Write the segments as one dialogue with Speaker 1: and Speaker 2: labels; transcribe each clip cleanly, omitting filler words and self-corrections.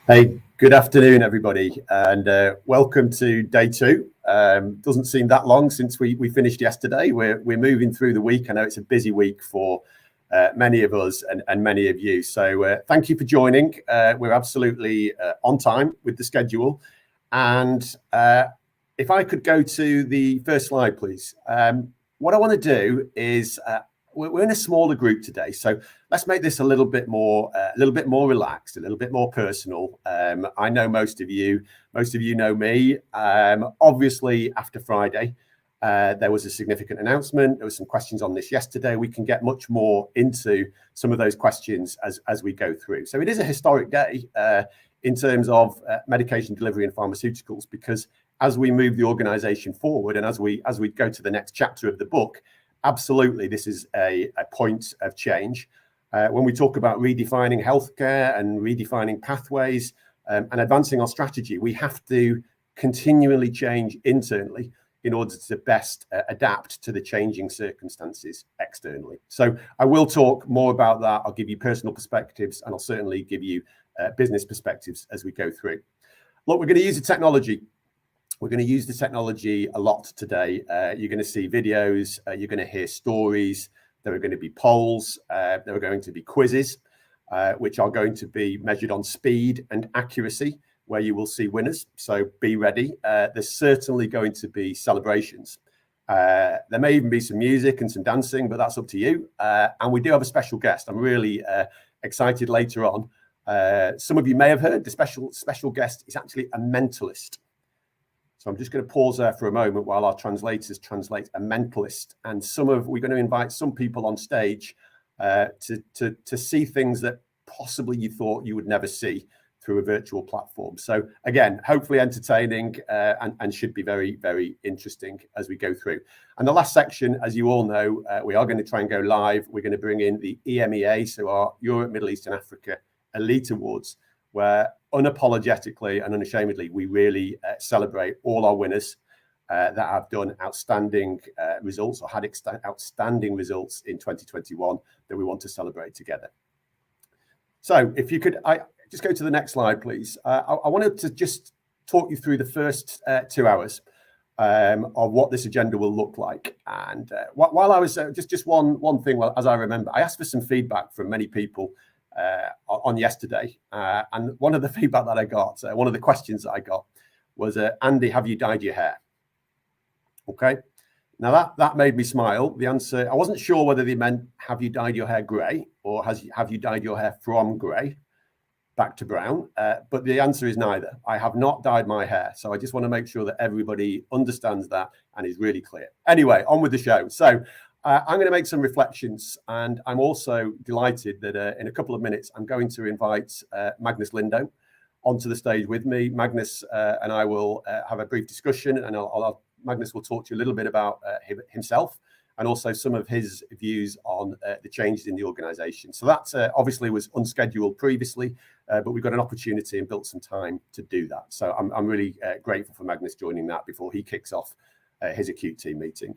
Speaker 1: Hey, good afternoon, everybody, and welcome to day two. Doesn't seem that long since we finished yesterday. We're moving through the week. I know it's a busy week for many of us and many of you. So thank you for joining. We're absolutely on time with the schedule. And if I could go to the first slide, please. What I want to do is we're in a smaller group today, so let's make this a little bit more relaxed, a little bit more personal. I know most of you know me. Obviously, after Friday, there was a significant announcement. There were some questions on this yesterday. We can get much more into some of those questions as we go through. So it is a historic day in terms of medication delivery and pharmaceuticals, because as we move the organisation forward and as we go to the next chapter of the book, absolutely, this is a point of change. When we talk about redefining healthcare and redefining pathways and advancing our strategy, we have to continually change internally in order to best adapt to the changing circumstances externally. So I will talk more about that. I'll give you personal perspectives, and I'll certainly give you business perspectives as we go through. Look, we're going to use the technology. We're going to use the technology a lot today. You're going to see videos, you're going to hear stories, there are going to be polls, there are going to be quizzes, which are going to be measured on speed and accuracy, where you will see winners. So be ready. There's certainly going to be celebrations. There may even be some music and some dancing, but that's up to you. And we do have a special guest. I'm really excited later on. Some of you may have heard the special guest is actually a mentalist. So I'm just going to pause there for a moment while our translators translate a mentalist. And we're going to invite some people on stage to see things that possibly you thought you would never see through a virtual platform. So again, hopefully entertaining and should be very, very interesting as we go through. And the last section, as you all know, we are going to try and go live. We're going to bring in the EMEA, so our Europe, Middle East and Africa Elite Awards, where unapologetically and unashamedly, we really celebrate all our winners that have done outstanding results or had outstanding results in 2021 that we want to celebrate together. So if you could, just go to the next slide, please. I wanted to just talk you through the first 2 hours of what this agenda will look like. And while I was just one thing, as I remember, I asked for some feedback from many people on yesterday, and one of the feedback that I got, one of the questions that I got was, Andy, have you dyed your hair? Okay, now that made me smile. The answer, I wasn't sure whether they meant have you dyed your hair grey or have you dyed your hair from grey back to brown, but the answer is neither. I have not dyed my hair, so I just want to make sure that everybody understands that and is really clear. Anyway, on with the show. So I'm going to make some reflections, and I'm also delighted that in a couple of minutes, I'm going to invite Magnus Lindo onto the stage with me. Magnus and I will have a brief discussion, and Magnus will talk to you a little bit about himself and also some of his views on the changes in the organisation. So that obviously was unscheduled previously, but we've got an opportunity and built some time to do that. So I'm really grateful for Magnus joining that before he kicks off his acute team meeting.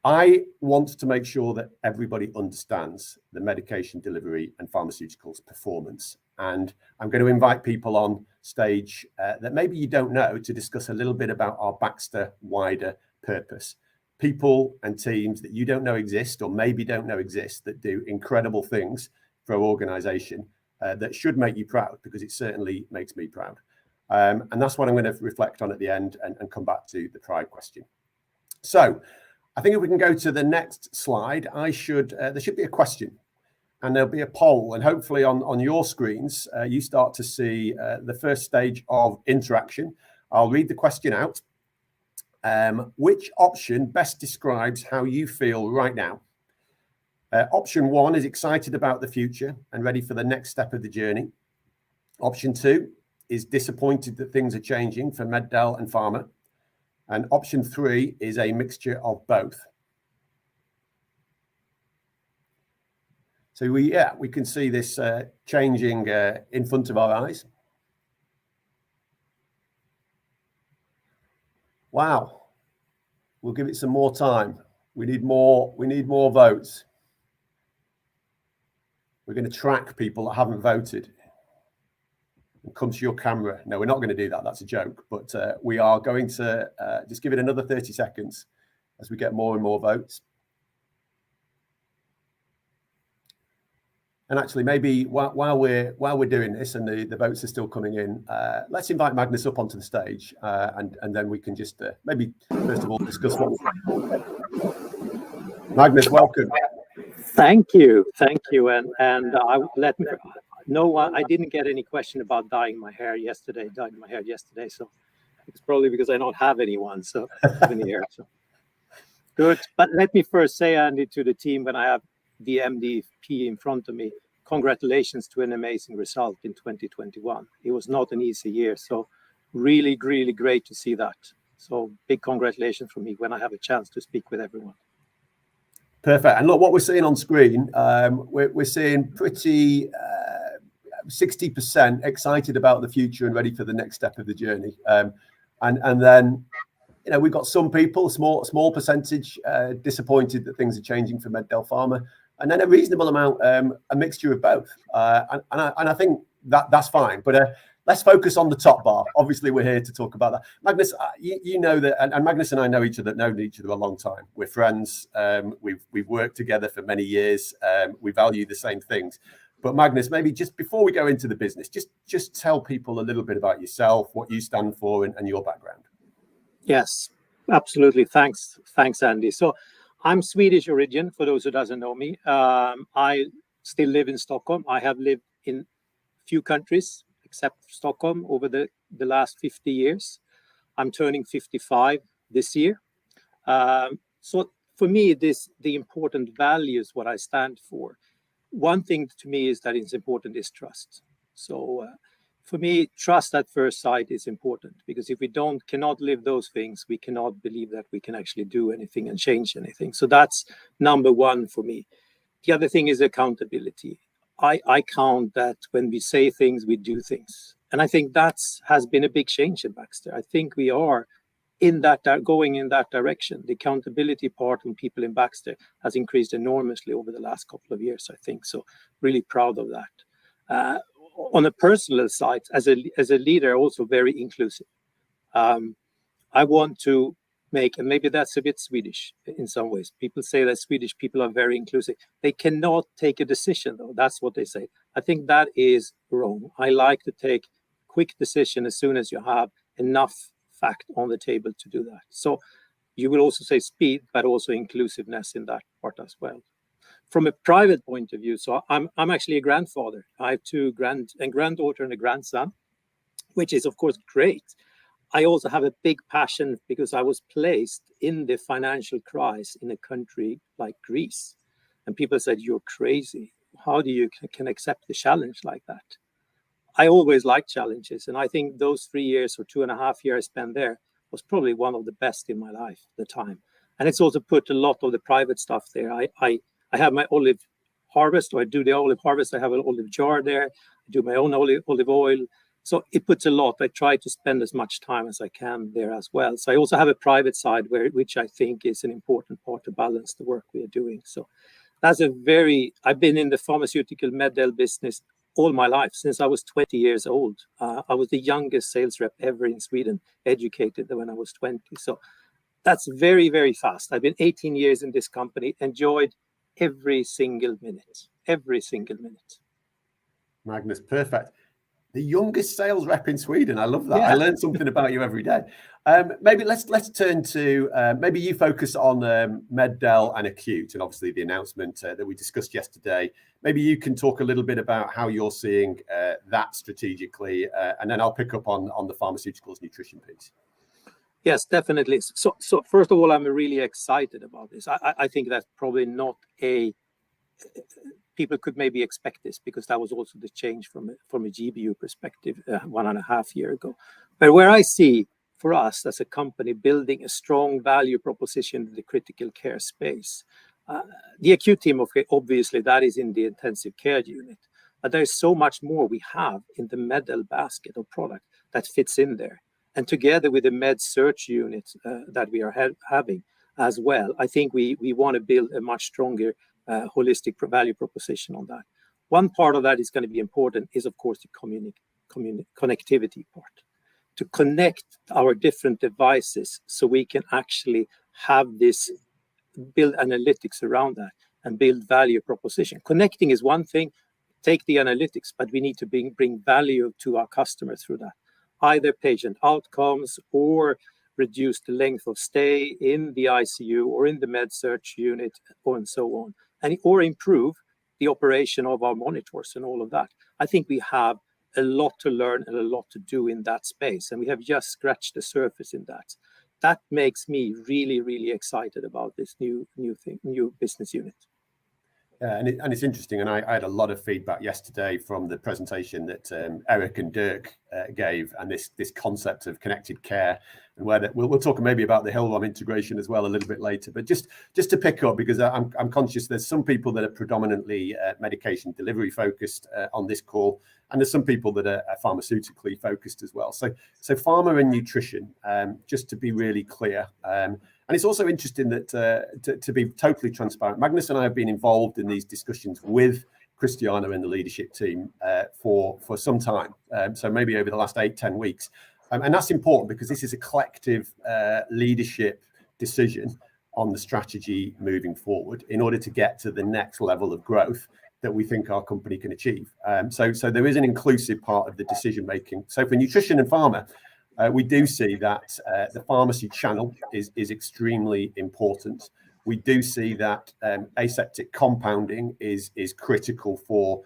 Speaker 1: I want to make sure that everybody understands the medication delivery and pharmaceuticals performance. And I'm going to invite people on stage that maybe you don't know to discuss a little bit about our Baxter wider purpose. People and teams that you don't know exist or maybe don't know exist that do incredible things for our organisation that should make you proud, because it certainly makes me proud. And that's what I'm going to reflect on at the end and come back to the pride question. So I think if we can go to the next slide, there should be a question and there'll be a poll, and hopefully on your screens, you start to see the first stage of interaction. I'll read the question out. Which option best describes how you feel right now? Option 1 is excited about the future and ready for the next step of the journey. Option 2 is disappointed that things are changing for Meddel and Pharma. And option 3 is a mixture of both. So we can see this changing in front of our eyes. Wow. We'll give it some more time. We need more votes. We're going to track people that haven't voted. and come to your camera. No, we're not going to do that. That's a joke. But we are going to just give it another 30 seconds as we get more and more votes. And actually, maybe while we're doing this and the votes are still coming in, let's invite Magnus up onto the stage, and then we can just maybe first of all discuss what. Magnus, welcome.
Speaker 2: Thank you, and I I didn't get any question about dyeing my hair yesterday. So it's probably because I don't have anyone. So here, so good. But let me first say, Andy, to the team, when I have the MDP in front of me, congratulations to an amazing result in 2021. It was not an easy year, so really, really great to see that. So big congratulations from me when I have a chance to speak with everyone.
Speaker 1: Perfect. And look, what we're seeing on screen, we're seeing pretty 60% excited about the future and ready for the next step of the journey. And then, you know, we've got some people, small percentage, disappointed that things are changing for MedDel Pharma, and then a reasonable amount, a mixture of both. And I think that's fine. But let's focus on the top bar. Obviously, we're here to talk about that. Magnus, you know that, and Magnus and I know each other a long time. We're friends. We've worked together for many years. We value the same things. But Magnus, maybe just before we go into the business, just tell people a little bit about yourself, what you stand for, and your background.
Speaker 2: Yes, absolutely. Thanks, Andy. So I'm Swedish origin, for those who doesn't know me. I still live in Stockholm. I have lived in few countries except Stockholm over the last 50 years. I'm turning 55 this year. So for me, the important values, what I stand for. One thing to me is that it's important is trust. So for me, trust at first sight is important, because if we cannot live those things, we cannot believe that we can actually do anything and change anything. So that's number one for me. The other thing is accountability. I count that when we say things, we do things. And I think has been a big change in Baxter. I think we are going in that direction. The accountability part from people in Baxter has increased enormously over the last couple of years, I think. So really proud of that. On a personal side, as a leader, also very inclusive. I want to and maybe that's a bit Swedish in some ways. People say that Swedish people are very inclusive. They cannot take a decision, though. That's what they say. I think that is wrong. I like to take quick decision as soon as you have enough fact on the table to do that. So you will also say speed, but also inclusiveness in that part as well. From a private point of view, so I'm actually a grandfather. I have two granddaughter and a grandson, which is of course great. I also have a big passion because I was placed in the financial crisis in a country like Greece, and people said, "You're crazy. How do you can accept the challenge like that?" I always liked challenges, and I think those 3 years or 2.5 years I spent there was probably one of the best in my life at the time. And it's also put a lot of the private stuff there. I have my olive harvest, or I do the olive harvest. I have an olive jar there. I do my own olive oil. So it puts a lot. I try to spend as much time as I can there as well. So I also have a private side which I think is an important part to balance the work we are doing. So that's I've been in the pharmaceutical MedDel business all my life, since I was 20 years old. I was the youngest sales rep ever in Sweden, educated when I was 20. So that's very, very fast. I've been 18 years in this company, enjoyed every single minute.
Speaker 1: Magnus, perfect. The youngest sales rep in Sweden. I love that.
Speaker 2: Yeah.
Speaker 1: I learn something about you every day. Maybe let's turn to maybe you focus on MedDel and Acute, and obviously the announcement that we discussed yesterday. Maybe you can talk a little bit about how you're seeing that strategically, and then I'll pick up on the pharmaceuticals nutrition piece.
Speaker 2: Yes, definitely. So first of all, I'm really excited about this. I think that's probably not people could maybe expect this, because that was also the change from a GBU perspective 1.5 years ago. But where I see for us as a company building a strong value proposition in the critical care space, the acute team, obviously, that is in the intensive care unit. But there's so much more we have in the MedDel basket of product that fits in there. And together with the med search unit that we are having as well, I think we want to build a much stronger holistic value proposition on that. One part of that is going to be important is, of course, the connectivity part, to connect our different devices so we can actually have this, build analytics around that and build value proposition. Connecting is one thing, take the analytics, but we need to bring value to our customers through that. Either patient outcomes or reduce the length of stay in the ICU or in the med search unit and so on, or improve the operation of our monitors and all of that. I think we have a lot to learn and a lot to do in that space, and we have just scratched the surface in that. That makes me really, really excited about this new business unit.
Speaker 1: And it's interesting, and I had a lot of feedback yesterday from the presentation that Eric and Dirk gave, and this concept of connected care, and where we'll talk maybe about the Hillrom integration as well a little bit later. But just to pick up, because I'm conscious there's some people that are predominantly medication delivery focused on this call, and there's some people that are pharmaceutically focused as well. So pharma and nutrition, just to be really clear. And it's also interesting that to be totally transparent, Magnus and I have been involved in these discussions with Christiana and the leadership team for some time. So maybe over the last 8-10 weeks. And that's important because this is a collective leadership decision on the strategy moving forward in order to get to the next level of growth that we think our company can achieve. So there is an inclusive part of the decision making. So for nutrition and pharma, we do see that the pharmacy channel is extremely important. We do see that aseptic compounding is critical for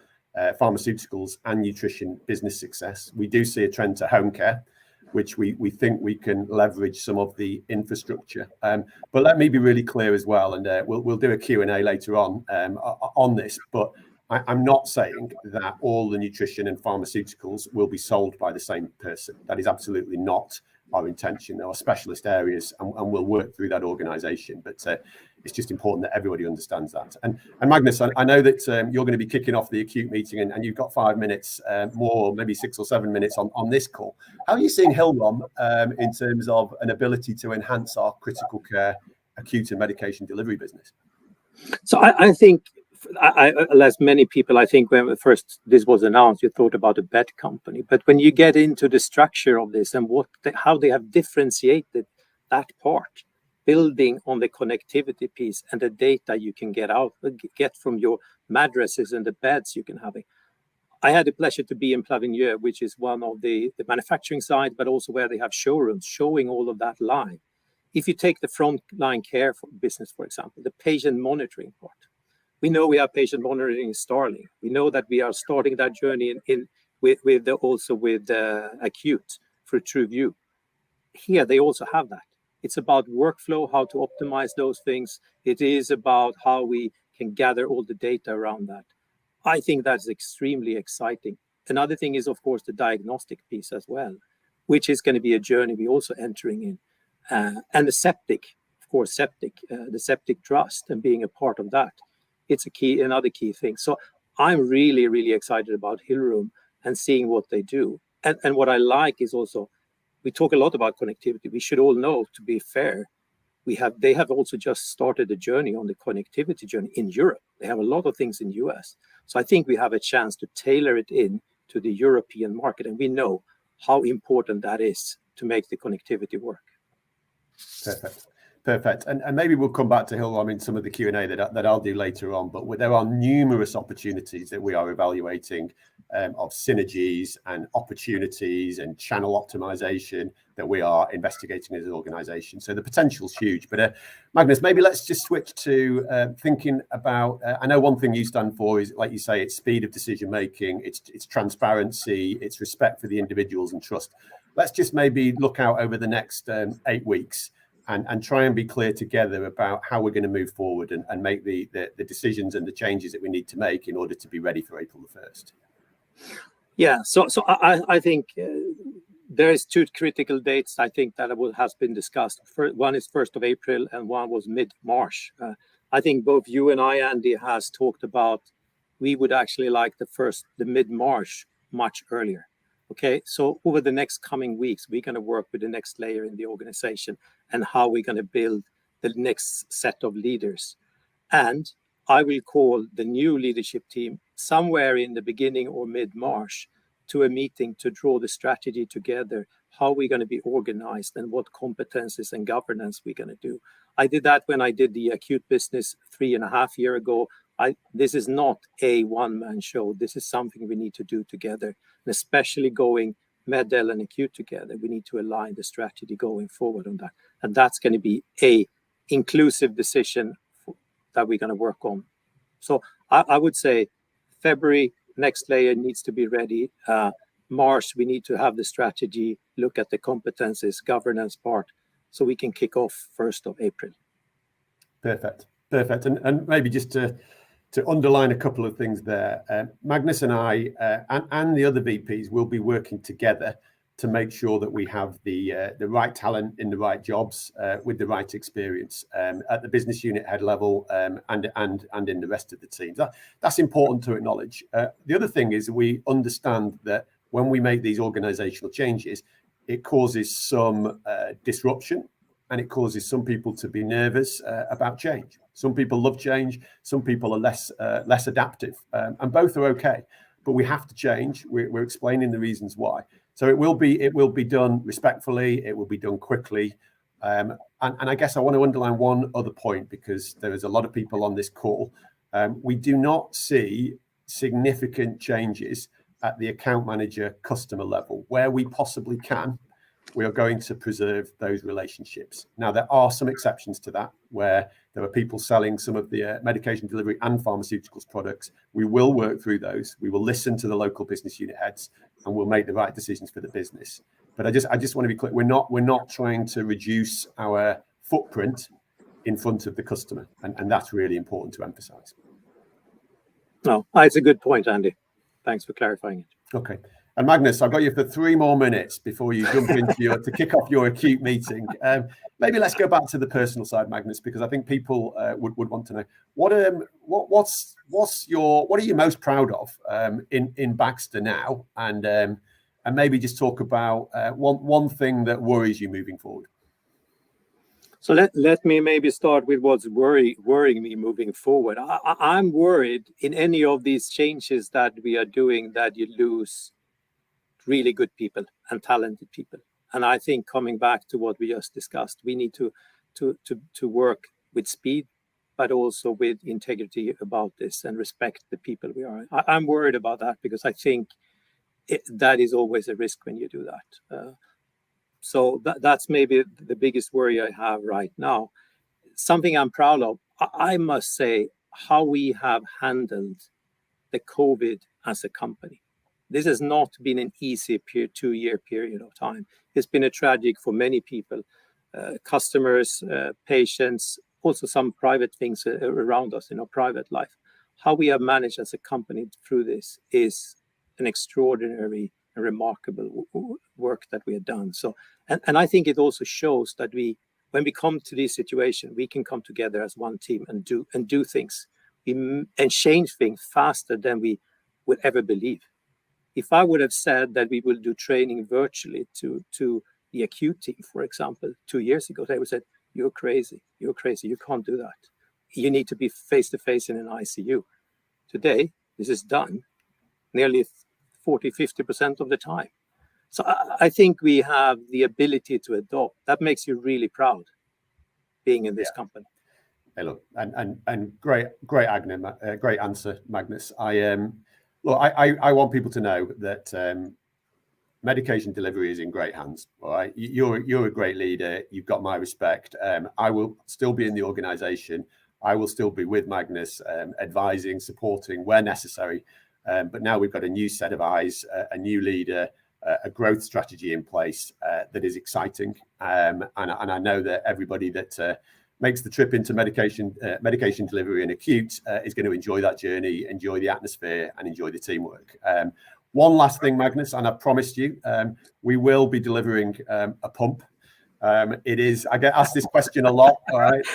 Speaker 1: pharmaceuticals and nutrition business success. We do see a trend to home care, which we think we can leverage some of the infrastructure. But let me be really clear as well, and we'll do a Q&A later on this, but I'm not saying that all the nutrition and pharmaceuticals will be sold by the same person. That is absolutely not our intention. There are specialist areas, and we'll work through that organisation. But it's just important that everybody understands that. And Magnus, I know that you're going to be kicking off the acute meeting, and you've got 5 minutes more, maybe 6 or 7 minutes on this call. How are you seeing Hillrom in terms of an ability to enhance our critical care, acute and medication delivery business?
Speaker 2: So I think, as many people, I think when first this was announced, you thought about a bed company. But when you get into the structure of this and how they have differentiated that part, building on the connectivity piece and the data you can get from your mattresses and the beds you can have. I had the pleasure to be in Plavigneux, which is one of the manufacturing side, but also where they have showrooms showing all of that live. If you take the frontline care business, for example, the patient monitoring part, we know we have patient monitoring in Starling. We know that we are starting that journey with acute for TrueView. Here they also have that. It's about workflow, how to optimize those things. It is about how we can gather all the data around that. I think that's extremely exciting. Another thing is, of course, the diagnostic piece as well, which is going to be a journey we're also entering in. And the septic, of course, the septic trust and being a part of that. It's another key thing. So I'm really, really excited about Hillrom and seeing what they do. And what I like is also, we talk a lot about connectivity. We should all know, to be fair, they have also just started a journey on the connectivity journey in Europe. They have a lot of things in the US. So I think we have a chance to tailor it in to the European market. And we know how important that is to make the connectivity work.
Speaker 1: Perfect. And maybe we'll come back to Hillrom in some of the Q&A that I'll do later on. But there are numerous opportunities that we are evaluating of synergies and opportunities and channel optimization that we are investigating as an organization. So the potential's huge. But Magnus, maybe let's just switch to thinking about, I know one thing you stand for is, like you say, it's speed of decision making, it's transparency, it's respect for the individuals and trust. Let's just maybe look out over the next 8 weeks and try and be clear together about how we're going to move forward and make the decisions and the changes that we need to make in order to be ready for April the 1st.
Speaker 2: Yeah, so I think there is 2 critical dates, I think, that has been discussed. One is 1st of April and one was mid-March. I think both you and I, Andy, has talked about we would actually like the mid-March much earlier. Okay, so over the next coming weeks, we're going to work with the next layer in the organization and how we're going to build the next set of leaders. And I will call the new leadership team somewhere in the beginning or mid-March to a meeting to draw the strategy together, how we're going to be organized and what competencies and governance we're going to do. I did that when I did the acute business 3.5 years ago. This is not a one-man show. This is something we need to do together, and especially going Med-Del and acute together. We need to align the strategy going forward on that, and that's going to be a inclusive decision that we're going to work on. So I would say February, next layer needs to be ready. March, we need to have the strategy, look at the competencies, governance part, so we can kick off 1st of April.
Speaker 1: Perfect. And maybe just to underline a couple of things there, Magnus and I and the other VPs will be working together to make sure that we have the right talent in the right jobs with the right experience at the business unit head level and in the rest of the teams. That's important to acknowledge. The other thing is we understand that when we make these organizational changes, it causes some disruption and it causes some people to be nervous about change. Some people love change, some people are less adaptive, and both are okay. But we have to change. We're explaining the reasons why. So it will be done respectfully. It will be done quickly. And I guess I want to underline one other point, because there is a lot of people on this call. We do not see significant changes at the account manager customer level. Where we possibly can, we are going to preserve those relationships. Now, there are some exceptions to that, where there are people selling some of the medication delivery and pharmaceuticals products. We will work through those. We will listen to the local business unit heads, and we'll make the right decisions for the business. But I just want to be clear: we're not trying to reduce our footprint in front of the customer, and that's really important to emphasize.
Speaker 2: No, it's a good point, Andy. Thanks for clarifying it.
Speaker 1: Okay. And Magnus, I've got you for 3 more minutes before you jump into to kick off your acute meeting. Maybe let's go back to the personal side, Magnus, because I think people would want to know what are you most proud of in Baxter now, and maybe just talk about one thing that worries you moving forward.
Speaker 2: So let me maybe start with what's worrying me moving forward. I'm worried in any of these changes that we are doing that you lose really good people and talented people. And I think, coming back to what we just discussed, we need to work with speed, but also with integrity about this and respect the people we are. I'm worried about that, because I think that is always a risk when you do that. So that's maybe the biggest worry I have right now. Something I'm proud of, I must say, how we have handled the COVID as a company. This has not been an easy 2-year period of time. It's been a tragic for many people, customers, patients, also some private things around us in our private life. How we have managed as a company through this is an extraordinary and remarkable work that we have done. So, and I think it also shows that when we come to this situation, we can come together as one team and do things and change things faster than we would ever believe. If I would have said that we will do training virtually to the acute team, for example, 2 years ago, they would have said, you're crazy, you can't do that. You need to be face-to-face in an ICU. Today, this is done nearly 40-50% of the time. So I think we have the ability to adopt. That makes you really proud being in this company.
Speaker 1: Hey, look, and great answer, Magnus. I want people to know that medication delivery is in great hands. All right, you're a great leader. You've got my respect. I will still be in the organisation. I will still be with Magnus, advising, supporting where necessary. But now we've got a new set of eyes, a new leader, a growth strategy in place that is exciting. And I know that everybody that makes the trip into medication delivery and acute is going to enjoy that journey, enjoy the atmosphere, and enjoy the teamwork. One last thing, Magnus, and I promised you, we will be delivering a pump. It is, I get asked this question a lot, all right?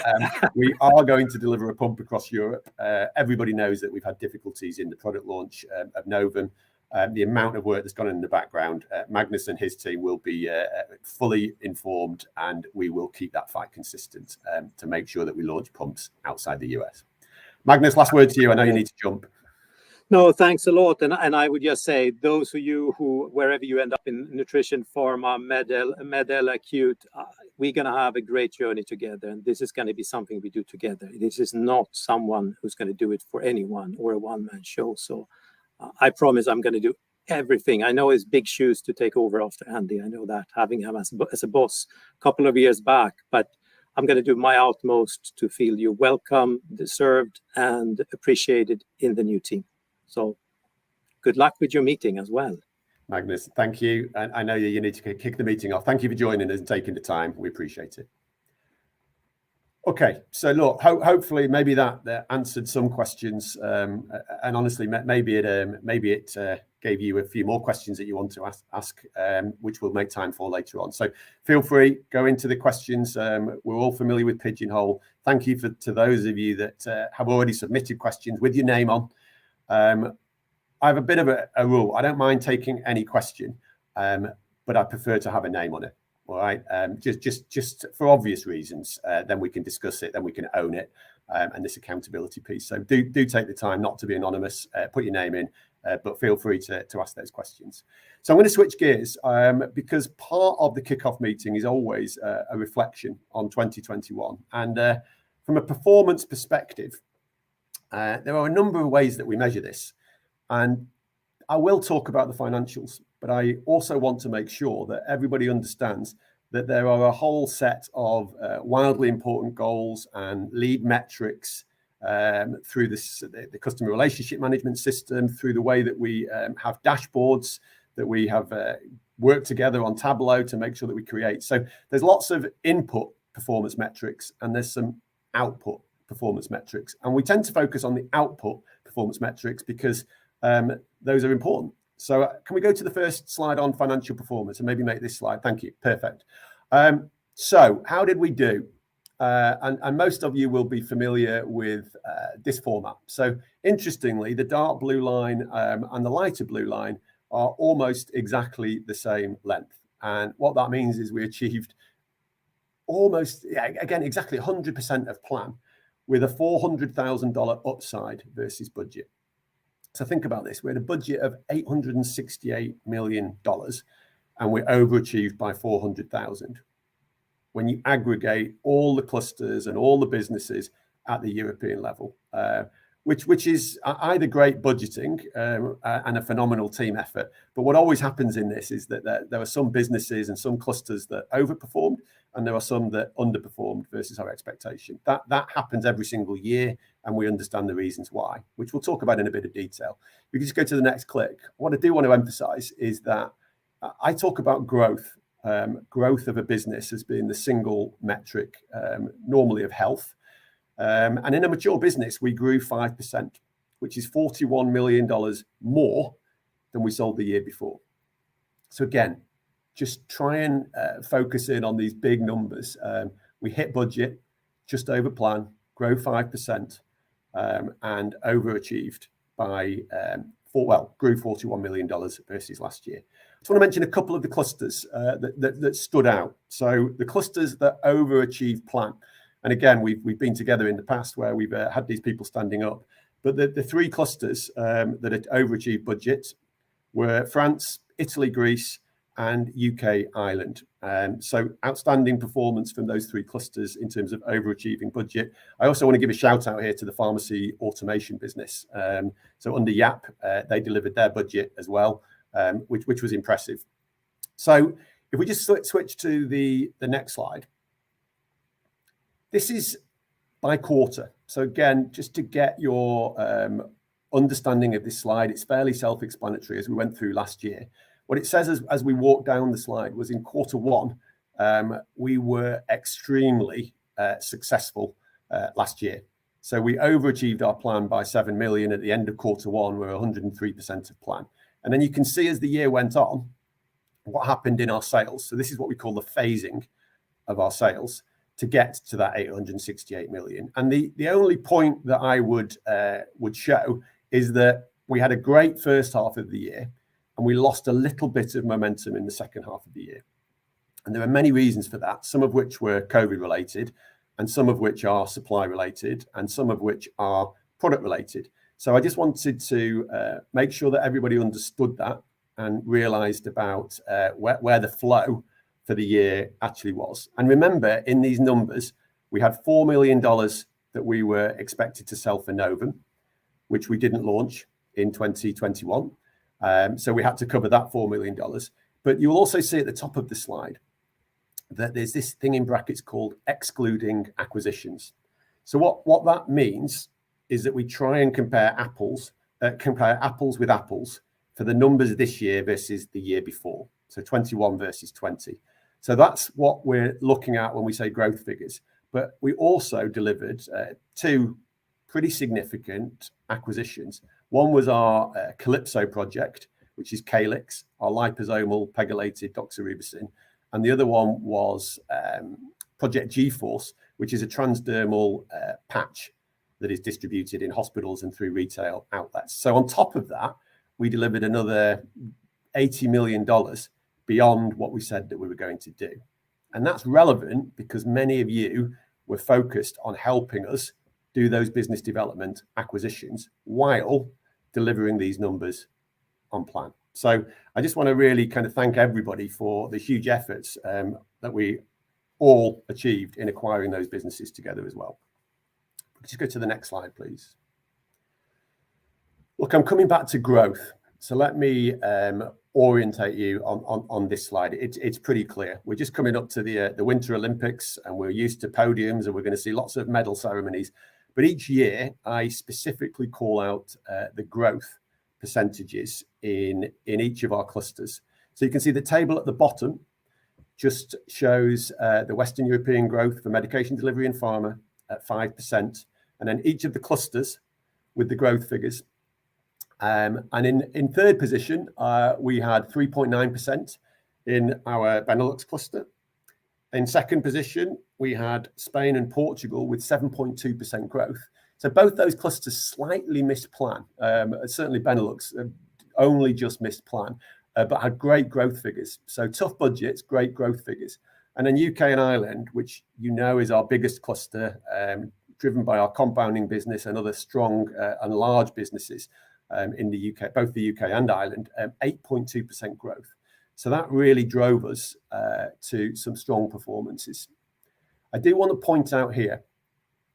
Speaker 1: We are going to deliver a pump across Europe. Everybody knows that we've had difficulties in the product launch of Novum. The amount of work that's gone in the background, Magnus and his team will be fully informed, and we will keep that fight consistent to make sure that we launch pumps outside the US. Magnus, last word to you. I know you need to jump.
Speaker 2: No, thanks a lot. And I would just say, those of you who, wherever you end up in nutrition, pharma, Medel, acute, we're going to have a great journey together. And this is going to be something we do together. This is not someone who's going to do it for anyone or a one-man show. So I promise I'm going to do everything. I know it's big shoes to take over after Andy. I know that, having him as a boss a couple of years back. But I'm going to do my utmost to feel you welcome, deserved, and appreciated in the new team. So good luck with your meeting as well.
Speaker 1: Magnus, thank you. And I know you need to kick the meeting off. Thank you for joining us and taking the time. We appreciate it. Okay, so look, hopefully maybe that answered some questions, and honestly, maybe it gave you a few more questions that you want to ask, which we'll make time for later on. So feel free, go into the questions. We're all familiar with Pigeonhole. Thank you to those of you that have already submitted questions with your name on. I have a bit of a rule. I don't mind taking any question, but I prefer to have a name on it. All right, just for obvious reasons. Then we can discuss it. Then we can own it, and this accountability piece. So do take the time not to be anonymous. Put your name in, but feel free to ask those questions. So I'm going to switch gears because part of the kickoff meeting is always a reflection on 2021, and from a performance perspective. There are a number of ways that we measure this, and I will talk about the financials, but I also want to make sure that everybody understands that there are a whole set of wildly important goals and lead metrics through the customer relationship management system, through the way that we have dashboards, that we have worked together on Tableau to make sure that we create. So there's lots of input performance metrics and there's some output performance metrics. And we tend to focus on the output performance metrics because those are important. So can we go to the first slide on financial performance and maybe make this slide? Thank you. Perfect. So how did we do? And most of you will be familiar with this format. So interestingly, the dark blue line and the lighter blue line are almost exactly the same length. And what that means is we achieved almost, again, exactly 100% of plan with a $400,000 upside versus budget. So think about this. We had a budget of $868 million and we overachieved by 400,000. When you aggregate all the clusters and all the businesses at the European level, which is either great budgeting and a phenomenal team effort. But what always happens in this is that there are some businesses and some clusters that overperformed, and there are some that underperformed versus our expectation. That happens every single year, and we understand the reasons why, which we'll talk about in a bit of detail. We can just go to the next click. What I do want to emphasize is that I talk about growth. Growth of a business as being the single metric normally of health. And in a mature business, we grew 5%, which is $41 million more than we sold the year before. So again, just try and focus in on these big numbers. We hit budget, just over plan, grow 5%, and overachieved by, grew $41 million versus last year. I just want to mention a couple of the clusters that stood out. So the clusters that overachieved plan. And again, we've been together in the past where we've had these people standing up. But the three clusters that had overachieved budget were France, Italy, Greece, and UK, Ireland. So outstanding performance from those three clusters in terms of overachieving budget. I also want to give a shout out here to the pharmacy automation business. So under YAP, they delivered their budget as well, which was impressive. So if we just switch to the next slide. This is by quarter. So again, just to get your understanding of this slide, it's fairly self-explanatory as we went through last year. What it says as we walk down the slide was in quarter one, we were extremely successful last year. So we overachieved our plan by 7 million. At the end of quarter one, we're 103% of plan. And then you can see as the year went on, what happened in our sales. So this is what we call the phasing of our sales to get to that 868 million. And the only point that I would show is that we had a great first half of the year and we lost a little bit of momentum in the second half of the year. And there are many reasons for that, some of which were COVID related and some of which are supply related and some of which are product related. So I just wanted to make sure that everybody understood that and realized about where the flow for the year actually was. And remember, in these numbers, we had $4 million that we were expected to sell for Novum, which we didn't launch in 2021. So we had to cover that $4 million. But you'll also see at the top of the slide that there's this thing in brackets called excluding acquisitions. So what that means is that we try and compare apples with apples for the numbers this year versus the year before. So 21 versus 20. So that's what we're looking at when we say growth figures. But we also delivered two pretty significant acquisitions. One was our Calypso project, which is Calyx, our liposomal pegylated doxorubicin. And the other one was Project G-Force, which is a transdermal patch that is distributed in hospitals and through retail outlets. So on top of that, we delivered another $80 million beyond what we said that we were going to do. And that's relevant because many of you were focused on helping us do those business development acquisitions while delivering these numbers on plan. So I just want to really kind of thank everybody for the huge efforts that we all achieved in acquiring those businesses together as well. Just go to the next slide, please. Look, I'm coming back to growth. So let me orientate you on this slide. It's pretty clear. We're just coming up to the Winter Olympics, and we're used to podiums, and we're going to see lots of medal ceremonies. But each year, I specifically call out the growth percentages in each of our clusters. So you can see the table at the bottom just shows the Western European growth for medication delivery and pharma at 5%, and then each of the clusters with the growth figures. And in third position, we had 3.9% in our Benelux cluster. In second position, we had Spain and Portugal with 7.2% growth. So both those clusters slightly missed plan. Certainly Benelux only just missed plan, but had great growth figures. So tough budgets, great growth figures. And then UK and Ireland, which you know is our biggest cluster, driven by our compounding business and other strong and large businesses in the UK, both the UK and Ireland, 8.2% growth. So that really drove us to some strong performances. I do want to point out here,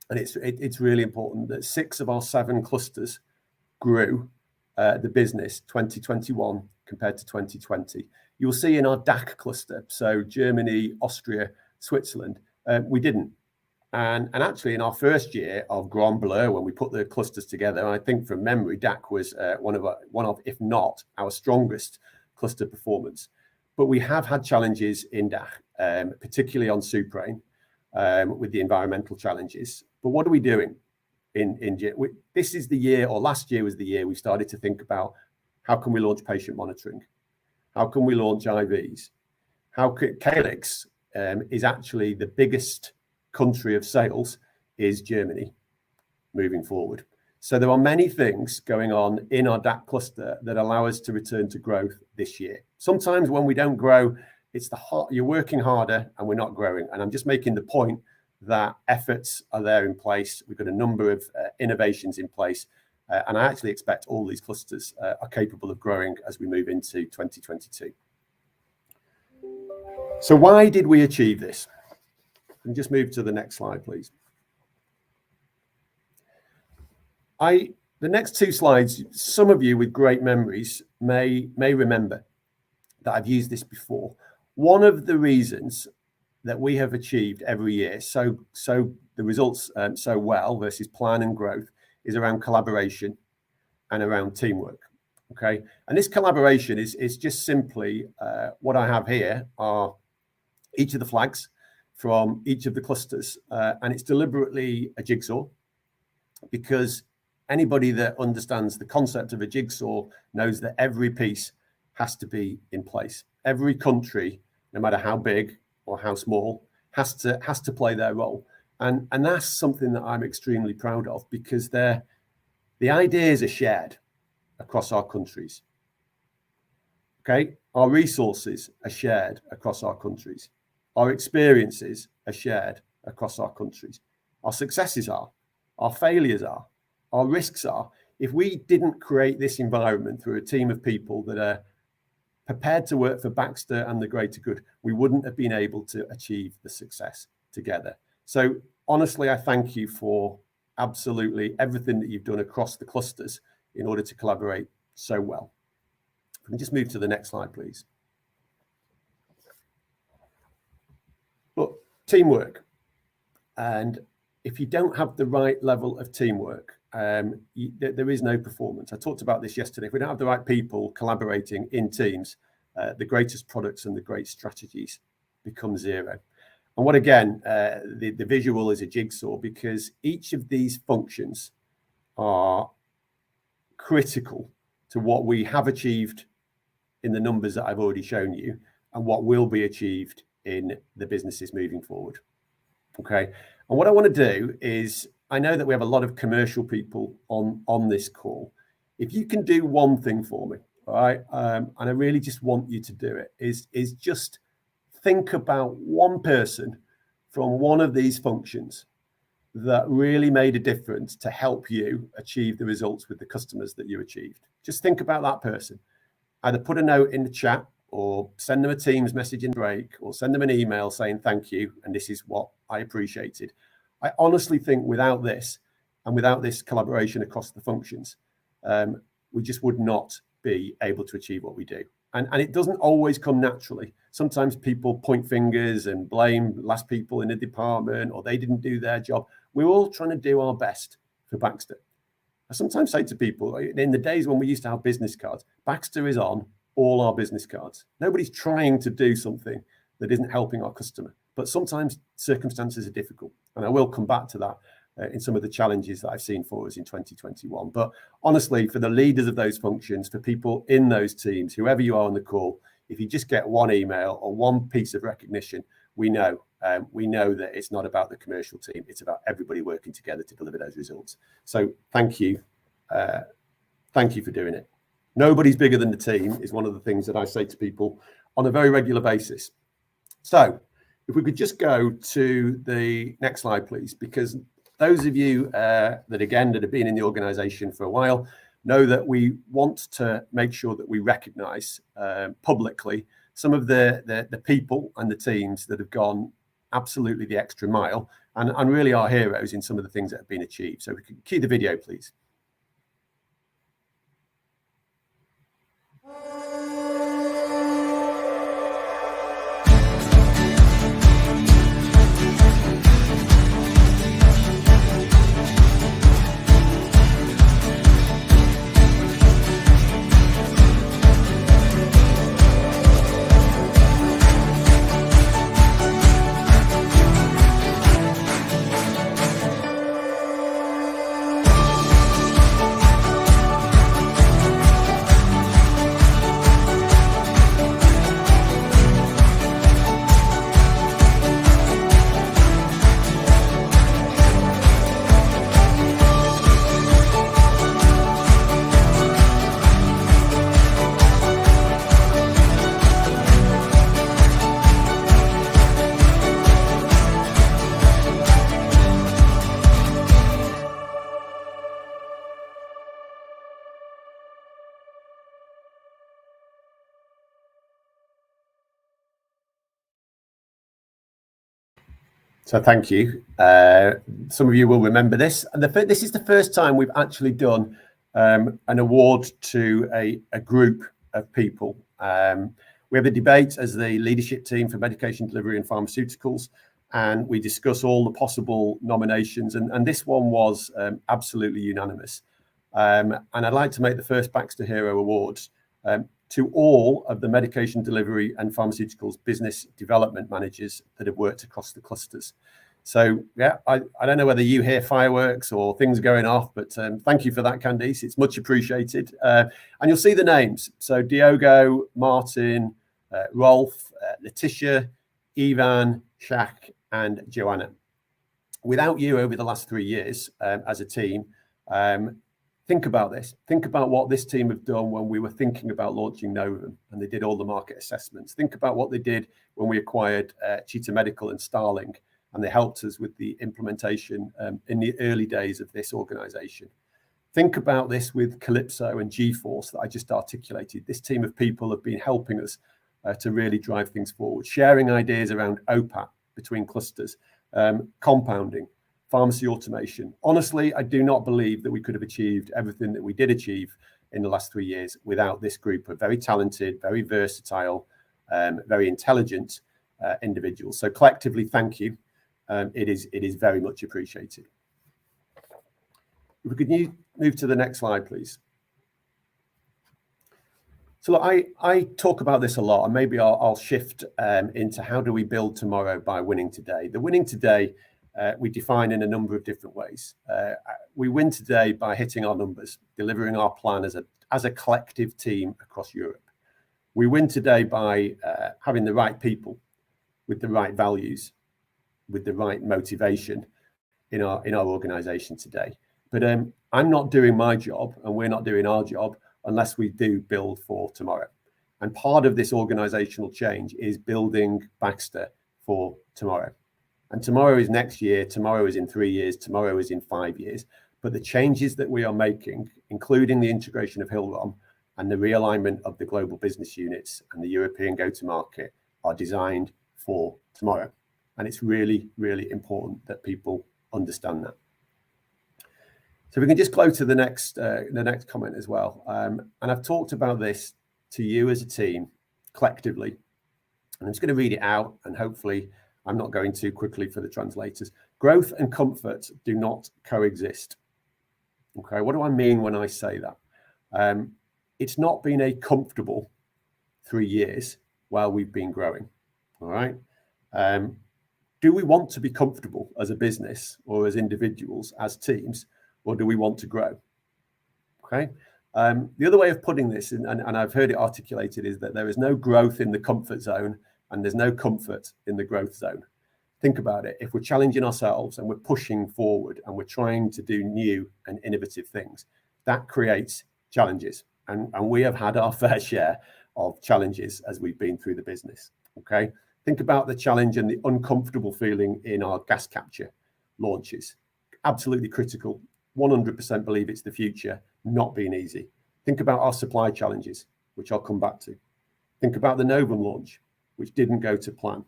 Speaker 1: and it's really important, that 6 of our 7 clusters grew the business 2021 compared to 2020. You'll see in our DACH cluster, so Germany, Austria, Switzerland, we didn't. And actually in our first year of Grand Bleu, when we put the clusters together, I think from memory, DACH was one of, if not our strongest cluster performance. But we have had challenges in DACH, particularly on Suprain, with the environmental challenges. But what are we doing? This is the year, or last year was the year we started to think about how can we launch patient monitoring? How can we launch IVs? How could Calyx is actually the biggest country of sales is Germany moving forward. So there are many things going on in our DACH cluster that allow us to return to growth this year. Sometimes when we don't grow, it's you're working harder and we're not growing. And I'm just making the point that efforts are there in place. We've got a number of innovations in place. And I actually expect all these clusters are capable of growing as we move into 2022. So why did we achieve this? And just move to the next slide, please. The next 2 slides, some of you with great memories may remember that I've used this before. One of the reasons that we have achieved every year so the results so well versus plan and growth is around collaboration and around teamwork. Okay, and this collaboration is just simply what I have here are each of the flags from each of the clusters, and it's deliberately a jigsaw because anybody that understands the concept of a jigsaw knows that every piece has to be in place. Every country, no matter how big or how small, has to play their role, and that's something that I'm extremely proud of because the ideas are shared across our countries. Okay, our resources are shared across our countries. Our experiences are shared across our countries. Our successes are, our failures are, our risks are. if we didn't create this environment through a team of people that are prepared to work for Baxter and the greater good, we wouldn't have been able to achieve the success together. So honestly, I thank you for absolutely everything that you've done across the clusters in order to collaborate so well. If we can just move to the next slide, please. Look, teamwork. And if you don't have the right level of teamwork, there is no performance. I talked about this yesterday. If we don't have the right people collaborating in teams, the greatest products and the great strategies become zero. And what again, the visual is a jigsaw, because each of these functions are critical to what we have achieved in the numbers that I've already shown you and what will be achieved in the businesses moving forward. Okay. And what I want to do is, I know that we have a lot of commercial people on this call. If you can do one thing for me, all right, and I really just want you to do it, is just think about one person from one of these functions that really made a difference to help you achieve the results with the customers that you achieved. Just think about that person. Either put a note in the chat, or send them a Teams message in break, or send them an email saying thank you, and this is what I appreciated. I honestly think without this, and without this collaboration across the functions, we just would not be able to achieve what we do. And it doesn't always come naturally. Sometimes people point fingers and blame last people in a department, or they didn't do their job. We're all trying to do our best for Baxter. I sometimes say to people, in the days when we used to have business cards, Baxter is on all our business cards. Nobody's trying to do something that isn't helping our customer. But sometimes circumstances are difficult. And I will come back to that in some of the challenges that I've seen for us in 2021. But honestly, for the leaders of those functions, for people in those teams, whoever you are on the call, if you just get one email or one piece of recognition, we know that it's not about the commercial team. It's about everybody working together to deliver those results. So thank you. Thank you for doing it. Nobody's bigger than the team is one of the things that I say to people on a very regular basis. So if we could just go to the next slide, please, because those of you that have been in the organization for a while know that we want to make sure that we recognize publicly some of the people and the teams that have gone absolutely the extra mile and really are heroes in some of the things that have been achieved. So we could cue the video, please. So thank you. Some of you will remember this. And this is the first time we've actually done an award to a group of people. We have a debate as the leadership team for medication delivery and pharmaceuticals, and we discuss all the possible nominations. And this one was absolutely unanimous. And I'd like to make the first Baxter Hero Awards to all of the medication delivery and pharmaceuticals business development managers that have worked across the clusters. So yeah, I don't know whether you hear fireworks or things going off, but thank you for that, Candice. It's much appreciated. And you'll see the names. So Diogo, Martin, Rolf, Letitia, Ivan, Shaq, and Joanna. Without you over the last 3 years as a team, think about this. Think about what this team have done when we were thinking about launching Novum and they did all the market assessments. Think about what they did when we acquired Cheetah Medical and Starling, and they helped us with the implementation in the early days of this organization. Think about this with Calypso and G-Force that I just articulated. This team of people have been helping us to really drive things forward, sharing ideas around OPAT between clusters, compounding, pharmacy automation. Honestly, I do not believe that we could have achieved everything that we did achieve in the last 3 years without this group of very talented, very versatile, very intelligent individuals. So collectively, thank you. It is very much appreciated. If we could move to the next slide, please. So look, I talk about this a lot, and maybe I'll shift into how do we build tomorrow by winning today. The winning today, we define in a number of different ways. We win today by hitting our numbers, delivering our plan as a collective team across Europe. We win today by having the right people with the right values, with the right motivation in our organization today. But I'm not doing my job, and we're not doing our job unless we do build for tomorrow. And part of this organizational change is building Baxter for tomorrow. And tomorrow is next year, tomorrow is in 3 years, tomorrow is in 5 years. But the changes that we are making, including the integration of Hillrom and the realignment of the global business units and the European go-to-market, are designed for tomorrow. And it's really, really important that people understand that. So we can just go to the next comment as well. And I've talked about this to you as a team collectively. And I'm just going to read it out, and hopefully I'm not going too quickly for the translators. Growth and comfort do not coexist. Okay, what do I mean when I say that? It's not been a comfortable 3 years while we've been growing. All right. Do we want to be comfortable as a business or as individuals, as teams? Or do we want to grow? Okay. The other way of putting this, and I've heard it articulated, is that there is no growth in the comfort zone and there's no comfort in the growth zone. Think about it. If we're challenging ourselves and we're pushing forward and we're trying to do new and innovative things, that creates challenges. And we have had our fair share of challenges as we've been through the business. Okay. Think about the challenge and the uncomfortable feeling in our gas capture launches. Absolutely critical. 100% believe it's the future, not being easy. Think about our supply challenges, which I'll come back to. Think about the Novum launch, which didn't go to plan.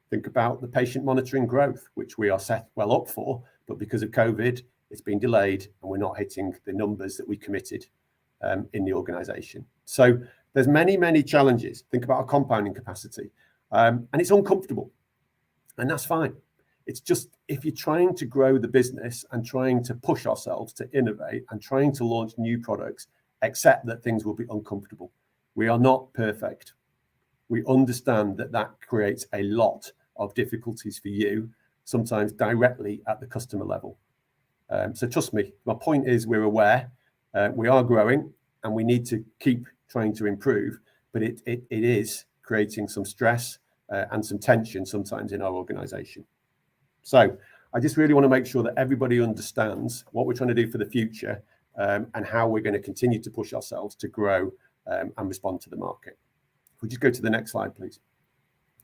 Speaker 1: Think about the patient monitoring growth, which we are set well up for, but because of COVID, it's been delayed and we're not hitting the numbers that we committed in the organization. So there's many, many challenges. Think about our compounding capacity, and it's uncomfortable, and that's fine. It's just, if you're trying to grow the business and trying to push ourselves to innovate and trying to launch new products, accept that things will be uncomfortable. We are not perfect. We understand that that creates a lot of difficulties for you, sometimes directly at the customer level. So trust me, my point is we're aware, we are growing, and we need to keep trying to improve, but it is creating some stress and some tension sometimes in our organization. So I just really want to make sure that everybody understands what we're trying to do for the future, and how we're going to continue to push ourselves to grow and respond to the market. If we just go to the next slide, please.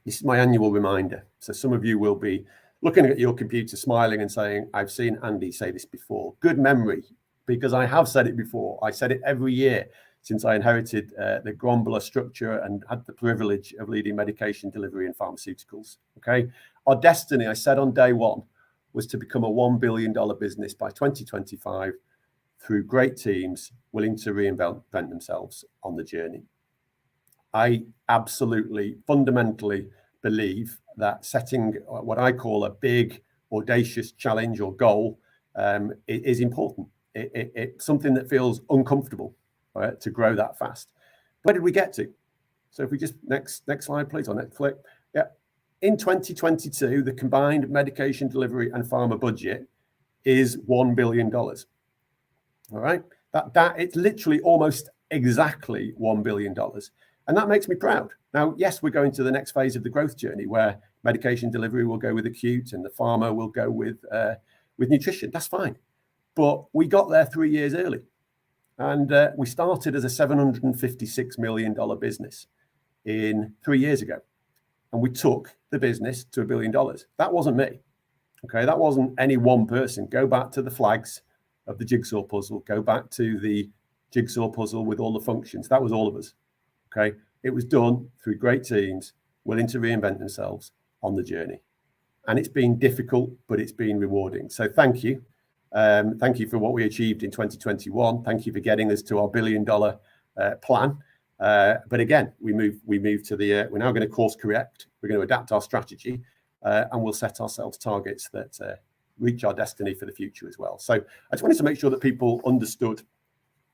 Speaker 1: This is my annual reminder. So some of you will be looking at your computer, smiling and saying, I've seen Andy say this before. Good memory, because I have said it before. I said it every year since I inherited the Grombler structure and had the privilege of leading medication delivery in pharmaceuticals. Okay. Our destiny, I said on day one, was to become a $1 billion business by 2025 through great teams willing to reinvent themselves on the journey. I absolutely, fundamentally believe that setting what I call a big, audacious challenge or goal is important. It's something that feels uncomfortable, right, to grow that fast. Where did we get to? So if we just, next slide, please, or next click. Yeah. In 2022, the combined medication delivery and pharma budget is $1 billion. All right. That it's literally almost exactly $1 billion. And that makes me proud. Now, yes, we're going to the next phase of the growth journey where medication delivery will go with acute and the pharma will go with nutrition. That's fine. But we got there 3 years early. And we started as a $756 million business in 3 years ago. And we took the business to $1 billion. That wasn't me. Okay, that wasn't any one person. Go back to the flags of the jigsaw puzzle. Go back to the jigsaw puzzle with all the functions. That was all of us. Okay. It was done through great teams willing to reinvent themselves on the journey. And it's been difficult, but it's been rewarding. So thank you. Thank you for what we achieved in 2021. Thank you for getting us to our $1 billion plan. But again, we move to the, we're now going to course correct. We're going to adapt our strategy and we'll set ourselves targets that reach our destiny for the future as well. So I just wanted to make sure that people understood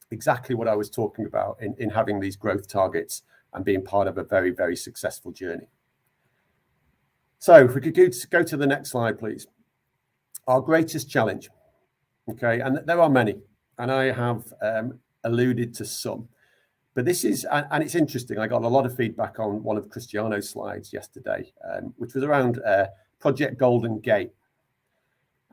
Speaker 1: exactly what I was talking about in having these growth targets and being part of a very, very successful journey. So if we could go to the next slide, please. Our greatest challenge. Okay, and there are many, and I have alluded to some, but this is, and it's interesting. I got a lot of feedback on one of Cristiano's slides yesterday, which was around Project Golden Gate.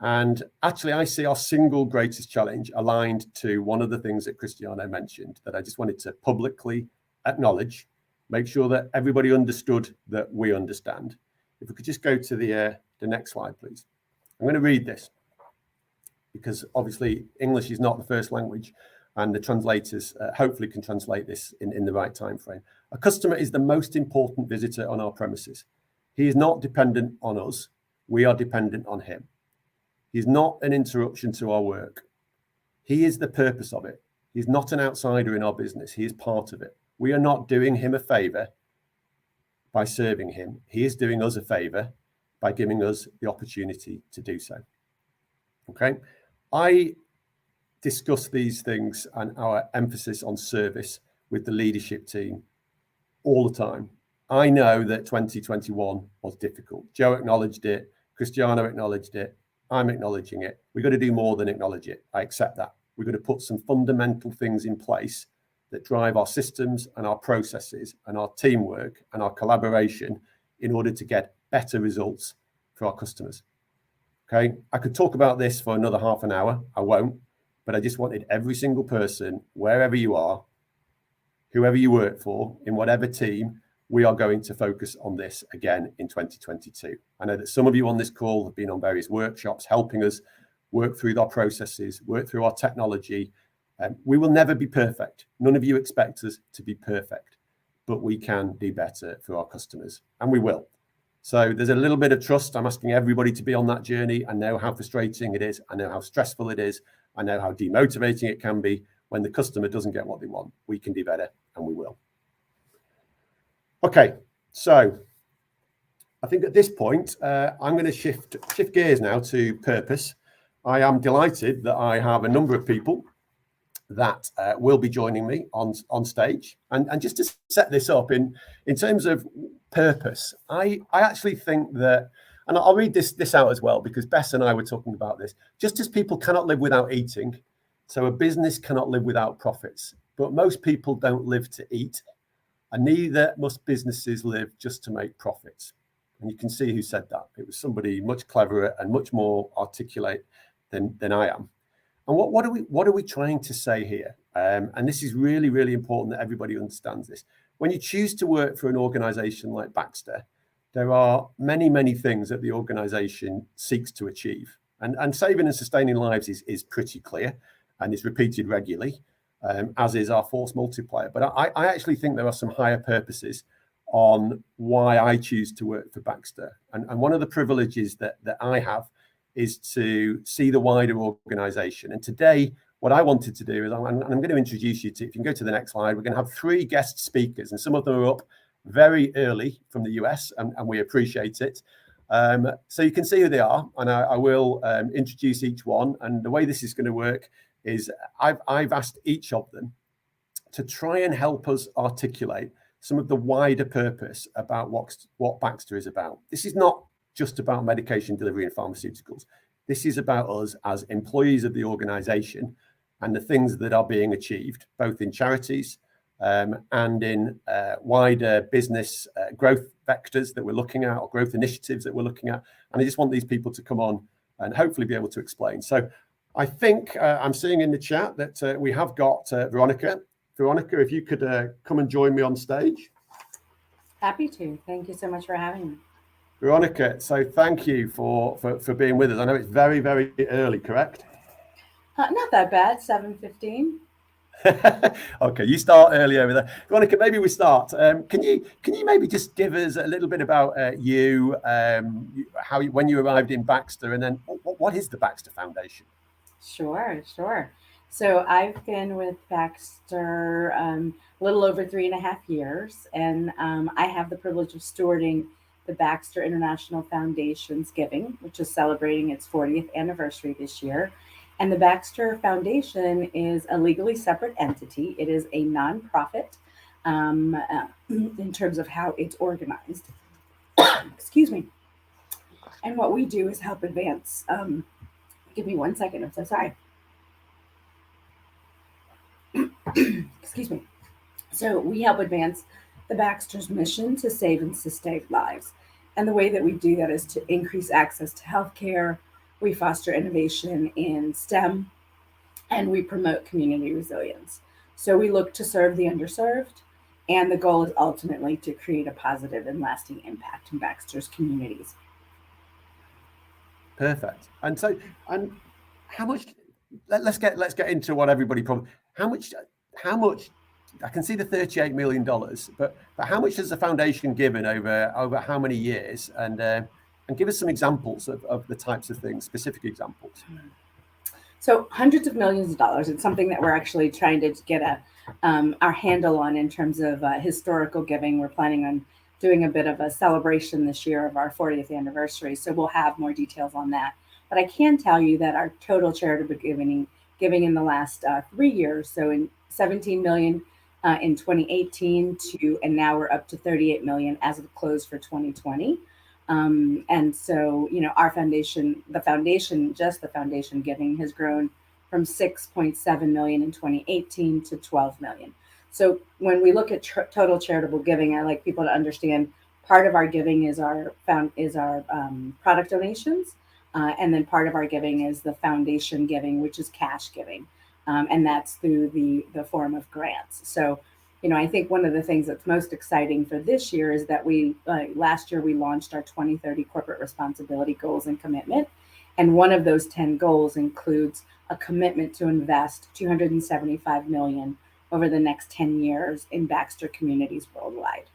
Speaker 1: And actually, I see our single greatest challenge aligned to one of the things that Cristiano mentioned that I just wanted to publicly acknowledge, make sure that everybody understood that we understand. If we could just go to the next slide, please. I'm going to read this because obviously English is not the first language and the translators hopefully can translate this in the right time frame. A customer is the most important visitor on our premises. He is not dependent on us. We are dependent on him. He's not an interruption to our work. He is the purpose of it. He's not an outsider in our business. He is part of it. We are not doing him a favor by serving him. He is doing us a favor by giving us the opportunity to do so. Okay. I discuss these things and our emphasis on service with the leadership team all the time. I know that 2021 was difficult. Joe acknowledged it. Cristiano acknowledged it. I'm acknowledging it. We've got to do more than acknowledge it. I accept that. We've got to put some fundamental things in place that drive our systems and our processes and our teamwork and our collaboration in order to get better results for our customers. Okay, I could talk about this for another half an hour. I won't, but I just wanted every single person, wherever you are, whoever you work for, in whatever team, we are going to focus on this again in 2022. I know that some of you on this call have been on various workshops helping us work through our processes, work through our technology. We will never be perfect. None of you expect us to be perfect, but we can do better for our customers, and we will. So there's a little bit of trust. I'm asking everybody to be on that journey. I know how frustrating it is. I know how stressful it is. I know how demotivating it can be when the customer doesn't get what they want. We can do better, and we will. Okay, so I think at this point, I'm going to shift gears now to purpose. I am delighted that I have a number of people that will be joining me on stage. And just to set this up in terms of purpose, I actually think that, and I'll read this out as well, because Bess and I were talking about this, just as people cannot live without eating, so a business cannot live without profits, but most people don't live to eat, and neither must businesses live just to make profits. And you can see who said that. It was somebody much cleverer and much more articulate than I am. And what are we trying to say here? And this is really, really important that everybody understands this. When you choose to work for an organization like Baxter, there are many, many things that the organization seeks to achieve. And saving and sustaining lives is pretty clear and is repeated regularly, as is our force multiplier. But I actually think there are some higher purposes on why I choose to work for Baxter. And one of the privileges that I have is to see the wider organization. And today, what I wanted to do is I'm going to introduce you to, if you can go to the next slide, we're going to have 3 guest speakers, and some of them are up very early from the US, and we appreciate it. So you can see who they are, and I will introduce each one. And the way this is going to work is I've asked each of them to try and help us articulate some of the wider purpose about what Baxter is about. This is not just about medication delivery and pharmaceuticals. This is about us as employees of the organization and the things that are being achieved, both in charities and in wider business growth vectors that we're looking at, or growth initiatives that we're looking at. And I just want these people to come on and hopefully be able to explain. So I think I'm seeing in the chat that we have got Veronica. Veronica, if you could come and join me on stage.
Speaker 3: Happy to. Thank you so much for having me.
Speaker 1: Veronica, so thank you for being with us. I know it's very, very early, correct?
Speaker 3: Not that bad, 7:15.
Speaker 1: Okay, you start early over there, Veronica. Maybe we start. Can you maybe just give us a little bit about you, how when you arrived in Baxter, and then what is the Baxter Foundation?
Speaker 3: Sure, sure. So I've been with Baxter a little over 3.5 years, and I have the privilege of stewarding the Baxter International Foundation's giving, which is celebrating its 40th anniversary this year. And the Baxter Foundation is a legally separate entity. It is a nonprofit in terms of how it's organized. Excuse me. And what we do is help advance. Give me 1 second. I'm so sorry. Excuse me. So we help advance the Baxter's mission to save and sustain lives. And the way that we do that is to increase access to healthcare. We foster innovation in STEM, and we promote community resilience. So we look to serve the underserved, and the goal is ultimately to create a positive and lasting impact in Baxter's communities.
Speaker 1: Perfect. And so, and how much? Let's get into what everybody probably. How much? I can see the $38 million, but how much has the foundation given over how many years? And give us some examples of the types of things, specific examples.
Speaker 3: So hundreds of millions of dollars. It's something that we're actually trying to get our handle on in terms of historical giving. We're planning on doing a bit of a celebration this year of our 40th anniversary. So we'll have more details on that. But I can tell you that our total charitable giving in the last 3 years, so in 17 million in 2018 and now we're up to 38 million as of close for 2020. And so, our foundation, the foundation giving has grown from 6.7 million in 2018 to 12 million. So when we look at total charitable giving, I like people to understand part of our giving is our product donations. And then part of our giving is the foundation giving, which is cash giving. And that's through the form of grants. So, I think one of the things that's most exciting for this year is that last year we launched our 2030 corporate responsibility goals and commitment. And one of those 10 goals includes a commitment to invest $275 million over the next 10 years in Baxter communities worldwide.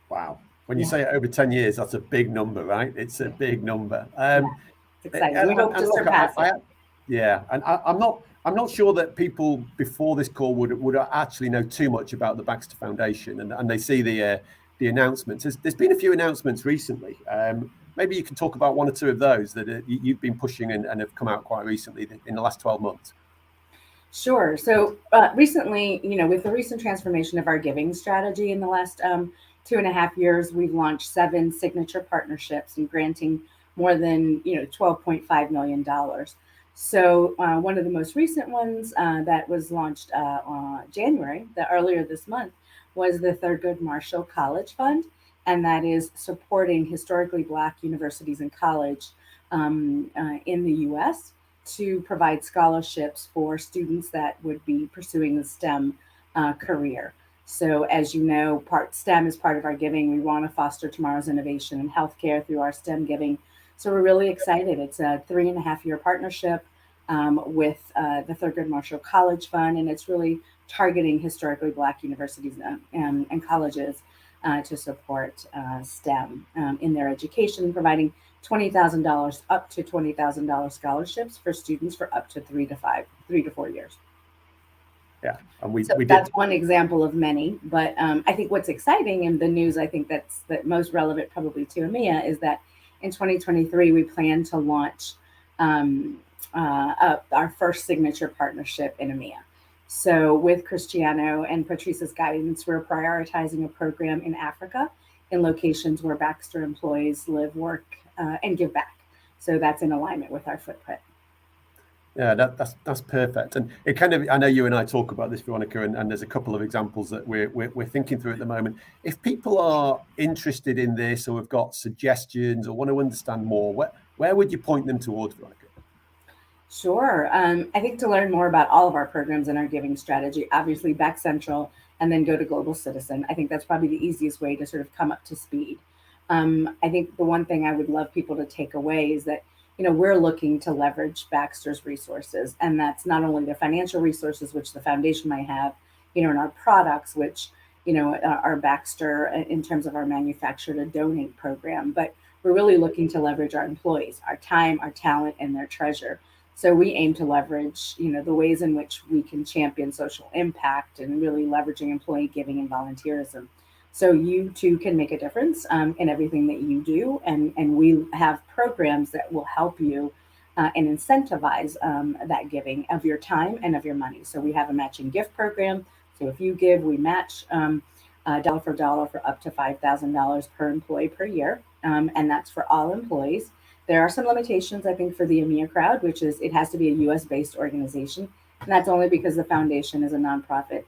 Speaker 1: Wow. When you say over 10 years, that's a big number, right? It's a big number.
Speaker 3: It's exciting. We hope to surpass it.
Speaker 1: Yeah, and I'm not sure that people before this call would actually know too much about the Baxter Foundation, and they see the announcements. There's been a few announcements recently. Maybe you can talk about one or two of those that you've been pushing and have come out quite recently in the last 12 months.
Speaker 3: Sure. So recently, with the recent transformation of our giving strategy in the last 2.5 years, we've launched 7 signature partnerships and granting more than $12.5 million. So one of the most recent ones that was launched January, earlier this month, was the Thurgood Marshall College Fund, and that is supporting historically Black universities and college in the U.S. to provide scholarships for students that would be pursuing the STEM career. So as you know, STEM is part of our giving. We want to foster tomorrow's innovation in healthcare through our STEM giving. So we're really excited. It's a 3.5-year partnership with the Thurgood Marshall College Fund, and it's really targeting historically Black universities and colleges to support STEM in their education, providing $20,000 up to $20,000 scholarships for students for up to 3 to 4 years.
Speaker 1: Yeah, and
Speaker 3: that's one example of many. But I think what's exciting and the news I think that's most relevant probably to EMEA is that in 2023 we plan to launch our first signature partnership in EMEA. So with Cristiano and Patrice's guidance, we're prioritizing a program in Africa in locations where Baxter employees live, work, and give back. So that's in alignment with our footprint.
Speaker 1: Yeah, that's perfect. And it kind of, I know you and I talk about this, Veronica, and there's a couple of examples that we're thinking through at the moment. If people are interested in this or have got suggestions or want to understand more, where would you point them towards, Veronica?
Speaker 3: Sure. I think to learn more about all of our programs and our giving strategy, obviously Back Central, and then go to Global Citizen. I think that's probably the easiest way to sort of come up to speed. I think the one thing I would love people to take away is that we're looking to leverage Baxter's resources. And that's not only the financial resources, which the foundation might have, in our products, which, our Baxter in terms of our manufacture to donate program, but we're really looking to leverage our employees, our time, our talent, and their treasure. So we aim to leverage, the ways in which we can champion social impact and really leveraging employee giving and volunteerism. So you too can make a difference in everything that you do. And we have programs that will help you and incentivize that giving of your time and of your money. So we have a matching gift program. So if you give, we match dollar for dollar for up to $5,000 per employee per year. And that's for all employees. There are some limitations, I think, for the EMEA crowd, which is it has to be a U.S. based organization. And that's only because the foundation is a nonprofit,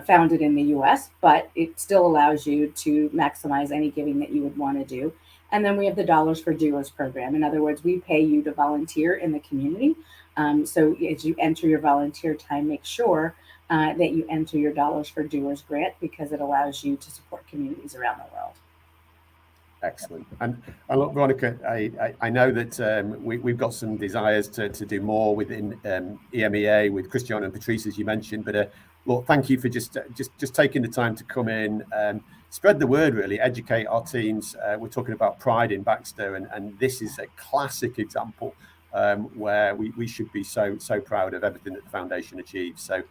Speaker 3: founded in the U.S., but it still allows you to maximize any giving that you would want to do. And then we have the Dollars for Doers program. In other words, we pay you to volunteer in the community. So as you enter your volunteer time, make sure that you enter your Dollars for Doers grant, because it allows you to support communities around the world.
Speaker 1: Excellent. And look, Veronica, I know that we've got some desires to do more within EMEA with Cristiano and Patrice, as you mentioned. But look, thank you for just taking the time to come in, spread the word, really, educate our teams. We're talking about pride in Baxter, and this is a classic example where we should be so proud of everything that the foundation achieves. So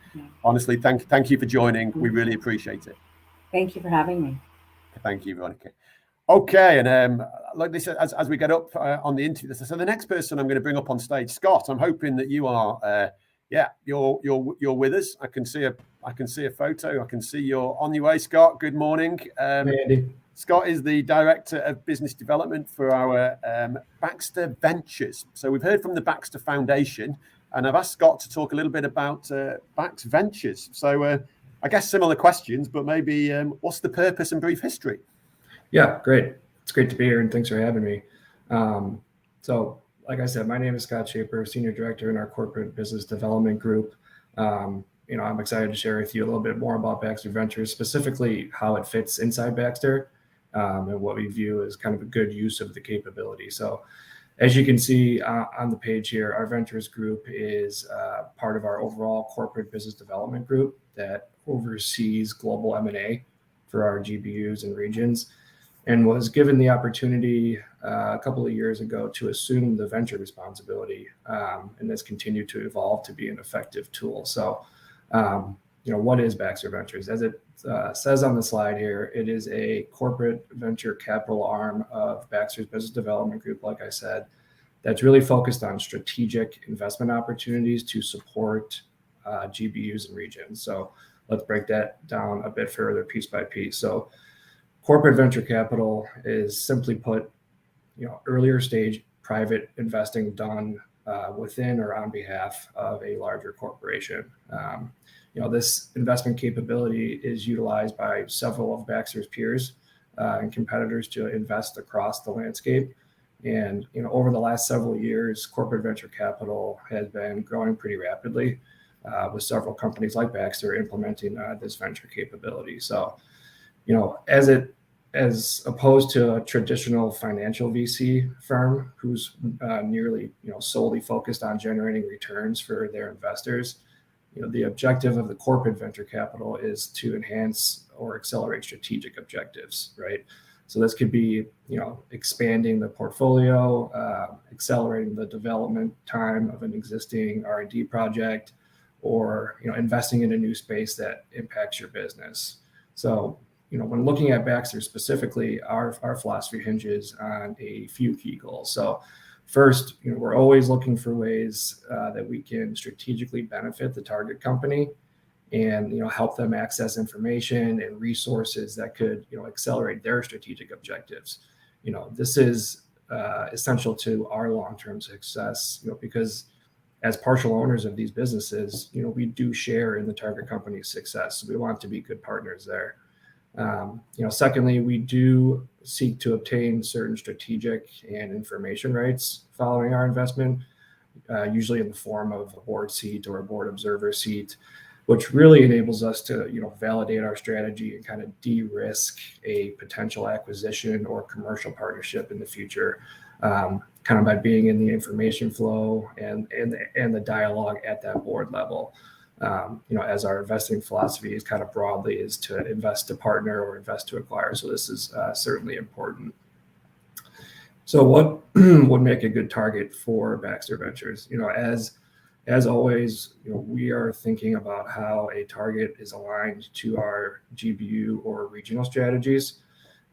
Speaker 1: honestly, thank you for joining. We really appreciate it.
Speaker 3: Thank you for having me.
Speaker 1: Thank you, Veronica. Okay, and like they said, as we get up on the interview, so the next person I'm going to bring up on stage, Scott. I'm hoping that you are, you're with us. I can see a photo. I can see you're on your way, Scott. Good morning.
Speaker 4: Hey, Andy.
Speaker 1: Scott is the Director of Business Development for our Baxter Ventures. So we've heard from the Baxter Foundation, and I've asked Scott to talk a little bit about Baxter Ventures. So I guess similar questions, but maybe what's the purpose and brief history?
Speaker 4: Yeah, great. It's great to be here, and thanks for having me. So, like I said, my name is Scott Shaper, Senior Director in our Corporate Business Development Group. I'm excited to share with you a little bit more about Baxter Ventures, specifically how it fits inside Baxter, and what we view as kind of a good use of the capability. So, as you can see on the page here, our Ventures Group is part of our overall Corporate Business Development Group that oversees global M&A for our GBUs and regions, and was given the opportunity a couple of years ago to assume the venture responsibility, and has continued to evolve to be an effective tool. So, what is Baxter Ventures? As it says on the slide here, it is a corporate venture capital arm of Baxter's Business Development Group, like I said, that's really focused on strategic investment opportunities to support GBUs and regions. So let's break that down a bit further, piece by piece. So corporate venture capital is, simply put, earlier stage private investing done within or on behalf of a larger corporation. This investment capability is utilized by several of Baxter's peers and competitors to invest across the landscape. And over the last several years, corporate venture capital has been growing pretty rapidly, with several companies like Baxter implementing this venture capability. So, as opposed to a traditional financial VC firm who's nearly solely focused on generating returns for their investors, the objective of the corporate venture capital is to enhance or accelerate strategic objectives, right? So this could be expanding the portfolio, accelerating the development time of an existing R&D project, or investing in a new space that impacts your business. So when looking at Baxter specifically, our philosophy hinges on a few key goals. So first, we're always looking for ways that we can strategically benefit the target company and help them access information and resources that could accelerate their strategic objectives. This is essential to our long-term success, because as partial owners of these businesses, we do share in the target company's success. So we want to be good partners there. Secondly, we do seek to obtain certain strategic and information rights following our investment, usually in the form of a board seat or a board observer seat. which really enables us to, validate our strategy and kind of de-risk a potential acquisition or commercial partnership in the future, kind of by being in the information flow and the dialogue at that board level. As our investing philosophy is kind of broadly is to invest to partner or invest to acquire. So this is certainly important. So what would make a good target for Baxter Ventures? As always, we are thinking about how a target is aligned to our GBU or regional strategies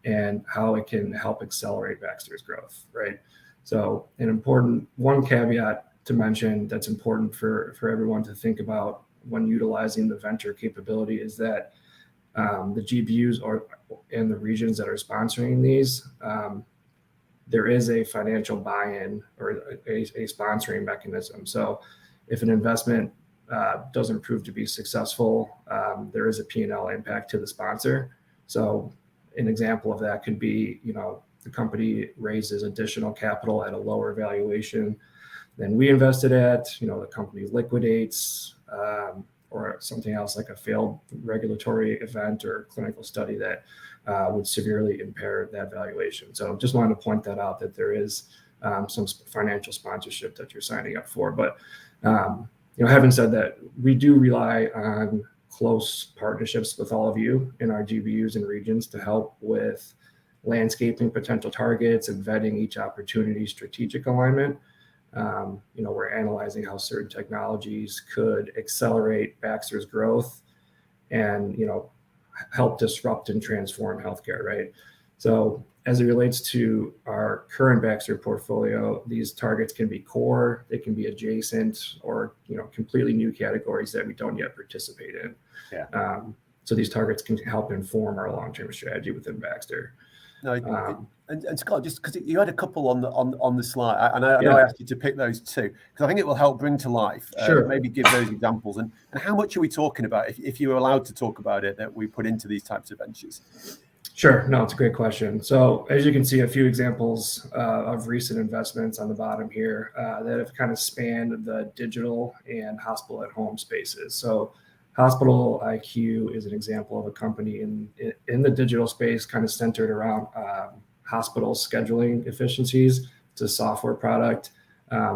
Speaker 4: and how it can help accelerate Baxter's growth, right? So one caveat to mention that's important for everyone to think about when utilizing the venture capability is that the GBUs and the regions that are sponsoring these, there is a financial buy-in or a sponsoring mechanism. So if an investment doesn't prove to be successful, there is a P&L impact to the sponsor. So an example of that could be, the company raises additional capital at a lower valuation than we invested at, the company liquidates, or something else like a failed regulatory event or clinical study that would severely impair that valuation. So just wanted to point that out, that there is some financial sponsorship that you're signing up for. But having said that, we do rely on close partnerships with all of you in our GBUs and regions to help with landscaping potential targets and vetting each opportunity's strategic alignment. We're analyzing how certain technologies could accelerate Baxter's growth and, help disrupt and transform healthcare, right? So as it relates to our current Baxter portfolio, these targets can be core, they can be adjacent, or, completely new categories that we don't yet participate in.
Speaker 1: Yeah.
Speaker 4: So these targets can help inform our long-term strategy within Baxter.
Speaker 1: No, and Scott, just because you had a couple on the slide, I know I asked you to pick those two because I think it will help bring to life.
Speaker 4: Sure.
Speaker 1: Maybe give those examples and how much are we talking about if you were allowed to talk about it that we put into these types of ventures?
Speaker 4: Sure. No, it's a great question. So as you can see, a few examples of recent investments on the bottom here that have kind of spanned the digital and hospital at home spaces. So Hospital IQ is an example of a company in the digital space, kind of centered around hospital scheduling efficiencies. It's a software product,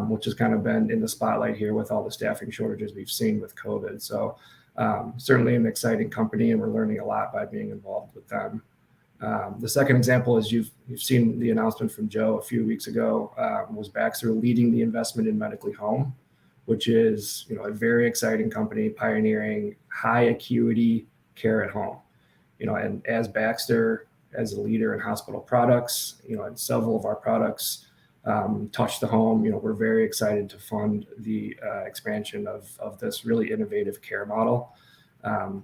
Speaker 4: which has kind of been in the spotlight here with all the staffing shortages we've seen with COVID. So certainly an exciting company, and we're learning a lot by being involved with them. The second example is you've seen the announcement from Joe a few weeks ago, was Baxter leading the investment in Medically Home, which is a very exciting company pioneering high acuity care at home. And as Baxter, as a leader in hospital products, and several of our products touch the home, we're very excited to fund the expansion of this really innovative care model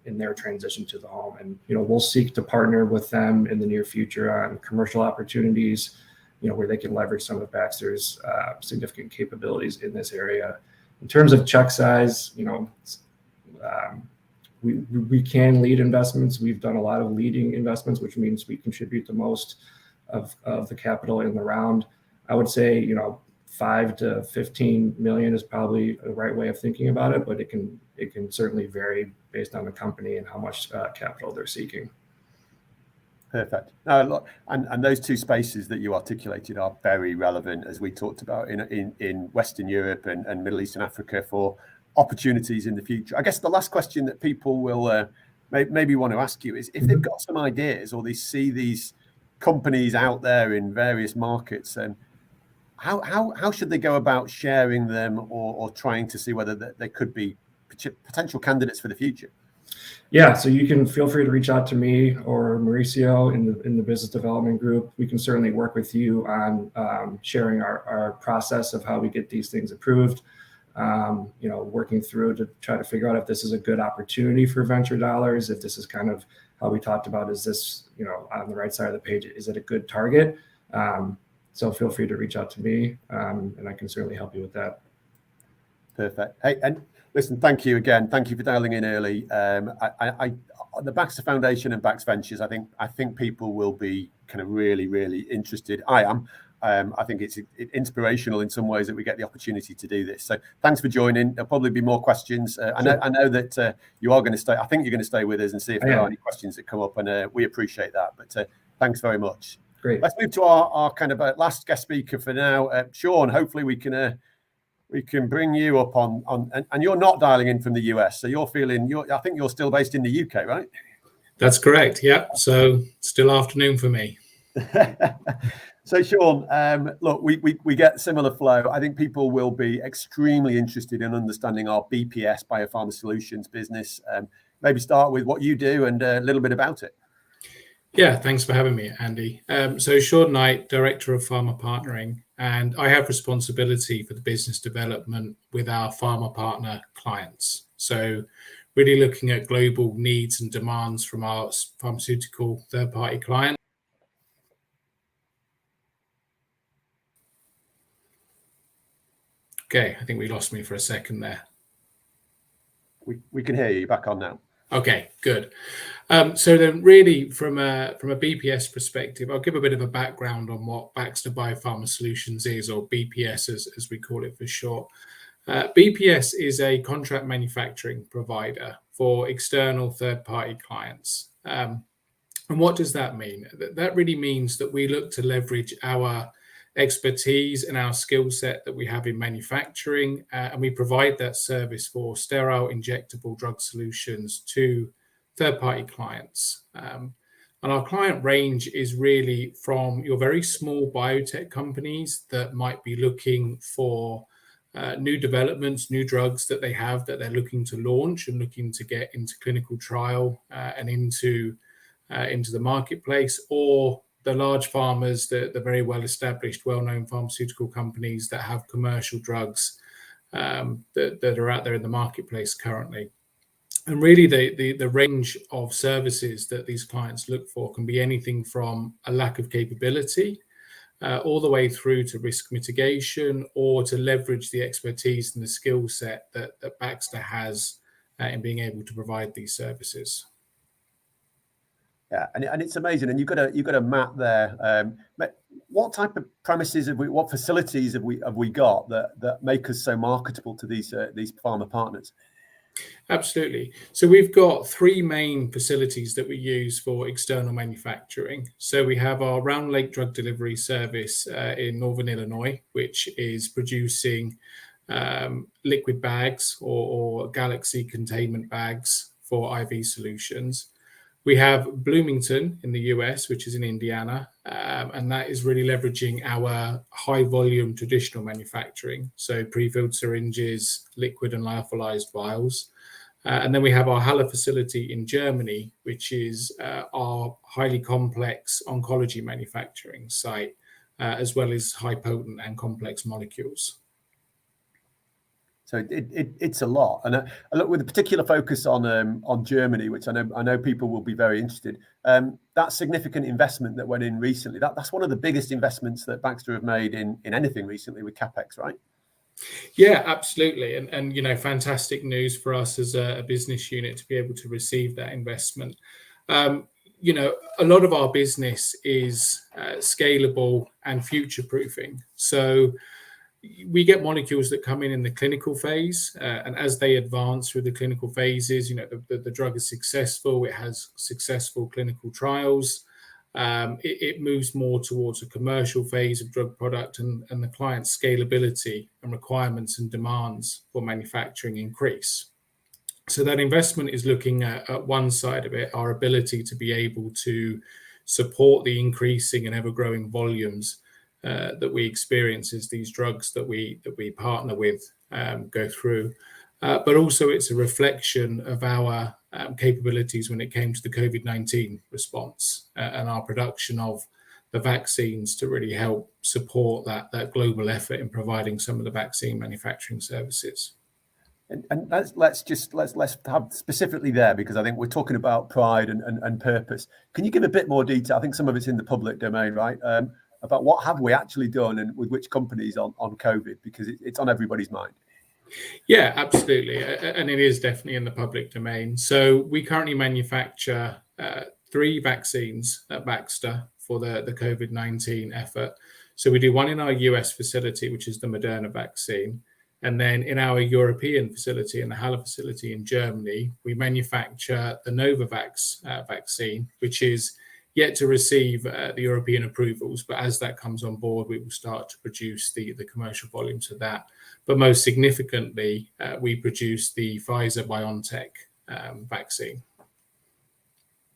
Speaker 4: in their transition to the home. And we'll seek to partner with them in the near future on commercial opportunities, where they can leverage some of Baxter's significant capabilities in this area. In terms of check size, we can lead investments. We've done a lot of leading investments, which means we contribute the most of the capital in the round. I would say, 5 to 15 million is probably the right way of thinking about it, but it can certainly vary based on the company and how much capital they're seeking.
Speaker 1: Perfect. Look, and those two spaces that you articulated are very relevant, as we talked about in Western Europe and Middle East and Africa, for opportunities in the future. I guess the last question that people will maybe want to ask you is, if they've got some ideas or they see these companies out there in various markets, and how should they go about sharing them or trying to see whether they could be potential candidates for the future?
Speaker 4: Yeah, so you can feel free to reach out to me or Mauricio in the business development group. We can certainly work with you on sharing our process of how we get these things approved. Working through to try to figure out if this is a good opportunity for venture dollars, if this is kind of how we talked about, is this, on the right side of the page, is it a good target? So feel free to reach out to me, and I can certainly help you with that.
Speaker 1: Perfect. Hey, and listen, thank you again. Thank you for dialing in early. The Baxter Foundation and Bax Ventures, I think people will be kind of really, really interested. I am. I think it's inspirational in some ways that we get the opportunity to do this. So thanks for joining. There'll probably be more questions. I know that you are going to stay. I think you're going to stay with us and see if there are any questions that come up, and we appreciate that. But thanks very much.
Speaker 4: Great.
Speaker 1: Let's move to our kind of last guest speaker for now, Sean. Hopefully we can bring you up on and you're not dialing in from the US, so I think you're still based in the UK, right?
Speaker 5: That's correct. Yeah. So still afternoon for me.
Speaker 1: So Sean, look, we get similar flow. I think people will be extremely interested in understanding our BPS Biopharma Solutions business. Maybe start with what you do and a little bit about it.
Speaker 5: Yeah, thanks for having me, Andy. So Sean Knight, Director of Pharma Partnering, and I have responsibility for the business development with our pharma partner clients. So really looking at global needs and demands from our pharmaceutical third-party clients. Okay, I think we lost me for a second there.
Speaker 1: We can hear you. Back on now.
Speaker 5: Okay, good. So then really from a BPS perspective, I'll give a bit of a background on what Baxter Biopharma Solutions is, or BPS as we call it for short. BPS is a contract manufacturing provider for external third-party clients. And what does that mean? That really means that we look to leverage our expertise and our skill set that we have in manufacturing, and we provide that service for sterile injectable drug solutions to third-party clients. And our client range is really from your very small biotech companies that might be looking for new developments, new drugs that they have that they're looking to launch and looking to get into clinical trial and into the marketplace, or the large pharmas, the very well-established, well-known pharmaceutical companies that have commercial drugs that are out there in the marketplace currently. And really the range of services that these clients look for can be anything from a lack of capability all the way through to risk mitigation, or to leverage the expertise and the skill set that Baxter has in being able to provide these services.
Speaker 1: Yeah, and it's amazing, and you've got a map there. What type of premises what facilities have we got that make us so marketable to these pharma partners?
Speaker 5: Absolutely. So we've got three main facilities that we use for external manufacturing. So we have our Round Lake Drug Delivery Service in Northern Illinois, which is producing liquid bags or Galaxy containment bags for IV solutions. We have Bloomington in the US, which is in Indiana, and that is really leveraging our high volume traditional manufacturing. So pre-filled syringes, liquid and lyophilized vials. And then we have our Halle facility in Germany, which is our highly complex oncology manufacturing site, as well as high potent and complex molecules.
Speaker 1: So it's a lot, and look, with a particular focus on Germany, which I know people will be very interested. That significant investment that went in recently, that's one of the biggest investments that Baxter have made in anything recently with CapEx, right?
Speaker 5: Yeah, absolutely, and fantastic news for us as a business unit to be able to receive that investment. A lot of our business is scalable and future proofing. So we get molecules that come in the clinical phase, and as they advance through the clinical phases, the drug is successful, it has successful clinical trials, it moves more towards a commercial phase of drug product, and the client's scalability and requirements and demands for manufacturing increase. So that investment is looking at one side of it, our ability to be able to support the increasing and ever-growing volumes that we experience as these drugs that we partner with go through. But also it's a reflection of our capabilities when it came to the COVID-19 response and our production of the vaccines to really help support that global effort in providing some of the vaccine manufacturing services.
Speaker 1: And let's have specifically there, because I think we're talking about pride and purpose. Can you give a bit more detail? I think some of it's in the public domain, right? About what have we actually done and with which companies on COVID, because it's on everybody's mind.
Speaker 5: Yeah, absolutely. And it is definitely in the public domain. So we currently manufacture 3 vaccines at Baxter for the COVID-19 effort. So we do one in our US facility, which is the Moderna vaccine. And then in our European facility, in the Halle facility in Germany, we manufacture the Novavax vaccine, which is yet to receive the European approvals. But as that comes on board, we will start to produce the commercial volumes of that. But most significantly, we produce the Pfizer-BioNTech vaccine.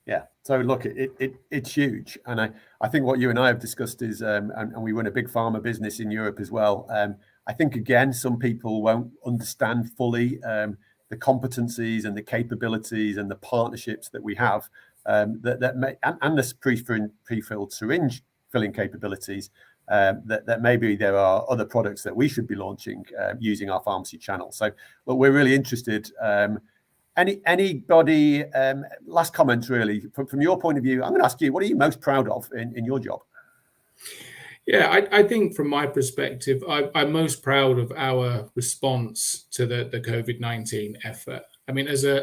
Speaker 1: Yeah. So look, it's huge. And I think what you and I have discussed is, and we run a big pharma business in Europe as well. I think, again, some people won't understand fully the competencies and the capabilities and the partnerships that we have and this pre-filled syringe filling capabilities that maybe there are other products that we should be launching using our pharmacy channel. So look, we're really interested. Anybody, last comments really, from your point of view, I'm going to ask you, what are you most proud of in your job?
Speaker 5: Yeah, I think from my perspective, I'm most proud of our response to the COVID-19 effort. I mean, as a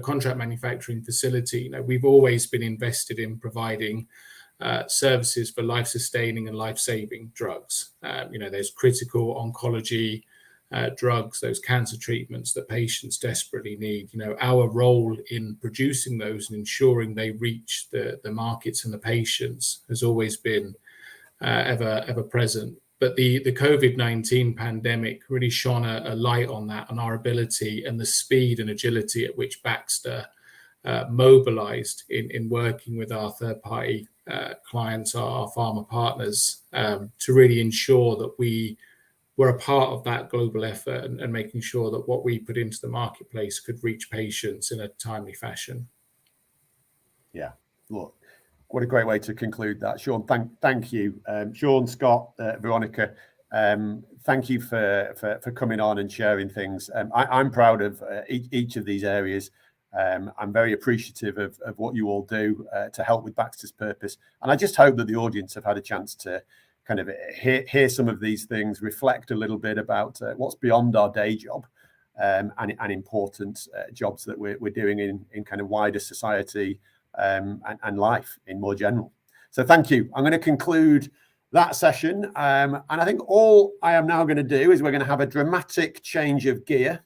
Speaker 5: contract manufacturing facility, we've always been invested in providing services for life-sustaining and life-saving drugs. There's critical oncology drugs, those cancer treatments that patients desperately need. Our role in producing those and ensuring they reach the markets and the patients has always been ever present. But the COVID-19 pandemic really shone a light on that, on our ability and the speed and agility at which Baxter mobilized in working with our third-party clients, our pharma partners, to really ensure that we were a part of that global effort and making sure that what we put into the marketplace could reach patients in a timely fashion. Yeah,
Speaker 1: look. What a great way to conclude that, Sean. Thank you, Sean, Scott, Veronica. Thank you for coming on and sharing things. I'm proud of each of these areas. I'm very appreciative of what you all do to help with Baxter's purpose, and I just hope that the audience have had a chance to kind of hear some of these things, reflect a little bit about what's beyond our day job and important jobs that we're doing in kind of wider society. And life in more general. So thank you. I'm going to conclude that session. And I think all I am now going to do is we're going to have a dramatic change of gear.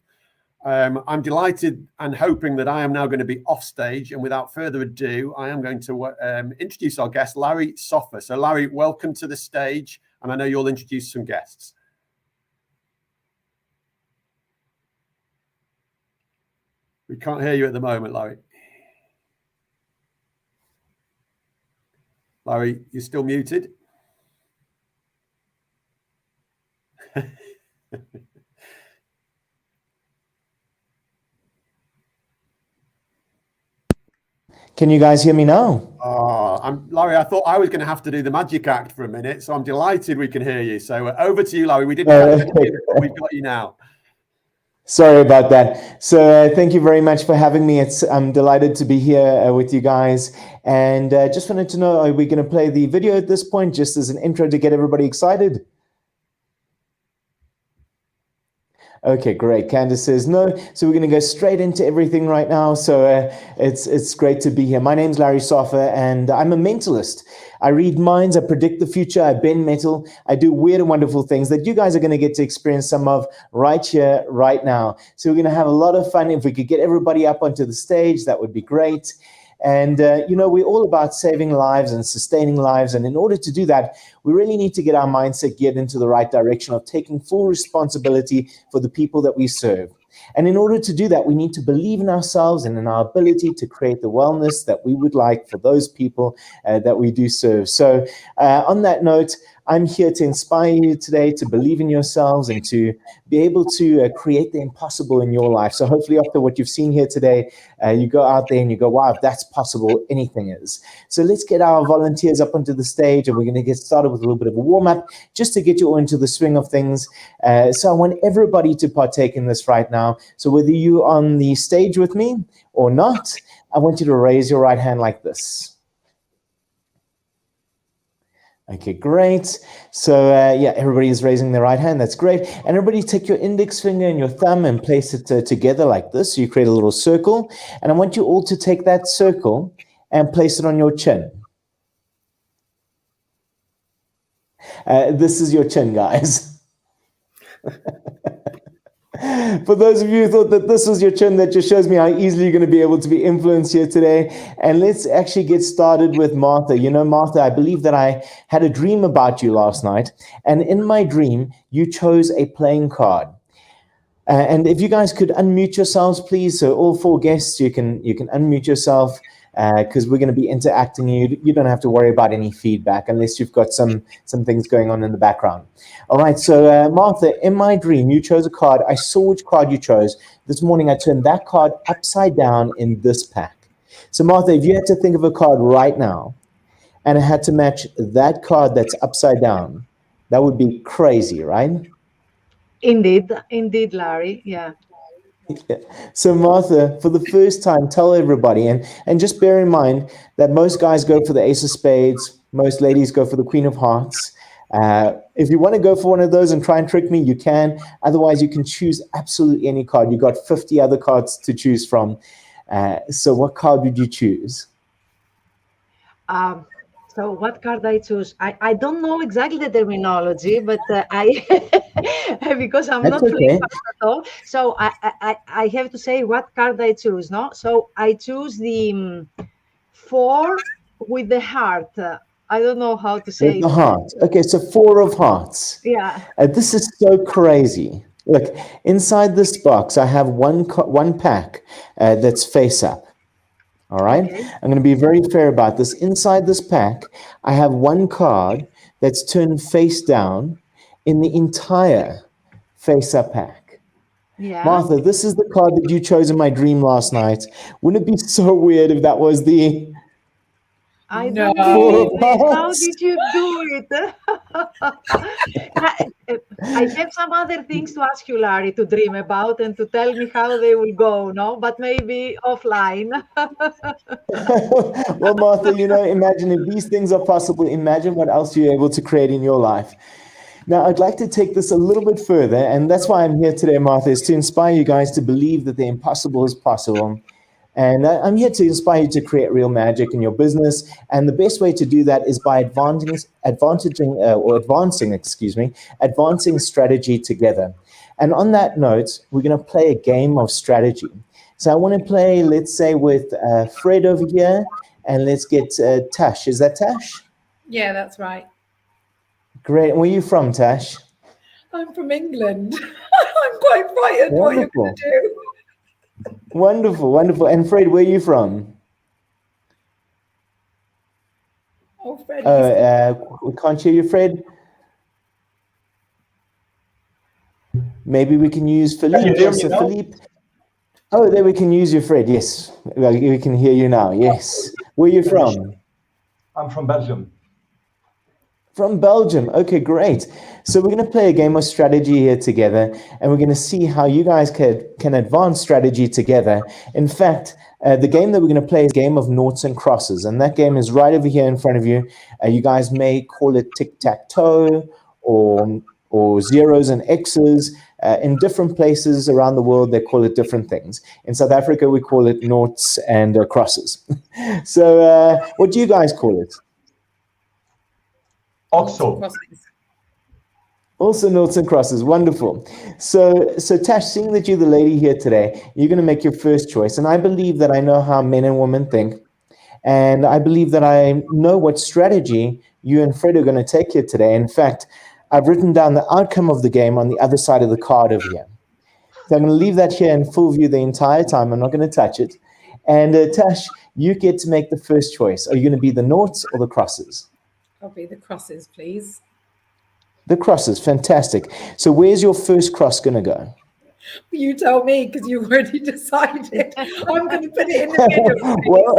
Speaker 1: I'm delighted and hoping that I am now going to be off stage. And without further ado, I am going to introduce our guest, Larry Soffer. So Larry, welcome to the stage. And I know you'll introduce some guests. We can't hear you at the moment, Larry. Larry, you're still muted.
Speaker 6: Can you guys hear me now?
Speaker 1: Larry, I thought I was going to have to do the magic act for a minute, so I'm delighted we can hear you. So over to you, Larry. We didn't catch you, but we've got you now.
Speaker 6: Sorry about that. So thank you very much for having me. I'm delighted to be here with you guys. And just wanted to know, are we going to play the video at this point, just as an intro to get everybody excited? Okay, great. Candace says no. So we're going to go straight into everything right now. So it's great to be here. My name's Larry Soffer, and I'm a mentalist. I read minds, I predict the future, I bend metal, I do weird and wonderful things that you guys are going to get to experience some of right here, right now. So we're going to have a lot of fun. If we could get everybody up onto the stage, that would be great. And, we're all about saving lives and sustaining lives. And in order to do that, we really need to get our mindset geared into the right direction of taking full responsibility for the people that we serve. And in order to do that, we need to believe in ourselves and in our ability to create the wellness that we would like for those people that we do serve. So on that note, I'm here to inspire you today to believe in yourselves and to be able to create the impossible in your life. So hopefully after what you've seen here today, you go out there and you go, wow, if that's possible, anything is. So let's get our volunteers up onto the stage, and we're going to get started with a little bit of a warm-up just to get you all into the swing of things. So I want everybody to partake in this right now. So whether you're on the stage with me or not, I want you to raise your right hand like this. Okay, great. So everybody is raising their right hand. That's great. And everybody take your index finger and your thumb and place it together like this. So you create a little circle. And I want you all to take that circle and place it on your chin. This is your chin, guys. For those of you who thought that this was your chin, that just shows me how easily you're going to be able to be influenced here today. And let's actually get started with Martha. You know, Martha, I believe that I had a dream about you last night. And in my dream, you chose a playing card. And if you guys could unmute yourselves, please. So all 4 guests, you can unmute yourself, because we're going to be interacting. You don't have to worry about any feedback unless you've got some things going on in the background. All right. So Martha, in my dream, you chose a card. I saw which card you chose. This morning, I turned that card upside down in this pack. So Martha, if you had to think of a card right now, and it had to match that card that's upside down, that would be crazy, right?
Speaker 7: Indeed, Larry. Yeah.
Speaker 6: So Martha, for the first time, tell everybody, and just bear in mind that most guys go for the Ace of Spades, most ladies go for the Queen of Hearts. If you want to go for one of those and try and trick me, you can. Otherwise, you can choose absolutely any card. You've got 50 other cards to choose from. So what card would you choose?
Speaker 7: So what card I choose? I don't know exactly the terminology, but I because I'm
Speaker 6: That's
Speaker 7: not playing
Speaker 6: okay.
Speaker 7: cards at all. So I have to say what card I choose. No, so I choose the 4 with the heart. I don't know how to say
Speaker 6: With the heart. Okay, so 4 of hearts.
Speaker 7: Yeah.
Speaker 6: This is so crazy. Look, inside this box, I have one pack that's face up. All right.
Speaker 7: Okay.
Speaker 6: I'm going to be very fair about this. Inside this pack, I have one card that's turned face down in the entire face up pack.
Speaker 7: Yeah.
Speaker 6: Martha, this is the card that you chose in my dream last night. Wouldn't it be so weird if that was the...
Speaker 7: I
Speaker 8: No.
Speaker 7: don't believe it. How did you do it? I have some other things to ask you, Larry, to dream about and to tell me how they will go, no? But maybe offline.
Speaker 6: Well, Martha, you know, imagine if these things are possible, imagine what else you're able to create in your life. Now, I'd like to take this a little bit further, and that's why I'm here today, Martha, is to inspire you guys to believe that the impossible is possible. And I'm here to inspire you to create real magic in your business. And the best way to do that is by advancing strategy together. And on that note, we're going to play a game of strategy. So I want to play, let's say, with Fred over here, and let's get Tash. Is that Tash?
Speaker 8: Yeah, that's right.
Speaker 6: Great. Where are you from, Tash?
Speaker 8: I'm from England. I'm quite frightened what you're going to do.
Speaker 6: Wonderful, wonderful. And Fred, where are you from?
Speaker 8: Oh, Fred.
Speaker 6: We can't hear you, Fred. Maybe we can use Philippe. Philippe. Oh, there we can use you, Fred. Yes, we can hear you now. Yes. Where are you from?
Speaker 9: I'm from Belgium.
Speaker 6: From Belgium. Okay, great. So we're going to play a game of strategy here together, and we're going to see how you guys can advance strategy together. In fact, the game that we're going to play is a game of noughts and crosses, and that game is right over here in front of you. You guys may call it tic-tac-toe or zeros and X's. In different places around the world, they call it different things. In South Africa, we call it noughts and crosses. So what do you guys call it? Also noughts and crosses. Wonderful. So Tash, seeing that you're the lady here today, you're going to make your first choice. And I believe that I know how men and women think. And I believe that I know what strategy you and Fred are going to take here today. In fact, I've written down the outcome of the game on the other side of the card over here. So I'm going to leave that here in full view the entire time. I'm not going to touch it. And Tash, you get to make the first choice. Are you going to be the noughts or the crosses?
Speaker 8: I'll be the crosses, please.
Speaker 6: The crosses, fantastic. So where's your first cross going to go?
Speaker 8: You tell me, because you've already decided. I'm going to put it in the middle.
Speaker 6: Well,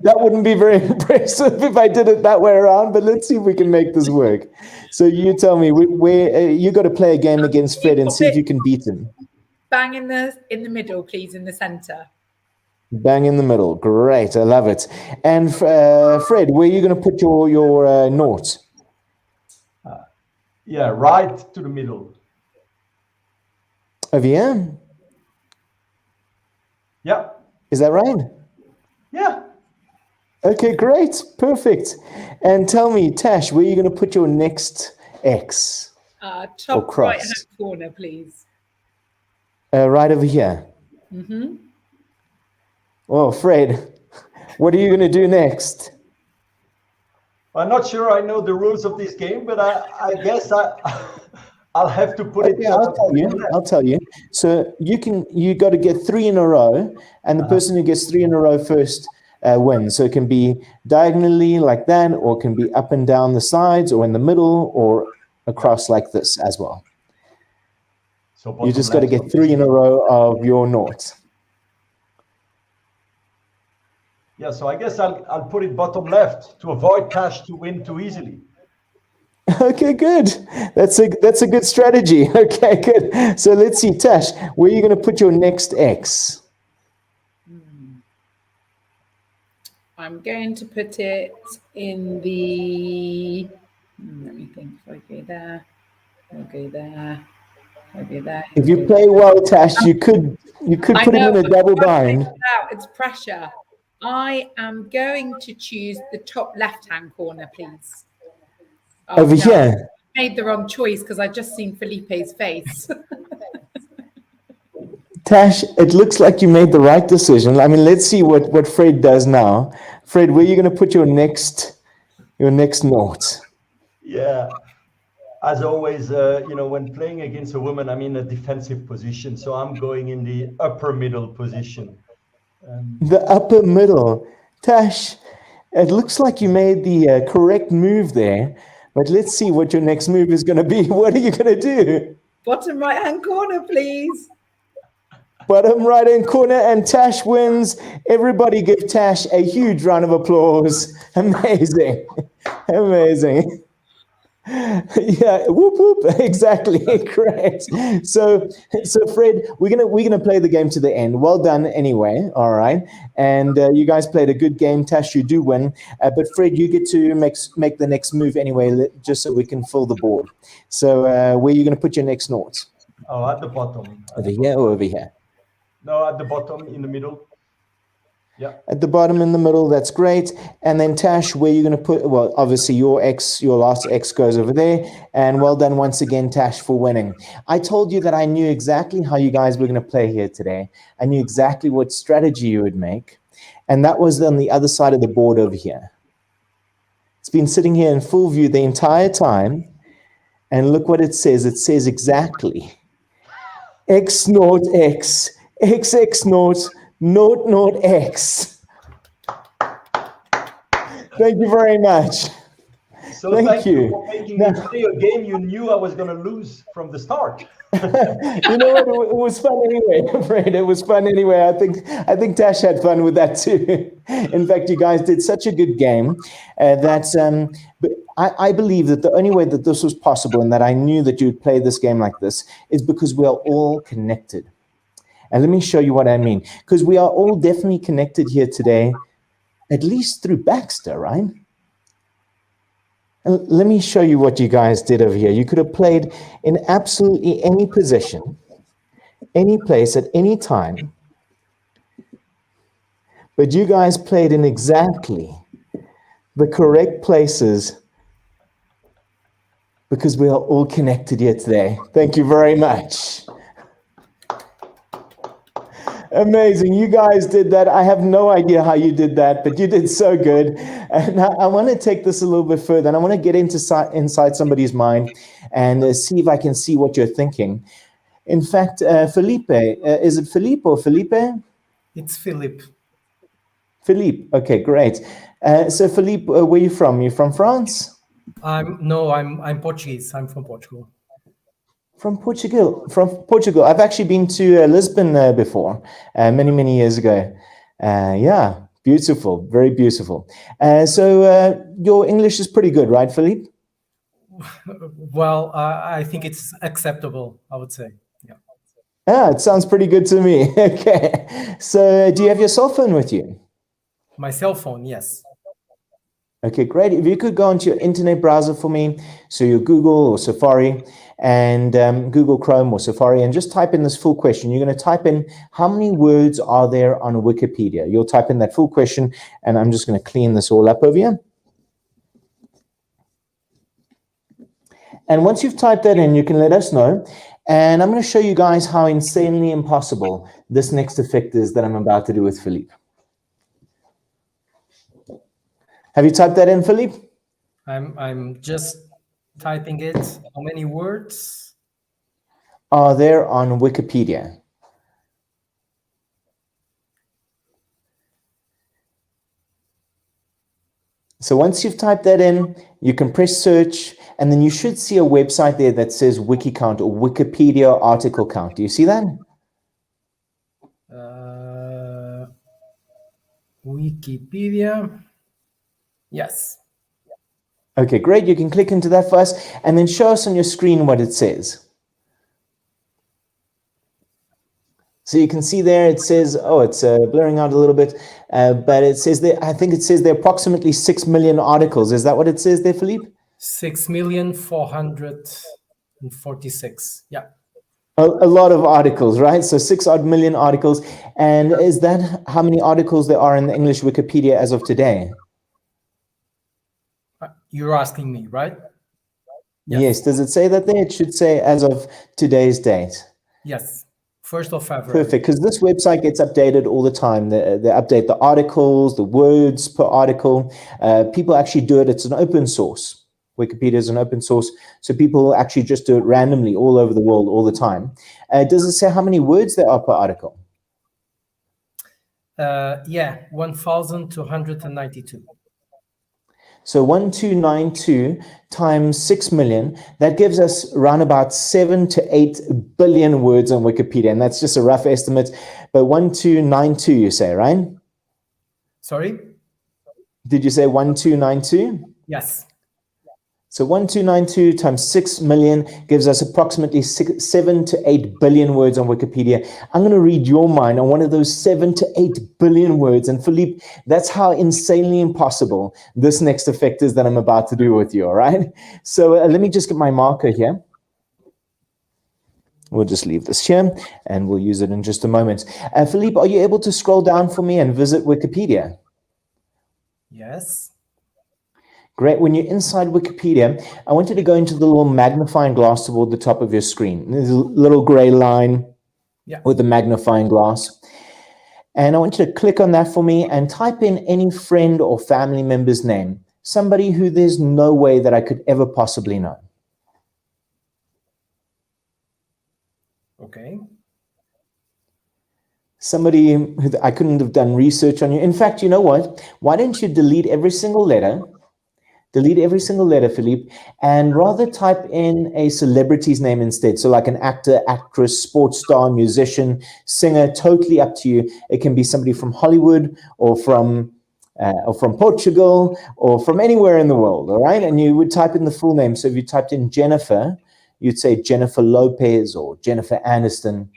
Speaker 6: that wouldn't be very impressive if I did it that way around, but let's see if we can make this work. So you tell me, where you got to play a game against Fred and see if you can beat him.
Speaker 8: Bang in the middle, please, in the center.
Speaker 6: Bang in the middle. Great, I love it. And Fred, where are you going to put your nought?
Speaker 9: Yeah, right to the middle.
Speaker 6: Over here?
Speaker 9: Yeah.
Speaker 6: Is that right?
Speaker 9: Yeah.
Speaker 6: Okay, great. Perfect. And tell me, Tash, where are you going to put your next X?
Speaker 8: Top
Speaker 6: cross.
Speaker 8: right-hand corner, please.
Speaker 6: Right over here.
Speaker 8: Mm-hmm.
Speaker 6: Oh, Fred, what are you going to do next?
Speaker 9: I'm not sure I know the rules of this game, but I guess I'll have to put it.
Speaker 6: Yeah, I'll tell you. So you got to get 3 in a row, and the person who gets 3 in a row first wins. So it can be diagonally like that, or it can be up and down the sides, or in the middle, or across like this as well.
Speaker 9: So
Speaker 6: You just got to get 3 in a row of your noughts.
Speaker 9: Yeah, so I guess I'll put it bottom left to avoid Tash to win too easily.
Speaker 6: Okay, good. That's a good strategy. Okay, good. So let's see, Tash, where are you going to put your next X?
Speaker 8: I'm going to put it in the. Let me think. If I go there, I'll go there. I'll go there.
Speaker 6: If you play well, Tash, you could put him in a double bind.
Speaker 8: It's pressure. I am going to choose the top left-hand corner, please.
Speaker 6: Over here.
Speaker 8: I made the wrong choice because I've just seen Felipe's face.
Speaker 6: Tash, it looks like you made the right decision. I mean, let's see what Fred does now. Fred, where are you going to put your next nought?
Speaker 9: Yeah, as always, when playing against a woman, I'm in a defensive position, so I'm going in the upper middle position.
Speaker 6: The upper middle. Tash, it looks like you made the correct move there, but let's see what your next move is going to be. What are you going to do?
Speaker 8: Bottom right-hand corner, please.
Speaker 6: Bottom right-hand corner, and Tash wins. Everybody give Tash a huge round of applause. Amazing. Amazing. Yeah, whoop whoop, exactly, correct. So Fred, we're gonna play the game to the end. Well done, anyway. All right, and you guys played a good game. Tash, you do win, but Fred, you get to make the next move anyway, just so we can fill the board. So where are you gonna put your next noughts?
Speaker 9: Oh, at the bottom.
Speaker 6: Over here or over here?
Speaker 9: No, at the bottom, in the middle. Yeah.
Speaker 6: At the bottom in the middle, that's great. And then Tash, where you're going to put, well, obviously your last X goes over there. And well done once again, Tash, for winning. I told you that I knew exactly how you guys were going to play here today. I knew exactly what strategy you would make. And that was on the other side of the board over here. It's been sitting here in full view the entire time. And look what it says. It says exactly X naught X, XX naught, naught X. Thank you very much.
Speaker 9: So thank you for making me play a game you knew I was going to lose from the start.
Speaker 6: You know what? It was fun anyway, Fred. It was fun anyway. I think Tash had fun with that too. In fact, you guys did such a good game but I believe that the only way that this was possible and that I knew that you'd play this game like this is because we are all connected. And let me show you what I mean. Because we are all definitely connected here today, at least through Baxter, right? And let me show you what you guys did over here. You could have played in absolutely any position, any place, at any time. But you guys played in exactly the correct places because we are all connected here today. Thank you very much. Amazing. You guys did that. I have no idea how you did that, but you did so good. And I want to take this a little bit further, and I want to get inside somebody's mind and see if I can see what you're thinking. In fact, Felipe, is it Philippe or Felipe?
Speaker 10: It's Philippe.
Speaker 6: Philippe. Okay, great. So Philippe, where are you from? You from France?
Speaker 10: I'm Portuguese. I'm from Portugal.
Speaker 6: From Portugal. I've actually been to Lisbon before, many years ago. Yeah, beautiful, very beautiful. So your English is pretty good, right, Philippe?
Speaker 10: Well, I think it's acceptable, I would say. Yeah.
Speaker 6: It sounds pretty good to me. Okay. So do you have your cell phone with you?
Speaker 10: My cell phone, yes.
Speaker 6: Okay, great. If you could go onto your internet browser for me, so your Google or Safari, and Google Chrome or Safari, and just type in this full question. You're going to type in how many words are there on Wikipedia. You'll type in that full question, and I'm just going to clean this all up over here. And once you've typed that in, you can let us know. And I'm going to show you guys how insanely impossible this next effect is that I'm about to do with Philippe. Have you typed that in, Philippe?
Speaker 10: I'm just typing it. How many words
Speaker 6: are there on Wikipedia? So once you've typed that in, you can press search, and then you should see a website there that says Wiki Count or Wikipedia article count. Do you see that?
Speaker 10: Wikipedia. Yes.
Speaker 6: Okay, great. You can click into that first, and then show us on your screen what it says. So you can see there, it says, oh, it's blurring out a little bit, but it says there, I think it says there are approximately 6 million articles. Is that what it says there, Philippe?
Speaker 10: 6,446. Yeah.
Speaker 6: A lot of articles, right? So 6 odd million articles. And is that how many articles there are in the English Wikipedia as of today?
Speaker 10: You're asking me, right?
Speaker 6: Yes. Does it say that there? It should say as of today's date.
Speaker 10: Yes. 1st of February.
Speaker 6: Perfect, because this website gets updated all the time. They update the articles, the words per article. People actually do it. It's an open source. Wikipedia is an open source, so people actually just do it randomly all over the world all the time. Does it say how many words there are per article?
Speaker 10: Yeah, 1,292.
Speaker 6: So 1292 times 6 million, that gives us around about 7 to 8 billion words on Wikipedia. And that's just a rough estimate. But 1292, you say, right?
Speaker 10: Sorry?
Speaker 6: Did you say 1292?
Speaker 10: Yes.
Speaker 6: So 1292 times 6 million gives us approximately 7 to 8 billion words on Wikipedia. I'm going to read your mind on one of those 7 to 8 billion words. And Philippe, that's how insanely impossible this next effect is that I'm about to do with you, all right? So let me just get my marker here. We'll just leave this here, and we'll use it in just a moment. Philippe, are you able to scroll down for me and visit Wikipedia?
Speaker 10: Yes.
Speaker 6: Great. When you're inside Wikipedia, I want you to go into the little magnifying glass toward the top of your screen. There's a little gray line with the magnifying glass. And I want you to click on that for me and type in any friend or family member's name, somebody who there's no way that I could ever possibly know.
Speaker 10: Okay.
Speaker 6: Somebody who I couldn't have done research on you. In fact, you know what? Why don't you delete every single letter? Delete every single letter, Philippe, and rather type in a celebrity's name instead. So like an actor, actress, sports star, musician, singer, totally up to you. It can be somebody from Hollywood or from Portugal or from anywhere in the world, all right? And you would type in the full name. So if you typed in Jennifer, you'd say Jennifer Lopez or Jennifer Aniston.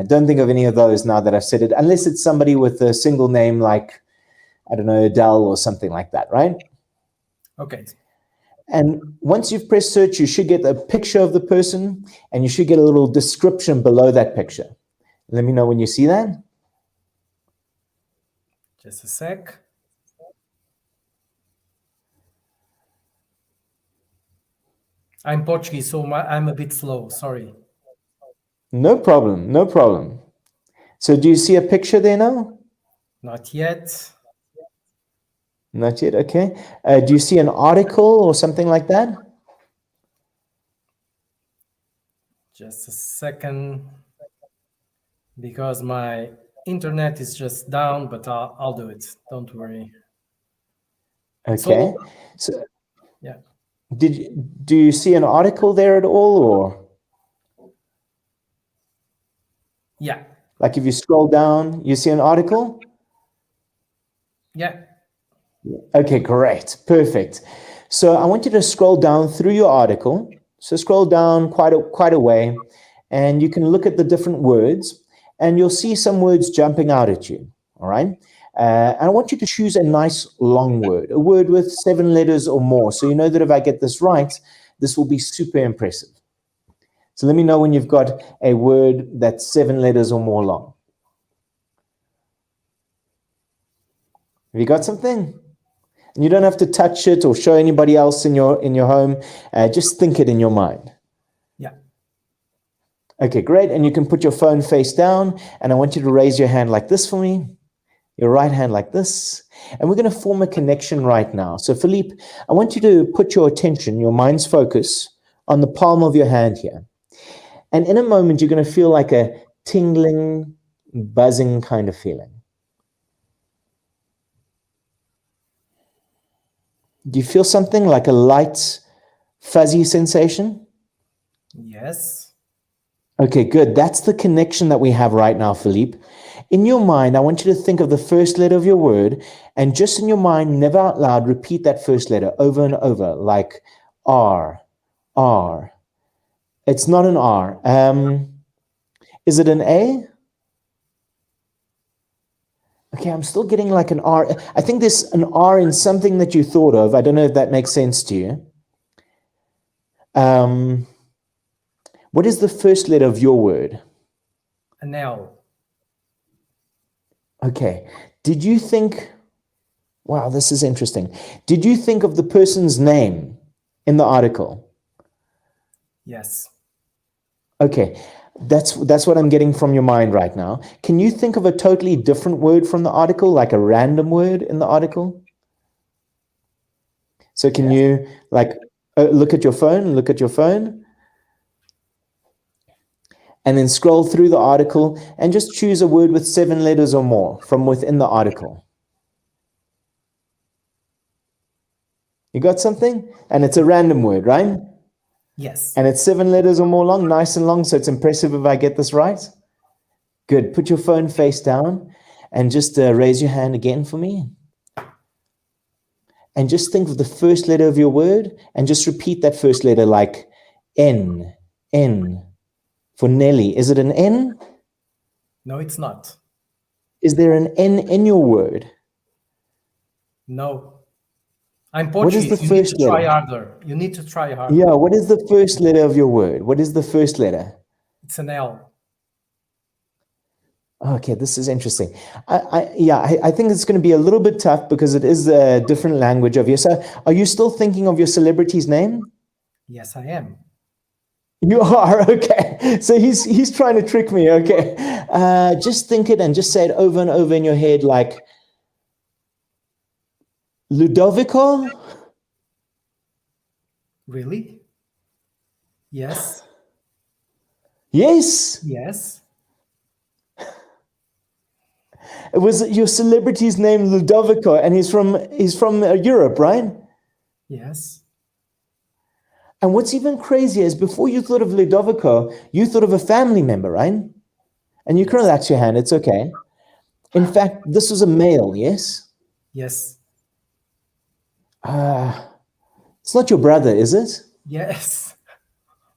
Speaker 6: Don't think of any of those now that I've said it, unless it's somebody with a single name like, I don't know, Adele or something like that, right?
Speaker 10: Okay.
Speaker 6: And once you've pressed search, you should get a picture of the person, and you should get a little description below that picture. Let me know when you see that.
Speaker 10: Just a sec. I'm Portuguese, so I'm a bit slow. Sorry.
Speaker 6: No problem. No problem. So do you see a picture there now?
Speaker 10: Not yet.
Speaker 6: Not yet. Okay. Do you see an article or something like that?
Speaker 10: Just a second, because my internet is just down, but I'll do it. Don't worry.
Speaker 6: Okay. So
Speaker 10: yeah.
Speaker 6: Do you see an article there at all, or?
Speaker 10: Yeah.
Speaker 6: Like if you scroll down, you see an article?
Speaker 10: Yeah.
Speaker 6: Okay, great. Perfect. So I want you to scroll down through your article. So scroll down quite a way, and you can look at the different words, and you'll see some words jumping out at you. All right. And I want you to choose a nice long word, a word with 7 letters or more. So you know that if I get this right, this will be super impressive. So let me know when you've got a word that's 7 letters or more long. Have you got something? And you don't have to touch it or show anybody else in your home. Just think it in your mind.
Speaker 10: Yeah.
Speaker 6: Okay, great. And you can put your phone face down, and I want you to raise your hand like this for me. Your right hand like this. And we're going to form a connection right now. So Philippe, I want you to put your attention, your mind's focus on the palm of your hand here. And in a moment, you're going to feel like a tingling, buzzing kind of feeling. Do you feel something like a light, fuzzy sensation?
Speaker 10: Yes.
Speaker 6: Okay, good. That's the connection that we have right now, Philippe. In your mind, I want you to think of the first letter of your word, and just in your mind, never out loud, repeat that first letter over and over, like R, R. It's not an R. Is it an A? Okay, I'm still getting like an R. I think there's an R in something that you thought of. I don't know if that makes sense to you. What is the first letter of your word?
Speaker 10: An L.
Speaker 6: Okay. Did you think, wow, this is interesting. Did you think of the person's name in the article?
Speaker 10: Yes.
Speaker 6: Okay. That's what I'm getting from your mind right now. Can you think of a totally different word from the article, like a random word in the article? So can you look at your phone, and then scroll through the article and just choose a word with 7 letters or more from within the article. You got something? And it's a random word, right?
Speaker 10: Yes.
Speaker 6: And it's 7 letters or more long, nice and long, so it's impressive if I get this right. Good. Put your phone face down and just raise your hand again for me. And just think of the first letter of your word and just repeat that first letter like N, N. For Nelly, is it an N?
Speaker 10: No, it's not.
Speaker 6: Is there an N in your word?
Speaker 10: No. I'm
Speaker 6: What is
Speaker 10: Portuguese.
Speaker 6: the
Speaker 10: You need
Speaker 6: first
Speaker 10: to try
Speaker 6: letter?
Speaker 10: harder. You need to try harder.
Speaker 6: Yeah, what is the first letter of your word? What is the first letter?
Speaker 10: It's an L.
Speaker 6: Okay, this is interesting. I think it's going to be a little bit tough because it is a different language of yours. So are you still thinking of your celebrity's name?
Speaker 10: Yes, I am.
Speaker 6: You are, okay. So he's trying to trick me, okay. Just think it and just say it over and over in your head like Ludovico?
Speaker 10: Really? Yes.
Speaker 6: Yes.
Speaker 10: Yes.
Speaker 6: It was your celebrity's name Ludovico, and he's from Europe, right?
Speaker 10: Yes.
Speaker 6: And what's even crazier is before you thought of Ludovico, you thought of a family member, right? And you can relax your hand, it's okay. In fact, this was a male, yes?
Speaker 10: Yes.
Speaker 6: It's not your brother, is it?
Speaker 10: Yes.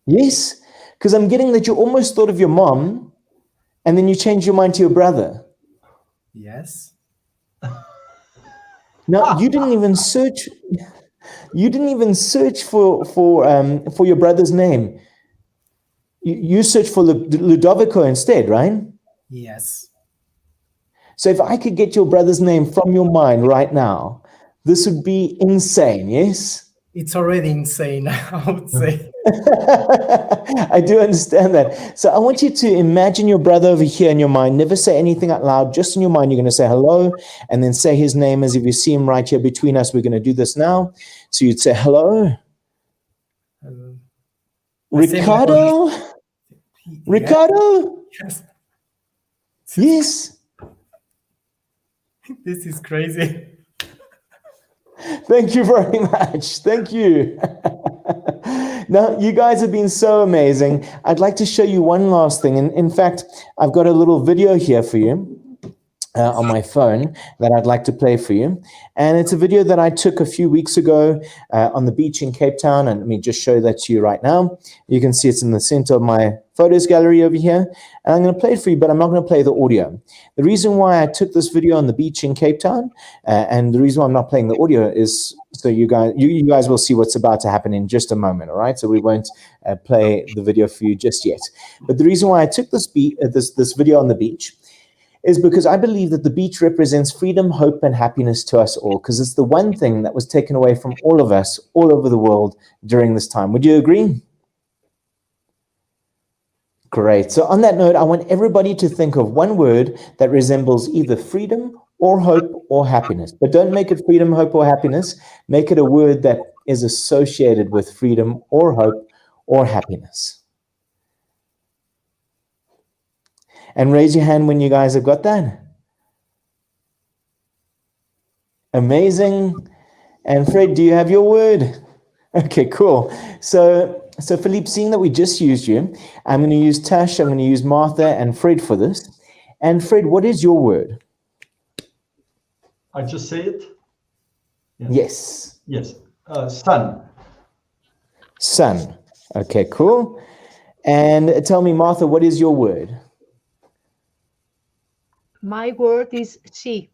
Speaker 6: Yes? Because I'm getting that you almost thought of your mom, and then you changed your mind to your brother.
Speaker 10: Yes.
Speaker 6: Now, you didn't even search. You didn't even search for your brother's name. You searched for Ludovico instead, right?
Speaker 10: Yes.
Speaker 6: So if I could get your brother's name from your mind right now, this would be insane, yes?
Speaker 10: It's already insane, I would say.
Speaker 6: I do understand that. So I want you to imagine your brother over here in your mind. Never say anything out loud. Just in your mind, you're going to say hello and then say his name as if you see him right here between us. We're going to do this now. So you'd say hello. Ricardo? Ricardo?
Speaker 10: Yes.
Speaker 6: Yes.
Speaker 10: This is crazy.
Speaker 6: Thank you very much. Thank you. Now, you guys have been so amazing. I'd like to show you one last thing. In fact, I've got a little video here for you. on my phone that I'd like to play for you. And it's a video that I took a few weeks ago on the beach in Cape Town. And let me just show that to you right now. You can see it's in the center of my photos gallery over here. And I'm going to play it for you, but I'm not going to play the audio. The reason why I took this video on the beach in Cape Town, and the reason why I'm not playing the audio is so you guys will see what's about to happen in just a moment, all right? So we won't play the video for you just yet. But the reason why I took this video on the beach is because I believe that the beach represents freedom, hope, and happiness to us all, because it's the one thing that was taken away from all of us all over the world during this time. Would you agree? Great. So on that note, I want everybody to think of one word that resembles either freedom or hope or happiness. But don't make it freedom, hope, or happiness. Make it a word that is associated with freedom or hope or happiness. And raise your hand when you guys have got that. Amazing. And Fred, do you have your word? Okay, cool. So Philippe, seeing that we just used you, I'm going to use Tash, I'm going to use Martha and Fred for this. And Fred, what is your word?
Speaker 9: I just say it?
Speaker 6: Yes.
Speaker 9: Yes. Sun.
Speaker 6: Sun. Okay, cool. And tell me, Martha, what is your word?
Speaker 7: My word is sea.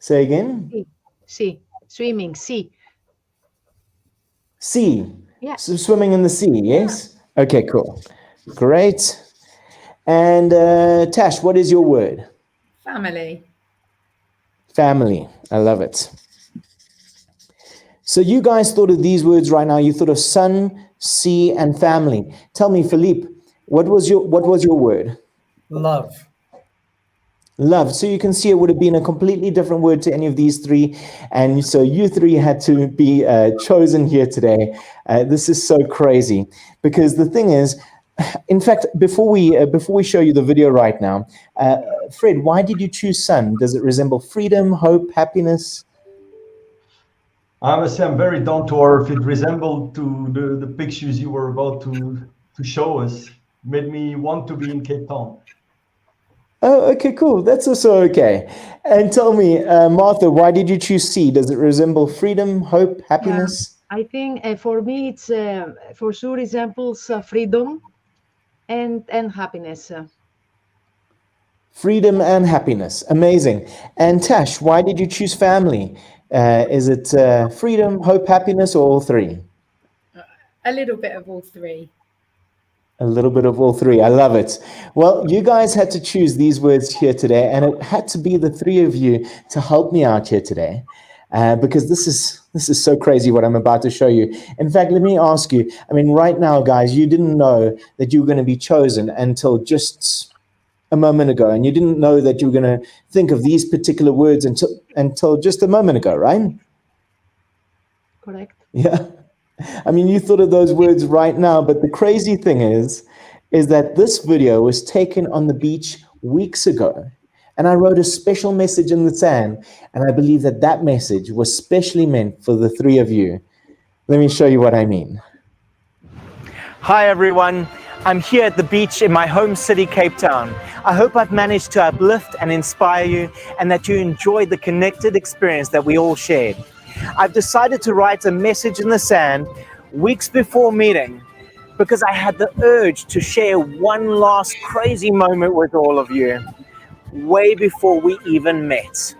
Speaker 6: Say again?
Speaker 7: Sea. Swimming, sea.
Speaker 6: Sea.
Speaker 7: Yeah.
Speaker 6: So swimming in the sea, yes? Yeah. Okay, cool. Great. And Tash, what is your word?
Speaker 8: Family.
Speaker 6: Family. I love it. So you guys thought of these words right now. You thought of sun, sea, and family. Tell me, Philippe, what was your word?
Speaker 10: Love.
Speaker 6: Love. So you can see it would have been a completely different word to any of these three. And so you three had to be chosen here today. This is so crazy because the thing is, in fact, before we show you the video right now, Fred, why did you choose sun? Does it resemble freedom, hope, happiness?
Speaker 9: I must say I'm very down to earth. It resembled to the pictures you were about to show us. Made me want to be in Cape Town.
Speaker 6: Oh, okay, cool. That's also okay. And tell me, Martha, why did you choose C? Does it resemble freedom, hope, happiness?
Speaker 7: I think for me, it's for sure resembles freedom and happiness.
Speaker 6: Freedom and happiness. Amazing. And Tash, why did you choose family? Is it freedom, hope, happiness, or all three?
Speaker 8: A little bit of all three.
Speaker 6: A little bit of all three. I love it. Well, you guys had to choose these words here today, and it had to be the three of you to help me out here today, because this is so crazy what I'm about to show you. In fact, let me ask you, I mean, right now, guys, you didn't know that you were going to be chosen until just a moment ago, and you didn't know that you were going to think of these particular words until just a moment ago, right?
Speaker 7: Correct.
Speaker 6: Yeah. I mean, you thought of those words right now, but the crazy thing is that this video was taken on the beach weeks ago, and I wrote a special message in the sand, and I believe that message was specially meant for the three of you. Let me show you what I mean. Hi, everyone. I'm here at the beach in my home city, Cape Town. I hope I've managed to uplift and inspire you, and that you enjoyed the connected experience that we all shared. I've decided to write a message in the sand weeks before meeting because I had the urge to share one last crazy moment with all of you way before we even met.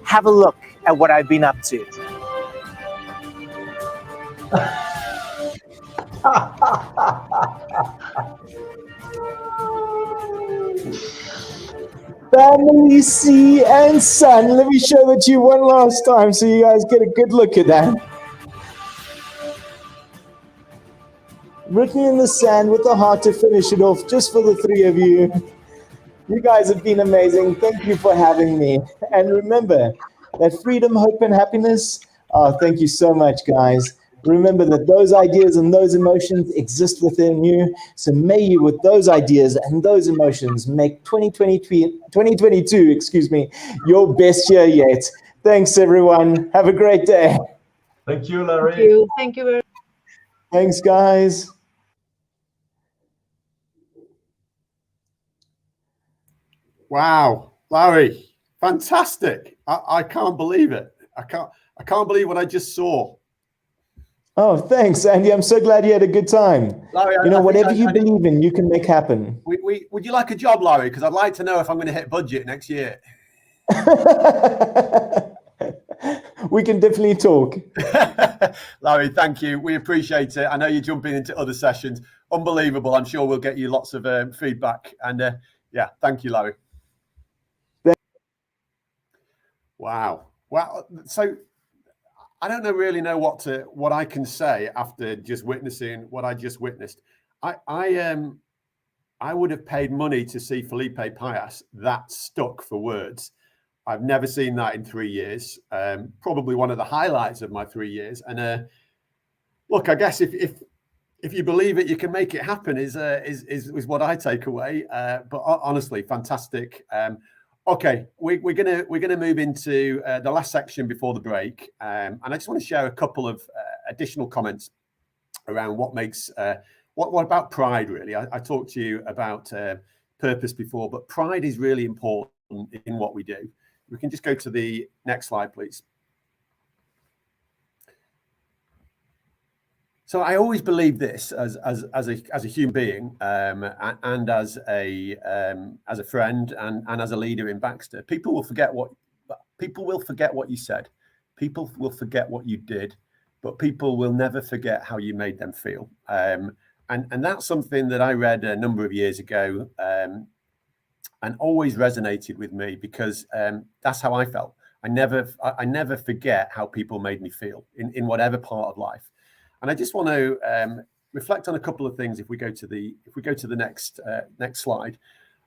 Speaker 6: Have a look at what I've been up to. Family, sea, and sun. Let me show that to you one last time so you guys get a good look at that. Written in the sand with a heart to finish it off, just for the three of you. You guys have been amazing. Thank you for having me. And remember that freedom, hope, and happiness. Oh, thank you so much, guys. Remember that those ideas and those emotions exist within you. So may you, with those ideas and those emotions, make 2022, your best year yet. Thanks, everyone. Have a great day.
Speaker 9: Thank you, Larry.
Speaker 7: Thank you. Thank you very much.
Speaker 6: Thanks, guys.
Speaker 1: Wow. Larry, fantastic. I can't believe it. I can't believe what I just saw.
Speaker 6: Oh, thanks, Andy. I'm so glad you had a good time.
Speaker 1: Larry,
Speaker 6: Whatever you believe in, you can make happen.
Speaker 1: Would you like a job, Larry? Because I'd like to know if I'm going to hit budget next year.
Speaker 6: We can definitely talk.
Speaker 1: Larry, thank you. We appreciate it. I know you're jumping into other sessions. Unbelievable. I'm sure we'll get you lots of feedback. And yeah, thank you, Larry. Wow. Well, so I don't really know what I can say after just witnessing what I just witnessed. I would have paid money to see Felipe Pias that stuck for words. I've never seen that in 3 years. Probably one of the highlights of my 3 years. And look, I guess if you believe it, you can make it happen. Is what I take away. But honestly, fantastic. Okay, we're gonna move into the last section before the break, and I just want to share a couple of additional comments around what makes what about pride. Really, I talked to you about purpose before, but pride is really important in what we do. We can just go to the next slide, please. So I always believe this as a human being and as a friend and as a leader in Baxter. People will forget what you said. People will forget what you did, but people will never forget how you made them feel. And that's something that I read a number of years ago and always resonated with me because that's how I felt. I never forget how people made me feel in whatever part of life. And I just want to reflect on a couple of things if we go to the next slide.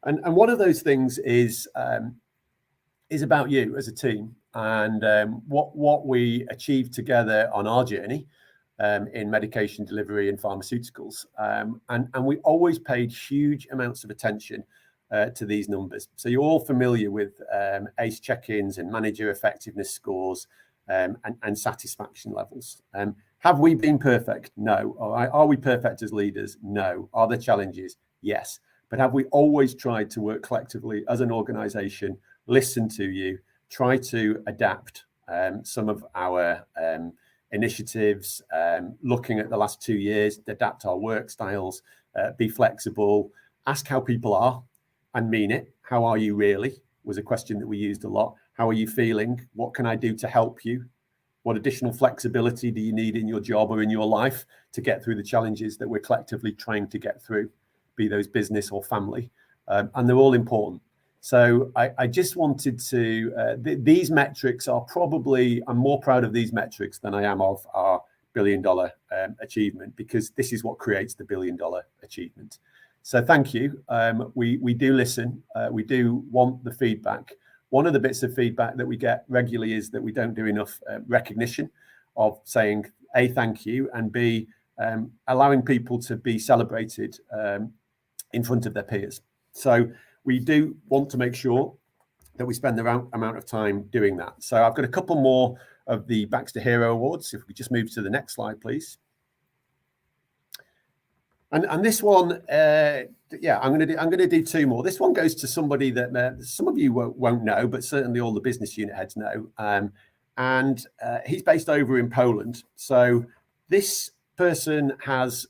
Speaker 1: And one of those things is about you as a team and what we achieved together on our journey in medication delivery and pharmaceuticals. And we always paid huge amounts of attention to these numbers. So you're all familiar with ACE check-ins and manager effectiveness scores and satisfaction levels. Have we been perfect? No. Are we perfect as leaders? No. Are there challenges? Yes. But have we always tried to work collectively as an organization, listen to you, try to adapt some of our initiatives, looking at the last 2 years, adapt our work styles, be flexible, ask how people are and mean it. How are you really? Was a question that we used a lot. How are you feeling? What can I do to help you? What additional flexibility do you need in your job or in your life to get through the challenges that we're collectively trying to get through, be those business or family? And they're all important. So I just wanted to, these metrics are probably, I'm more proud of these metrics than I am of our $1 billion achievement, because this is what creates the $1 billion achievement. So thank you. We do listen. We do want the feedback. One of the bits of feedback that we get regularly is that we don't do enough recognition of saying, A, thank you, and B, allowing people to be celebrated in front of their peers. So we do want to make sure that we spend the right amount of time doing that. So I've got a couple more of the Baxter Hero Awards. If we just move to the next slide, please. And this one, yeah, I'm going to do two more. This one goes to somebody that some of you won't know, but certainly all the business unit heads know. And he's based over in Poland. So this person has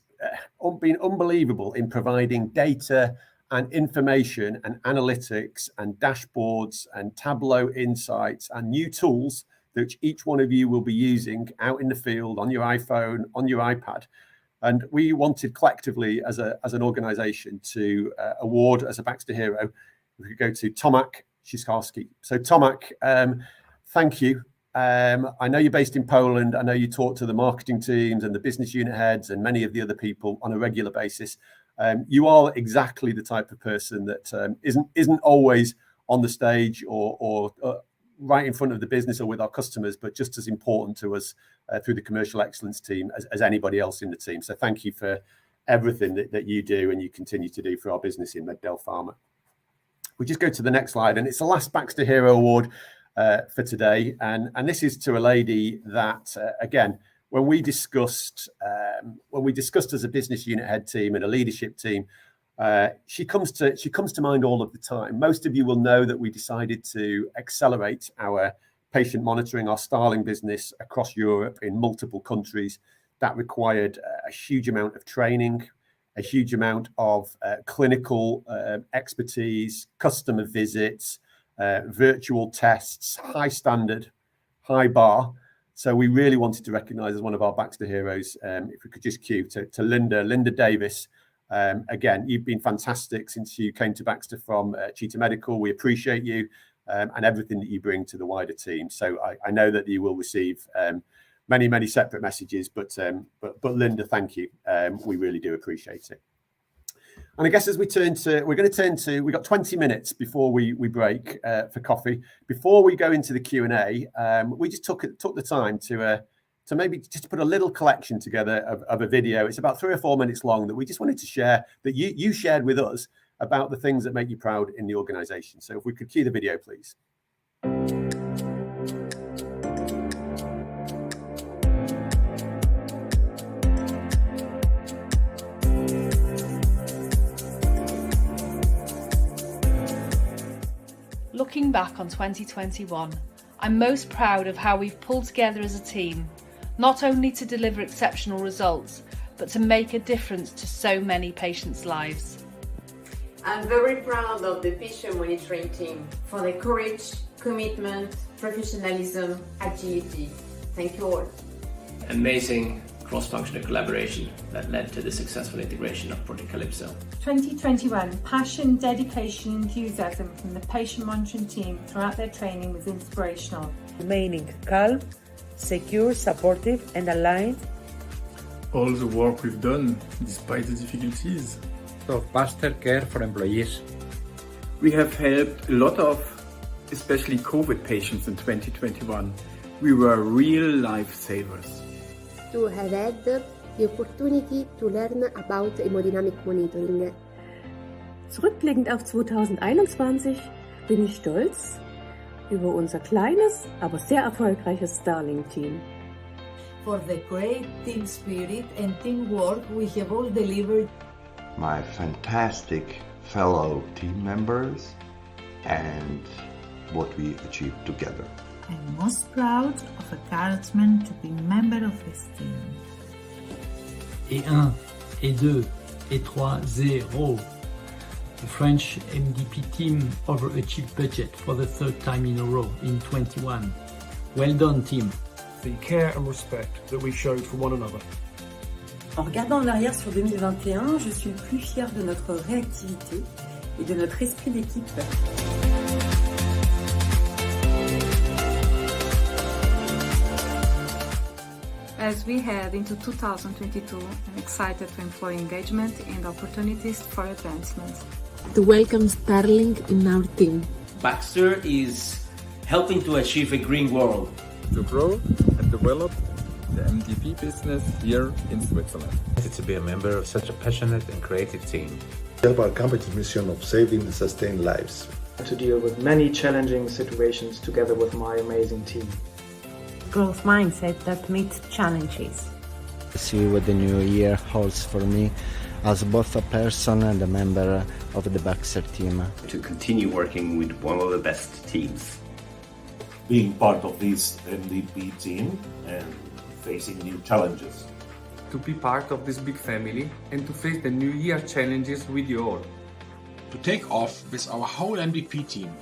Speaker 1: been unbelievable in providing data and information and analytics and dashboards and Tableau insights and new tools that each one of you will be using out in the field, on your iPhone, on your iPad. And we wanted collectively as an organization to award as a Baxter Hero. We could go to Tomac Szyszkowski. So Tomac, thank you. I know you're based in Poland. I know you talk to the marketing teams and the business unit heads and many of the other people on a regular basis. You are exactly the type of person that isn't always on the stage or right in front of the business or with our customers, but just as important to us through the commercial excellence team as anybody else in the team. So thank you for everything that you do and you continue to do for our business in MedDel Pharma. We just go to the next slide, and it's the last Baxter Hero Award for today. And this is to a lady that, again, when we discussed as a business unit head team and a leadership team, She comes to mind all of the time. Most of you will know that we decided to accelerate our patient monitoring, our Starling business across Europe in multiple countries. That required a huge amount of training, a huge amount of clinical expertise, customer visits, virtual tests, high standard, high bar. So we really wanted to recognise as one of our Baxter heroes, if we could just cue to Linda Davis. Again, you've been fantastic since you came to Baxter from Cheetah Medical. We appreciate you and everything that you bring to the wider team. So I know that you will receive many separate messages, but Linda, thank you. We really do appreciate it. And I guess as we've got 20 minutes before we break for coffee. Before we go into the Q&A, we just took the time to maybe just put a little collection together of a video. It's about 3 or 4 minutes long that we just wanted to share, that you shared with us about the things that make you proud in the organization. So if we could cue the video, please.
Speaker 11: Looking back on 2021, I'm most proud of how we've pulled together as a team, not only to deliver exceptional results, but to make a difference to so many patients' lives.
Speaker 12: I'm very proud of the patient monitoring team for their courage, commitment, professionalism, agility. Thank you all.
Speaker 13: Amazing cross-functional collaboration that led to the successful integration of Project Calypso.
Speaker 14: 2021, passion, dedication, enthusiasm from the patient monitoring team throughout their training was inspirational.
Speaker 15: Remaining calm, secure, supportive and aligned.
Speaker 16: All the work we've done despite the difficulties.
Speaker 17: Of Baxter Care for employees.
Speaker 16: We have helped a lot of, especially COVID patients in 2021. We were real lifesavers.
Speaker 18: To have had the opportunity to learn about hemodynamic monitoring.
Speaker 19: Zurückblickend auf 2021 bin ich stolz über unser kleines, aber sehr erfolgreiches Starling-Team.
Speaker 20: For the great team spirit and teamwork we have all delivered.
Speaker 21: My fantastic fellow team members and what we achieved together.
Speaker 22: I'm most proud of encouragement to be member of this team.
Speaker 23: Et 1, et 2, et 3, 0. The French MDP team overachieved budget for the 3rd time in a row in 21. Well done, team.
Speaker 24: The care and respect that we showed for one another.
Speaker 25: En regardant en arrière sur 2021, je suis le plus fière de notre réactivité et de notre esprit d'équipe.
Speaker 26: As we head into 2022, I'm excited to employ engagement and opportunities for advancement.
Speaker 27: To welcome Starling in our team.
Speaker 13: Baxter is helping to achieve a green world.
Speaker 28: To grow and develop the MDP business here in Switzerland.
Speaker 29: To be a member of such a passionate and creative team.
Speaker 30: Help our company's mission of saving and sustaining lives.
Speaker 31: To deal with many challenging situations together with my amazing team.
Speaker 32: Growth mindset that meets challenges.
Speaker 33: See what the new year holds for me as both a person and a member of the Baxter team.
Speaker 34: To continue working with one of the best teams.
Speaker 35: Being part of this MDP team and facing new challenges.
Speaker 36: To be part of this big family and to face the new year challenges with you all.
Speaker 37: To take off with our whole MDP team.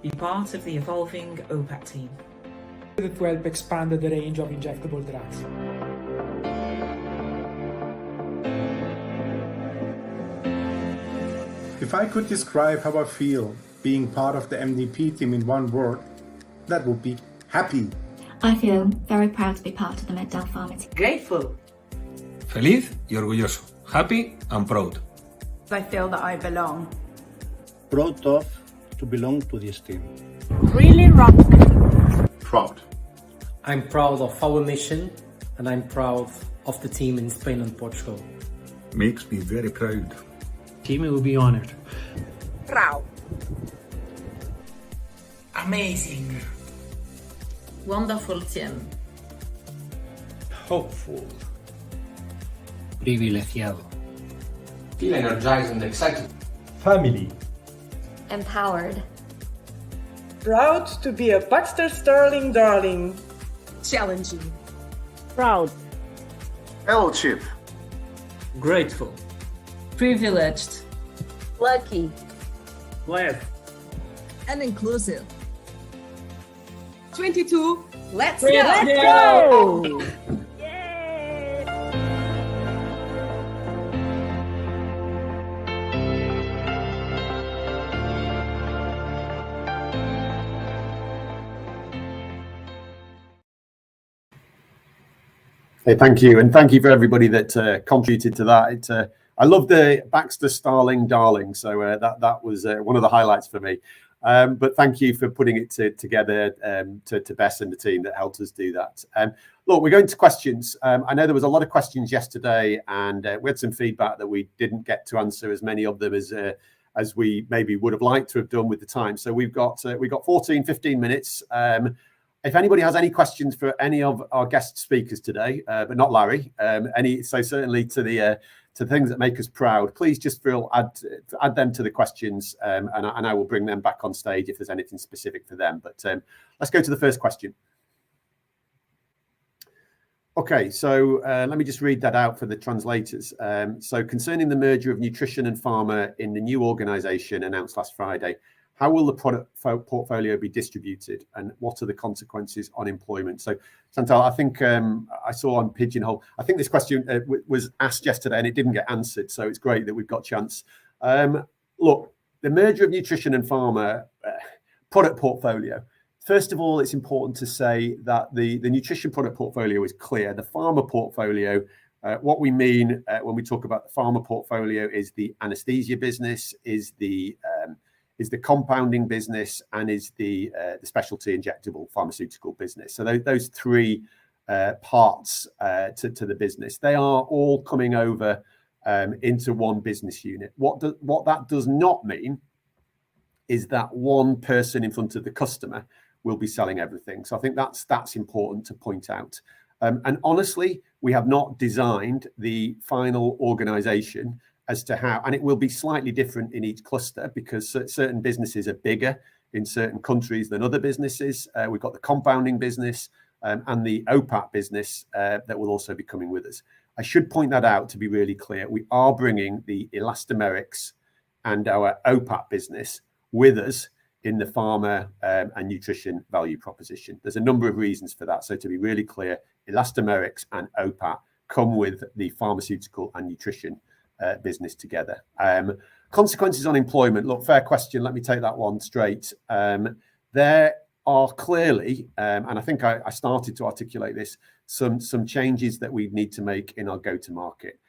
Speaker 38: Be part of the evolving OPAC team.
Speaker 39: To help expand the range of injectable drugs.
Speaker 40: If I could describe how I feel being part of the MDP team in one word, that would be happy.
Speaker 41: I feel very proud to be part of the MedDel Pharma team.
Speaker 38: Grateful.
Speaker 42: Feliz y orgulloso. Happy and proud.
Speaker 43: I feel that I belong.
Speaker 44: Proud of to belong to this team.
Speaker 43: Really rock.
Speaker 35: Proud.
Speaker 10: I'm proud of our mission and I'm proud of the team in Spain and Portugal.
Speaker 30: Makes me very proud.
Speaker 23: Team will be honored.
Speaker 43: Proud.
Speaker 38: Amazing.
Speaker 8: Wonderful team.
Speaker 23: Hopeful. Privilegiado.
Speaker 42: Feel energized and excited.
Speaker 1: Family.
Speaker 41: Empowered.
Speaker 2: Proud to be a Baxter Sterling darling.
Speaker 43: Challenging.
Speaker 32: Proud.
Speaker 44: Fellowship.
Speaker 38: Grateful.
Speaker 43: Privileged.
Speaker 32: Lucky.
Speaker 2: Blessed.
Speaker 43: And inclusive. 22. Let's go!
Speaker 32: Let's go!
Speaker 3: Hey, thank you, and thank you for everybody that contributed to that. I love the Baxter Starling Darling, so that was one of the highlights for me. But thank you for putting it together to Bess and the team that helped us do that. Look, we're going to questions. I know there was a lot of questions yesterday, and we had some feedback that we didn't get to answer as many of them as we maybe would have liked to have done with the time. So we've got 15 minutes. If anybody has any questions for any of our guest speakers today, but not Larry, so certainly to the things that make us proud, please just add them to the questions, and I will bring them back on stage if there's anything specific for them. But let's go to the first question. Okay, so let me just read that out for the translators. So concerning the merger of nutrition and pharma in the new organisation announced last Friday, how will the product portfolio be distributed, and what are the consequences on employment? So, Chantal, I think I saw on Pigeonhole, I think this question was asked yesterday and it didn't get answered, so it's great that we've got a chance. Look, the merger of nutrition and pharma product portfolio. First of all, it's important to say that the nutrition product portfolio is clear. The pharma portfolio, what we mean when we talk about the pharma portfolio is the anaesthesia business, is the compounding business, and is the specialty injectable pharmaceutical business. So those three parts to the business, they are all coming over into one business unit. What that does not mean is that one person in front of the customer will be selling everything. So I think that's important to point out. And honestly, we have not designed the final organization as to how, and it will be slightly different in each cluster because certain businesses are bigger in certain countries than other businesses. We've got the compounding business and the OPAT business that will also be coming with us. I should point that out to be really clear. We are bringing the elastomerics and our OPAT business with us in the pharma and nutrition value proposition. There's a number of reasons for that. So to be really clear, elastomerics and OPAT come with the pharmaceutical and nutrition business together. Consequences on employment. Look, fair question. Let me take that one straight. There are clearly, and I think I started to articulate this, some changes that we need to make in our go-to-market.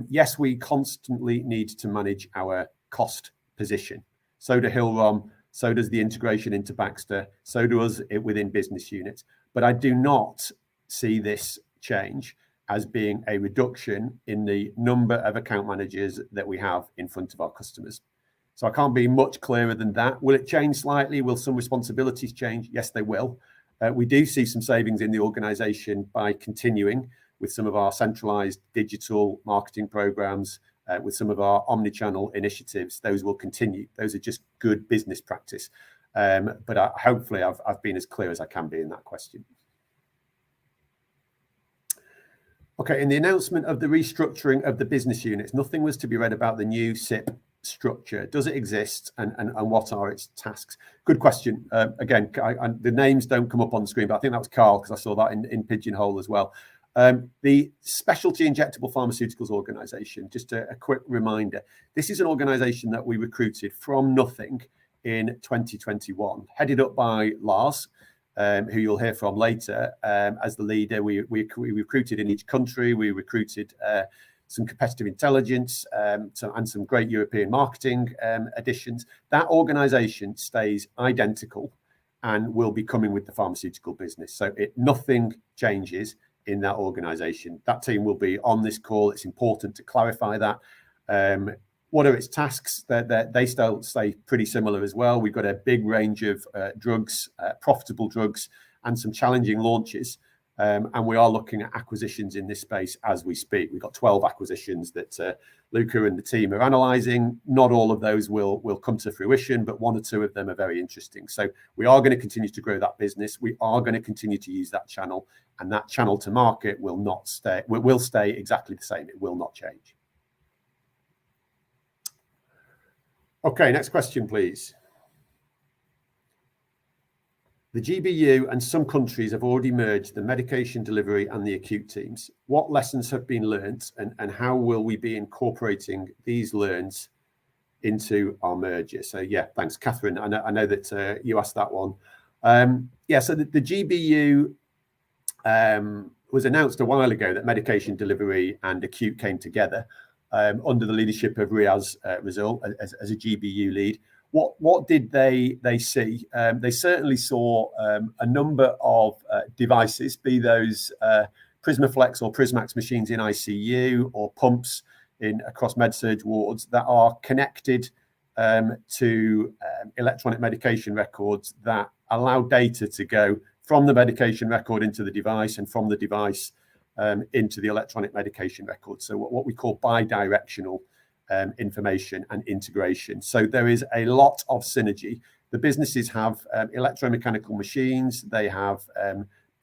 Speaker 3: Yes, we constantly need to manage our cost position. So do Hillrom, so does the integration into Baxter, so does it within business units. But I do not see this change as being a reduction in the number of account managers that we have in front of our customers. So I can't be much clearer than that. Will it change slightly? Will some responsibilities change? Yes, they will. We do see some savings in the organization by continuing with some of our centralized digital marketing programs, with some of our omni-channel initiatives. Those will continue. Those are just good business practice. But hopefully I've been as clear as I can be in that question. Okay, in the announcement of the restructuring of the business units, nothing was to be read about the new SIP structure. Does it exist, and what are its tasks? Good question. Again, the names don't come up on the screen, but I think that was Carl, because I saw that in Pigeonhole as well. The Specialty Injectable Pharmaceuticals Organisation, just a quick reminder, this is an organisation that we recruited from nothing in 2021, headed up by Lars, who you'll hear from later as the leader. We recruited in each country. We recruited some competitive intelligence and some great European marketing additions. That organisation stays identical and will be coming with the pharmaceutical business. So nothing changes in that organisation. That team will be on this call. It's important to clarify that. What are its tasks? They still stay pretty similar as well. We've got a big range of drugs, profitable drugs, and some challenging launches And we are looking at acquisitions in this space as we speak. We've got 12 acquisitions that Luca and the team are analysing. Not all of those will come to fruition, but 1 or 2 of them are very interesting. So we are going to continue to grow that business. We are going to continue to use that channel, and that channel to market will not stay. Will stay exactly the same. It will not change. Okay, next question, please. The GBU and some countries have already merged the medication delivery and the acute teams. What lessons have been learnt, and how will we be incorporating these learns into our merger? So yeah, thanks, Catherine. I know that you asked that one. Yeah, so the GBU was announced a while ago that medication delivery and acute came together under the leadership of Riaz Rizal as a GBU lead. What did they see? They certainly saw a number of devices, be those Prismaflex or Prismax machines in ICU or pumps across med-surg wards that are connected to electronic medication records that allow data to go from the medication record into the device and from the device into the electronic medication record. So what we call bidirectional information and integration. So there is a lot of synergy. The businesses have electromechanical machines. They have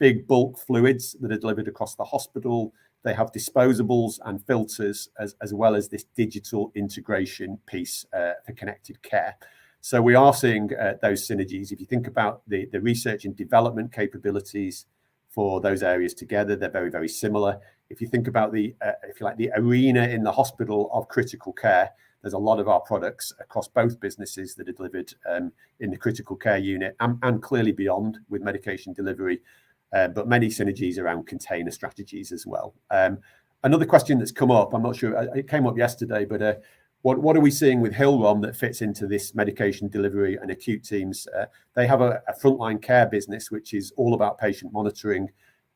Speaker 3: big bulk fluids that are delivered across the hospital. They have disposables and filters, as well as this digital integration piece for connected care. So we are seeing those synergies. If you think about the research and development capabilities for those areas together, they're very, very similar. If you think about the, if you like, the arena in the hospital of critical care, there's a lot of our products across both businesses that are delivered in the critical care unit and clearly beyond with medication delivery, but many synergies around container strategies as well. Another question that's come up, I'm not sure, it came up yesterday, but what are we seeing with Hillrom that fits into this medication delivery and acute teams? They have a frontline care business, which is all about patient monitoring.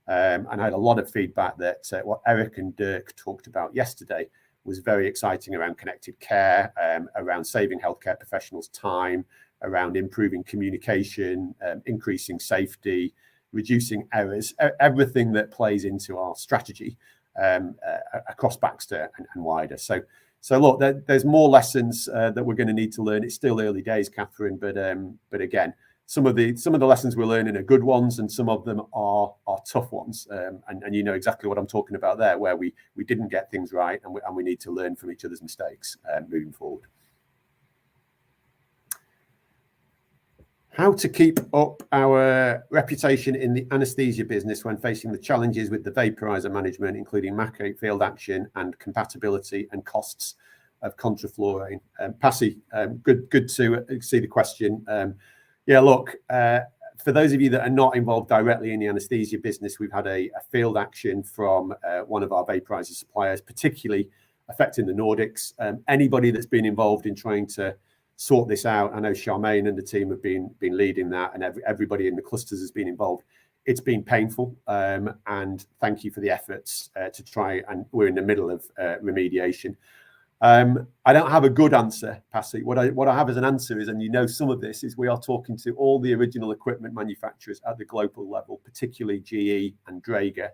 Speaker 3: And I had a lot of feedback that what Eric and Dirk talked about yesterday was very exciting around connected care, around saving healthcare professionals time, around improving communication, increasing safety, reducing errors, everything that plays into our strategy across Baxter and wider. So look, there's more lessons that we're going to need to learn. It's still early days, Catherine, but again, some of the lessons we're learning are good ones, and some of them are tough ones. And you know exactly what I'm talking about there, where we didn't get things right, and we need to learn from each other's mistakes moving forward. How to keep up our reputation in the anaesthesia business when facing the challenges with the vaporizer management, including MAC field action and compatibility and costs of contrafluorine. Passy, good to see the question. Yeah, look, for those of you that are not involved directly in the anaesthesia business, we've had a field action from one of our vaporizer suppliers, particularly affecting the Nordics. Anybody that's been involved in trying to sort this out, I know Charmaine and the team have been leading that, and everybody in the clusters has been involved. It's been painful, and thank you for the efforts to try, and we're in the middle of remediation. I don't have a good answer, Passy. What I have as an answer is, and you know some of this, is we are talking to all the original equipment manufacturers at the global level, particularly GE and Draeger,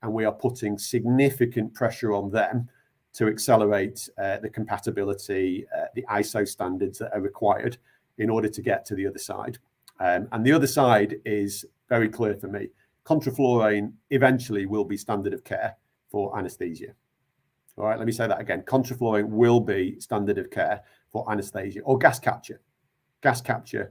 Speaker 3: and we are putting significant pressure on them to accelerate the compatibility, the ISO standards that are required in order to get to the other side. And the other side is very clear for me. Contrafluorine eventually will be standard of care for anaesthesia. All right, let me say that again. Contrafluorine will be standard of care for anaesthesia or gas capture. Gas capture,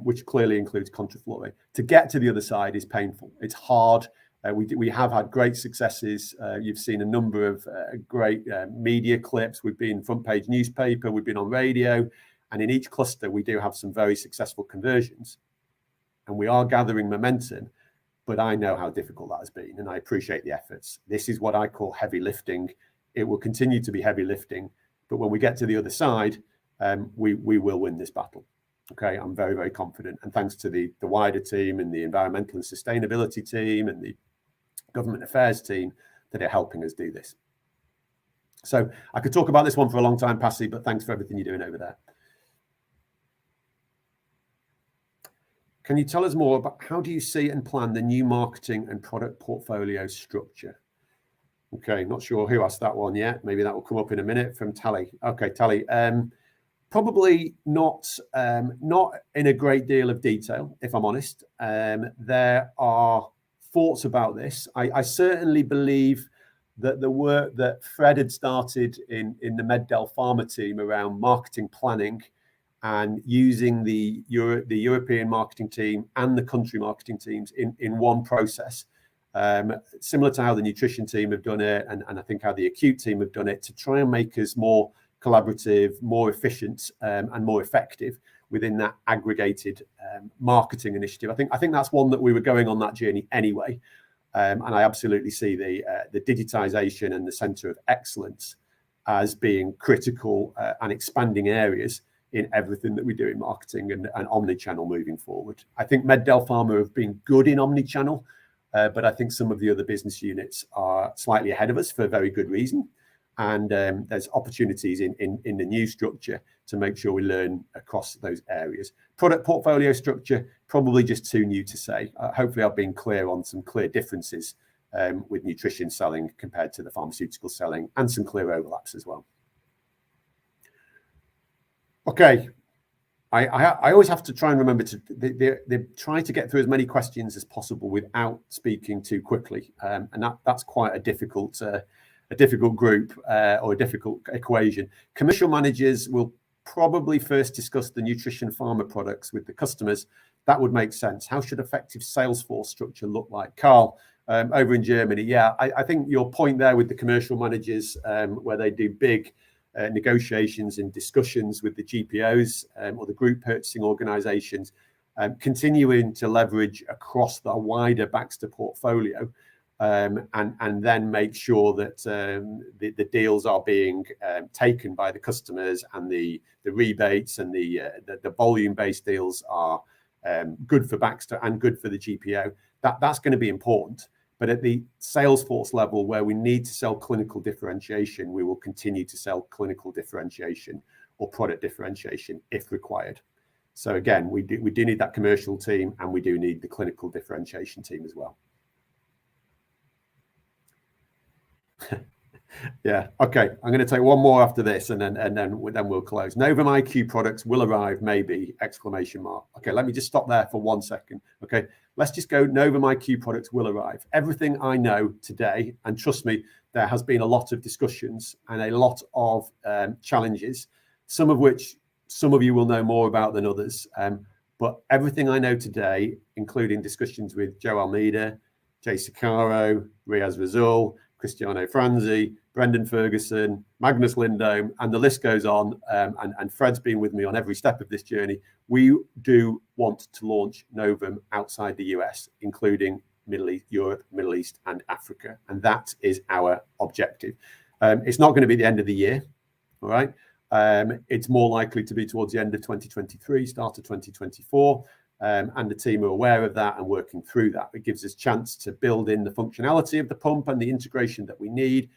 Speaker 3: which clearly includes contrafluorine. To get to the other side is painful. It's hard. We have had great successes. You've seen a number of great media clips. We've been front page newspaper, we've been on radio, and in each cluster we do have some very successful conversions, and we are gathering momentum, but I know how difficult that has been, and I appreciate the efforts. This is what I call heavy lifting. It will continue to be heavy lifting, but when we get to the other side, we will win this battle. Okay, I'm very, very confident, and thanks to the wider team and the environmental and sustainability team and the government affairs team that are helping us do this. So I could talk about this one for a long time, Passy, but thanks for everything you're doing over there. Can you tell us more about how do you see and plan the new marketing and product portfolio structure? Okay, not sure who asked that one yet. Maybe that will come up in a minute from Tally. Okay, Tally. Probably not in a great deal of detail, if I'm honest. There are thoughts about this. I certainly believe that the work that Fred had started in the MedDel Pharma team around marketing planning and using the European marketing team and the country marketing teams in one process, similar to how the nutrition team have done it, and I think how the acute team have done it, to try and make us more collaborative, more efficient, and more effective within that aggregated marketing initiative. I think that's one that we were going on that journey anyway, and I absolutely see the digitization and the centre of excellence as being critical and expanding areas in everything that we do in marketing and omnichannel moving forward. I think MedDel Pharma have been good in omnichannel, but I think some of the other business units are slightly ahead of us for a very good reason. And there's opportunities in the new structure to make sure we learn across those areas. Product portfolio structure, probably just too new to say. Hopefully I've been clear on some clear differences with nutrition selling compared to the pharmaceutical selling, and some clear overlaps as well. Okay, I always have to try and remember to they try to get through as many questions as possible without speaking too quickly, and that's quite a difficult group or a difficult equation. Commercial managers will probably first discuss the nutrition pharma products with the customers. That would make sense. How should effective sales force structure look like? Carl, over in Germany, yeah, I think your point there with the commercial managers, where they do big negotiations and discussions with the GPOs or the group purchasing organizations, continuing to leverage across the wider Baxter portfolio, and then make sure that the deals are being taken by the customers, and the rebates and the volume-based deals are good for Baxter and good for the GPO. That's going to be important. But at the sales force level, where we need to sell clinical differentiation, we will continue to sell clinical differentiation or product differentiation if required. So again, we do need that commercial team, and we do need the clinical differentiation team as well. Yeah. Okay. I'm going to take one more after this, and then we'll close. Novum IQ products will arrive, maybe! Exclamation mark. Okay. Let me just stop there for 1 second. Okay. Let's just go. Novum IQ products will arrive. Everything I know today, and trust me, there has been a lot of discussions and a lot of challenges, some of which some of you will know more about than others. But everything I know today, including discussions with Joe Almeida, Jay Sicaro, Riaz Razul, Cristiano Franzi, Brendan Ferguson, Magnus Lindholm, and the list goes on. And Fred's been with me on every step of this journey. We do want to launch Novum outside the US, including Middle East, Europe, Middle East, and Africa. And that is our objective. It's not going to be the end of the year. All right. It's more likely to be towards the end of 2023, start of 2024. And the team are aware of that and working through that. It gives us a chance to build in the functionality of the pump and the integration that we need.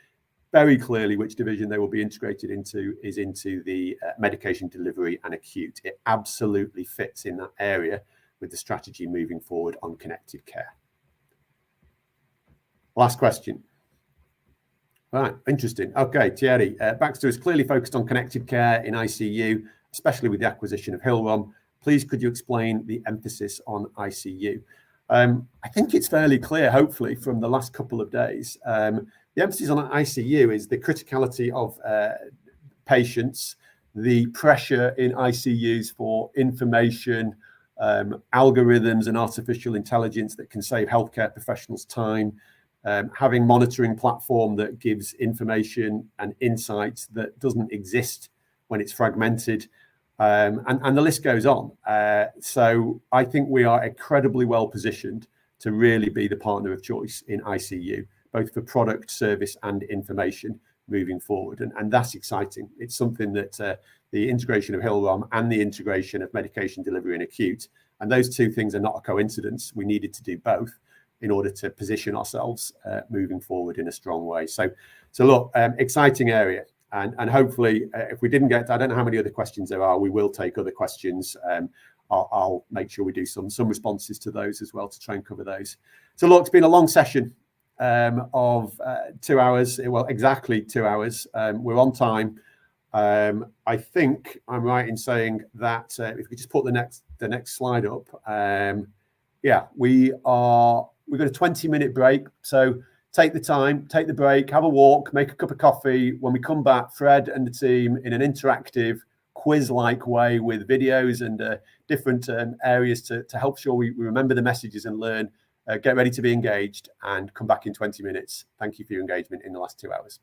Speaker 3: Very clearly, which division they will be integrated into is into the medication delivery and acute. It absolutely fits in that area with the strategy moving forward on connected care. Last question. Right, interesting. Okay, Thierry, Baxter is clearly focused on connected care in ICU, especially with the acquisition of Hillrom. Please, could you explain the emphasis on ICU? I think it's fairly clear, hopefully, from the last couple of days. The emphasis on ICU is the criticality of patients, the pressure in ICUs for information, algorithms and artificial intelligence that can save healthcare professionals time, having monitoring platform that gives information and insights that doesn't exist when it's fragmented. And the list goes on. So I think we are incredibly well positioned to really be the partner of choice in ICU, both for product, service, and information moving forward. And that's exciting. It's something that the integration of Hillrom and the integration of medication delivery and acute, and those two things are not a coincidence. We needed to do both in order to position ourselves moving forward in a strong way. So look, exciting area. And hopefully, if we didn't get to, I don't know how many other questions there are, we will take other questions. I'll make sure we do some responses to those as well to try and cover those. So look, it's been a long session of 2 hours. Well, exactly 2 hours. We're on time. I think I'm right in saying that if we just put the next slide up, we've got a 20-minute break. So take the time, take the break, have a walk, make a cup of coffee. When we come back, Fred and the team in an interactive quiz-like way with videos and different areas to help sure we remember the messages and learn, get ready to be engaged and come back in 20 minutes. Thank you for your engagement in the last 2 hours.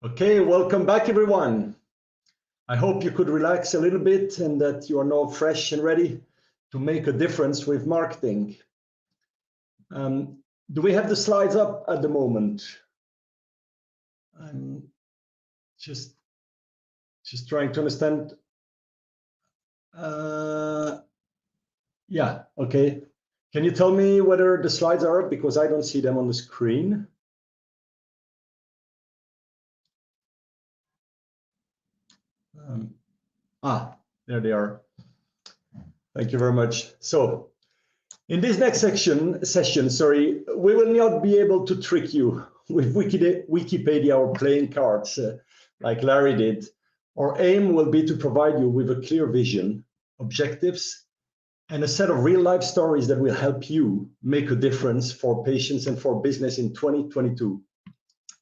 Speaker 1: Okay, welcome back everyone. I hope you could relax a little bit and that you are now fresh and ready to make a difference with marketing. Do we have the slides up at the moment? I'm just trying to understand. Yeah, okay. Can you tell me whether the slides are up, because I don't see them on the screen? There they are. Thank you very much. So in this next session, we will not be able to trick you with Wikipedia or playing cards like Larry did. Our aim will be to provide you with a clear vision, objectives, and a set of real-life stories that will help you make a difference for patients and for business in 2022.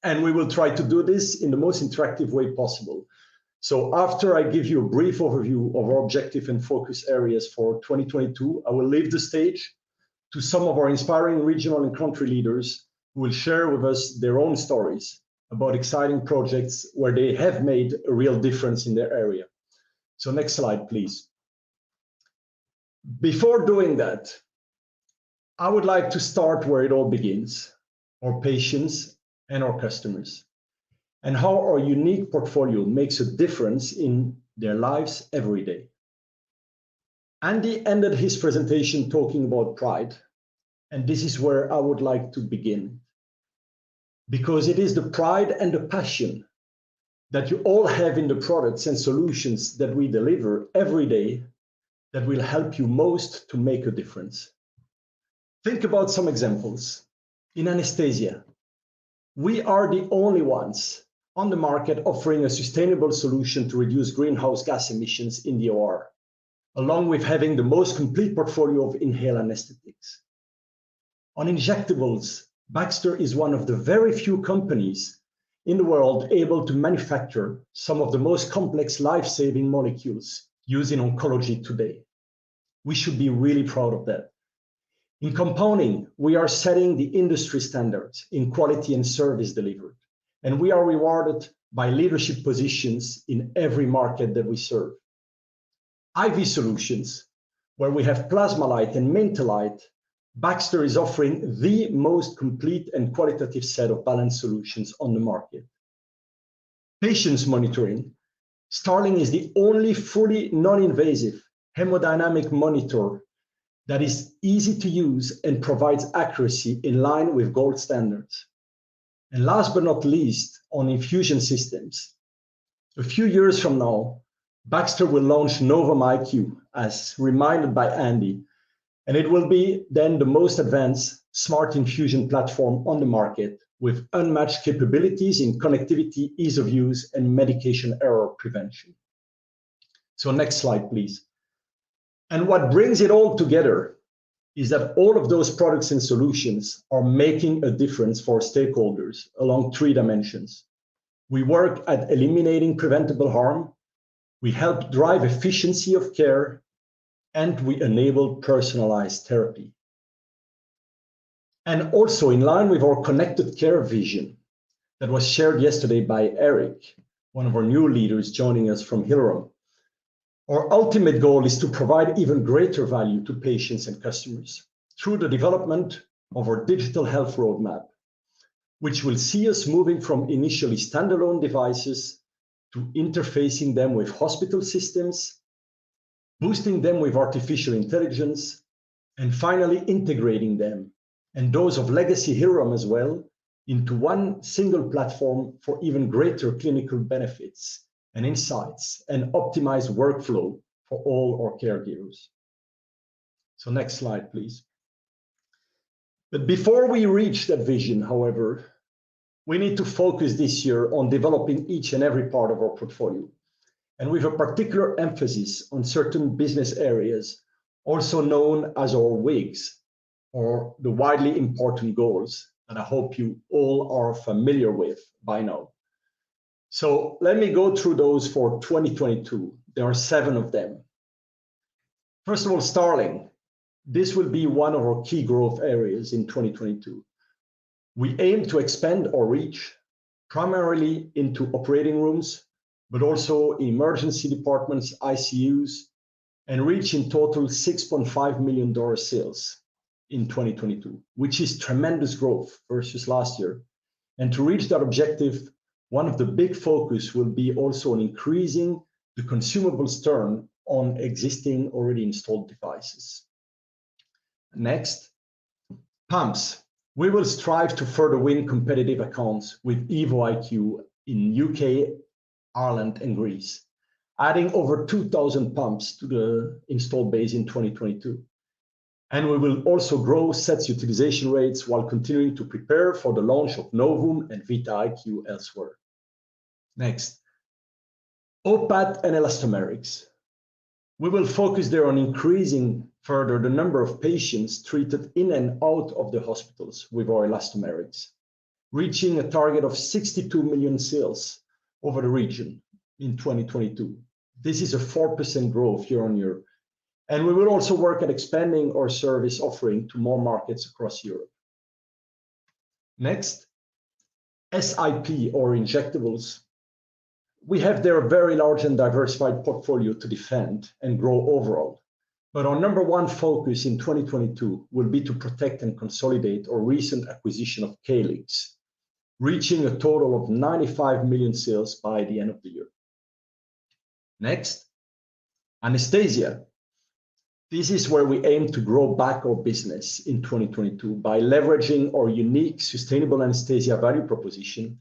Speaker 1: And we will try to do this in the most interactive way possible. So after I give you a brief overview of our objective and focus areas for 2022, I will leave the stage to some of our inspiring regional and country leaders who will share with us their own stories about exciting projects where they have made a real difference in their area. So next slide, please. Before doing that, I would like to start where it all begins, our patients and our customers, and how our unique portfolio makes a difference in their lives every day. Andy ended his presentation talking about pride, and this is where I would like to begin. Because it is the pride and the passion that you all have in the products and solutions that we deliver every day that will help you most to make a difference. Think about some examples. In anesthesia, we are the only ones on the market offering a sustainable solution to reduce greenhouse gas emissions in the OR, along with having the most complete portfolio of inhaled anesthetics. On injectables, Baxter is one of the very few companies in the world able to manufacture some of the most complex life-saving molecules used in oncology today. We should be really proud of that. In compounding, we are setting the industry standards in quality and service delivered, and we are rewarded by leadership positions in every market that we serve. IV solutions, where we have PlasmaLite and Mentalite, Baxter is offering the most complete and qualitative set of balanced solutions on the market. Patients monitoring, Starling is the only fully non-invasive hemodynamic monitor that is easy to use and provides accuracy in line with gold standards. And last but not least, on infusion systems, a few years from now, Baxter will launch Novum IQ, as reminded by Andy, and it will be then the most advanced smart infusion platform on the market with unmatched capabilities in connectivity, ease of use, and medication error prevention. So next slide, please. And what brings it all together is that all of those products and solutions are making a difference for stakeholders along 3 dimensions. We work at eliminating preventable harm, we help drive efficiency of care, and we enable personalized therapy. And also in line with our connected care vision that was shared yesterday by Eric, one of our new leaders joining us from Hiram, our ultimate goal is to provide even greater value to patients and customers through the development of our digital health roadmap, which will see us moving from initially standalone devices to interfacing them with hospital systems, boosting them with artificial intelligence, and finally integrating them, and those of legacy Hiram as well, into one single platform for even greater clinical benefits and insights and optimized workflow for all our caregivers. So next slide, please. But before we reach that vision, however, we need to focus this year on developing each and every part of our portfolio, and with a particular emphasis on certain business areas, also known as our WIGs, or the widely important goals that I hope you all are familiar with by now. So let me go through those for 2022. There are 7 of them. First of all, Starling. This will be one of our key growth areas in 2022. We aim to expand our reach, primarily into operating rooms, but also in emergency departments, ICUs, and reach in total $6.5 million sales in 2022, which is tremendous growth versus last year. And to reach that objective, one of the big focus will be also on increasing the consumables turn on existing already installed devices. Next, pumps. We will strive to further win competitive accounts with Evo IQ in UK, Ireland, and Greece, adding over 2,000 pumps to the installed base in 2022. And we will also grow sets utilization rates while continuing to prepare for the launch of Novum and Vita IQ elsewhere. Next, OPAT and elastomerics. We will focus there on increasing further the number of patients treated in and out of the hospitals with our elastomerics, reaching a target of 62 million sales over the region in 2022. This is a 4% growth year on year. And we will also work at expanding our service offering to more markets across Europe. Next, SIP or injectables. We have there a very large and diversified portfolio to defend and grow overall. But our number one focus in 2022 will be to protect and consolidate our recent acquisition of Calyx, reaching a total of 95 million sales by the end of the year. Next, anesthesia. This is where we aim to grow back our business in 2022 by leveraging our unique sustainable anesthesia value proposition,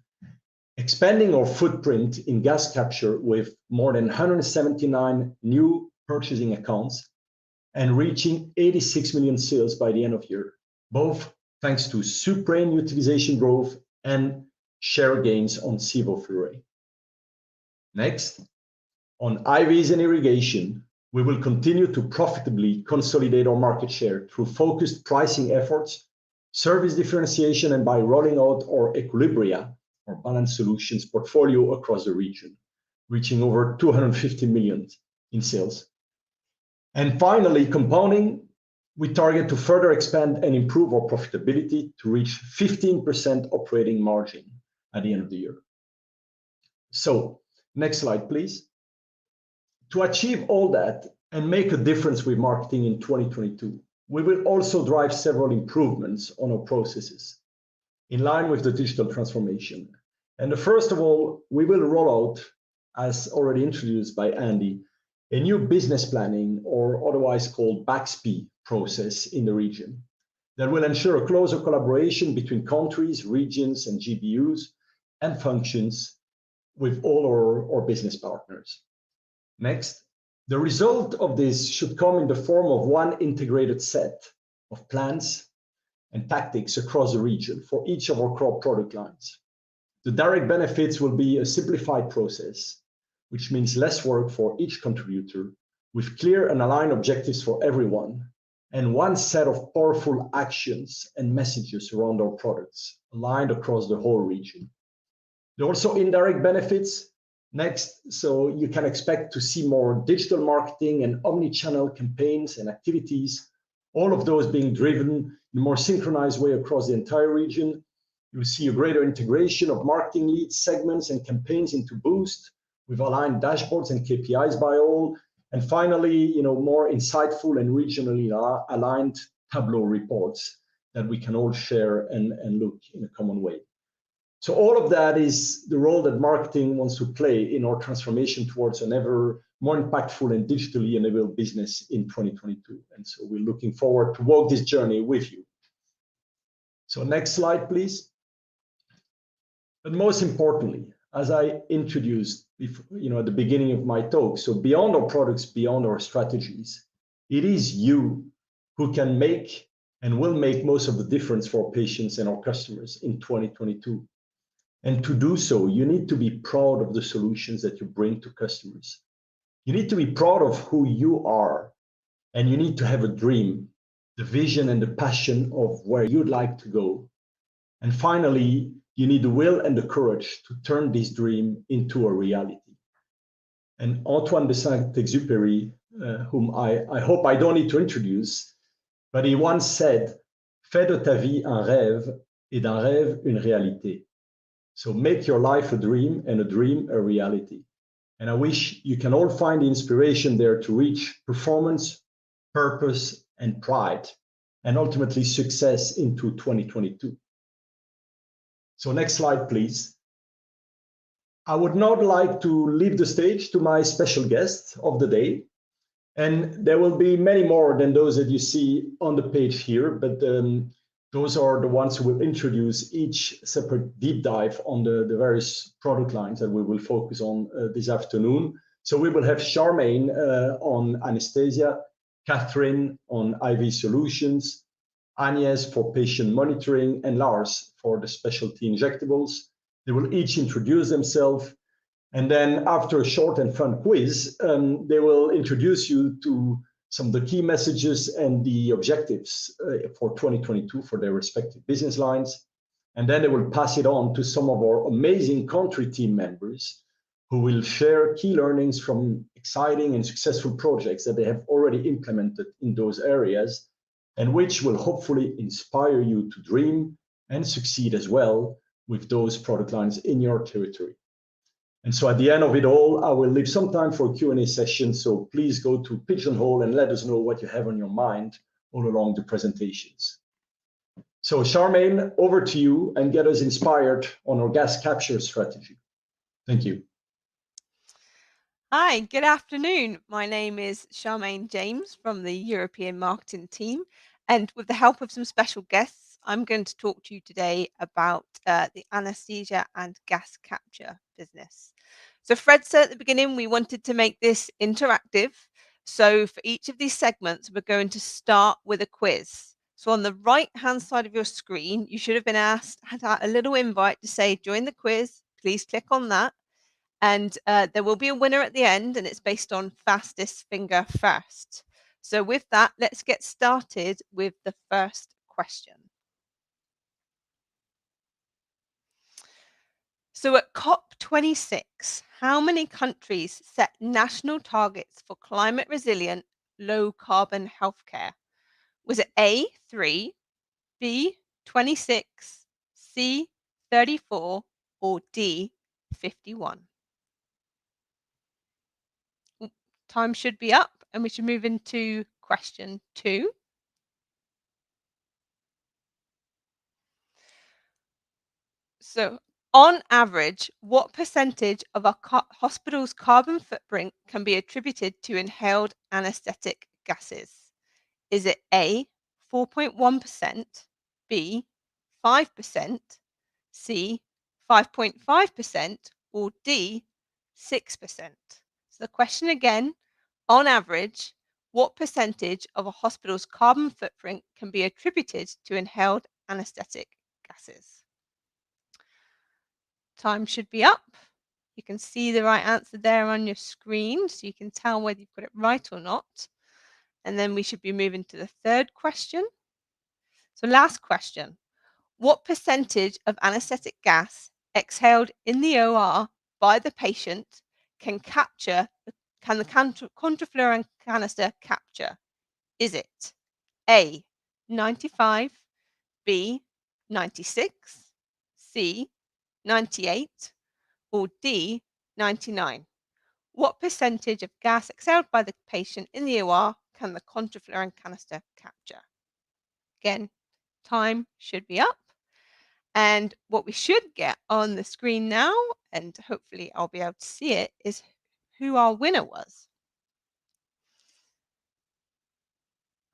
Speaker 1: expanding our footprint in gas capture with more than 179 new purchasing accounts, and reaching 86 million sales by the end of year, both thanks to Suprain utilization growth and share gains on Sevoflurane. Next, on IVs and irrigation, we will continue to profitably consolidate our market share through focused pricing efforts, service differentiation, and by rolling out our Equilibria, or balanced solutions portfolio across the region, reaching over 250 million in sales. And finally, compounding, we target to further expand and improve our profitability to reach 15% operating margin at the end of the year. So, next slide, please. To achieve all that and make a difference with marketing in 2022, we will also drive several improvements on our processes in line with the digital transformation. And first of all, we will roll out, as already introduced by Andy, a new business planning, or otherwise called BaxP process in the region that will ensure a closer collaboration between countries, regions, and GBUs and functions with all our business partners. Next, the result of this should come in the form of one integrated set of plans and tactics across the region for each of our core product lines. The direct benefits will be a simplified process, which means less work for each contributor, with clear and aligned objectives for everyone, and one set of powerful actions and messages around our products aligned across the whole region. There are also indirect benefits. Next, so you can expect to see more digital marketing and omni-channel campaigns and activities, all of those being driven in a more synchronized way across the entire region. You'll see a greater integration of marketing leads, segments, and campaigns into Boost with aligned dashboards and KPIs by all. And finally, more insightful and regionally aligned Tableau reports that we can all share and look in a common way. So all of that is the role that marketing wants to play in our transformation towards an ever more impactful and digitally enabled business in 2022. And so we're looking forward to walk this journey with you. So next slide, please. But most importantly, as I introduced at the beginning of my talk, so beyond our products, beyond our strategies, it is you who can make and will make most of the difference for our patients and our customers in 2022. And to do so, you need to be proud of the solutions that you bring to customers. You need to be proud of who you are, and you need to have a dream, the vision and the passion of where you'd like to go. And finally, you need the will and the courage to turn this dream into a reality. And Antoine de Saint-Exupéry, whom I hope I don't need to introduce, but he once said, "Fais de ta vie un rêve et d'un rêve une réalité." So make your life a dream and a dream a reality. And I wish you can all find the inspiration there to reach performance, purpose, and pride, and ultimately success into 2022. So next slide, please. I would now like to leave the stage to my special guest of the day. And there will be many more than those that you see on the page here, but those are the ones who will introduce each separate deep dive on the various product lines that we will focus on this afternoon. So we will have Charmaine on anesthesia, Catherine on IV solutions, Agnes for patient monitoring, and Lars for the specialty injectables. They will each introduce themselves. And then after a short and fun quiz, they will introduce you to some of the key messages and the objectives for 2022 for their respective business lines. And then they will pass it on to some of our amazing country team members who will share key learnings from exciting and successful projects that they have already implemented in those areas, and which will hopefully inspire you to dream and succeed as well with those product lines in your territory. And so at the end of it all, I will leave some time for a Q&A session. So please go to Pigeonhole and let us know what you have on your mind all along the presentations. So Charmaine, over to you and get us inspired on our gas capture strategy. Thank you.
Speaker 4: Hi, good afternoon. My name is Charmaine James from the European marketing team. And with the help of some special guests, I'm going to talk to you today about the anesthesia and gas capture business. So Fred said at the beginning, we wanted to make this interactive. So for each of these segments, we're going to start with a quiz. So on the right-hand side of your screen, you should have been asked, had a little invite to say, join the quiz. Please click on that. And there will be a winner at the end, and it's based on fastest finger first. So with that, let's get started with the first question. So at COP26, how many countries set national targets for climate resilient, low carbon healthcare? Was it A, 3, B, 26, C, 34, or D, 51? Time should be up, and we should move into question 2. So, on average, what percentage of a hospital's carbon footprint can be attributed to inhaled anesthetic gases? Is it A, 4.1%, B, 5%, C, 5.5%, or D, 6%? So the question again, on average, what percentage of a hospital's carbon footprint can be attributed to inhaled anesthetic gases? Time should be up. You can see the right answer there on your screen, so you can tell whether you've got it right or not. And then we should be moving to the third question. So last question. What percentage of anesthetic gas exhaled in the OR by the patient can the contrafluorine canister capture? Is it A, 95, B, 96, C, 98, or D, 99? What percentage of gas exhaled by the patient in the OR can the contrafluorine canister capture? Again, time should be up. And what we should get on the screen now, and hopefully I'll be able to see it, is who our winner was.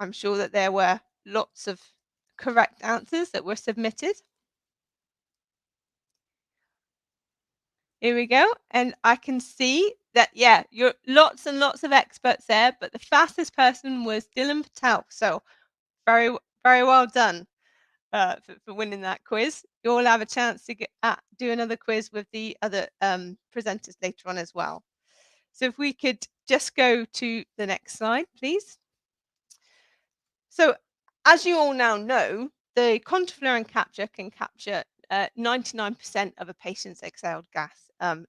Speaker 4: I'm sure that there were lots of correct answers that were submitted. Here we go. And I can see that, yeah, you're lots and lots of experts there, but the fastest person was Dylan Patel. So very, very well done for winning that quiz. You all have a chance to do another quiz with the other presenters later on as well. So if we could just go to the next slide, please. So as you all now know, the contrafluorine capture can capture 99% of a patient's exhaled gas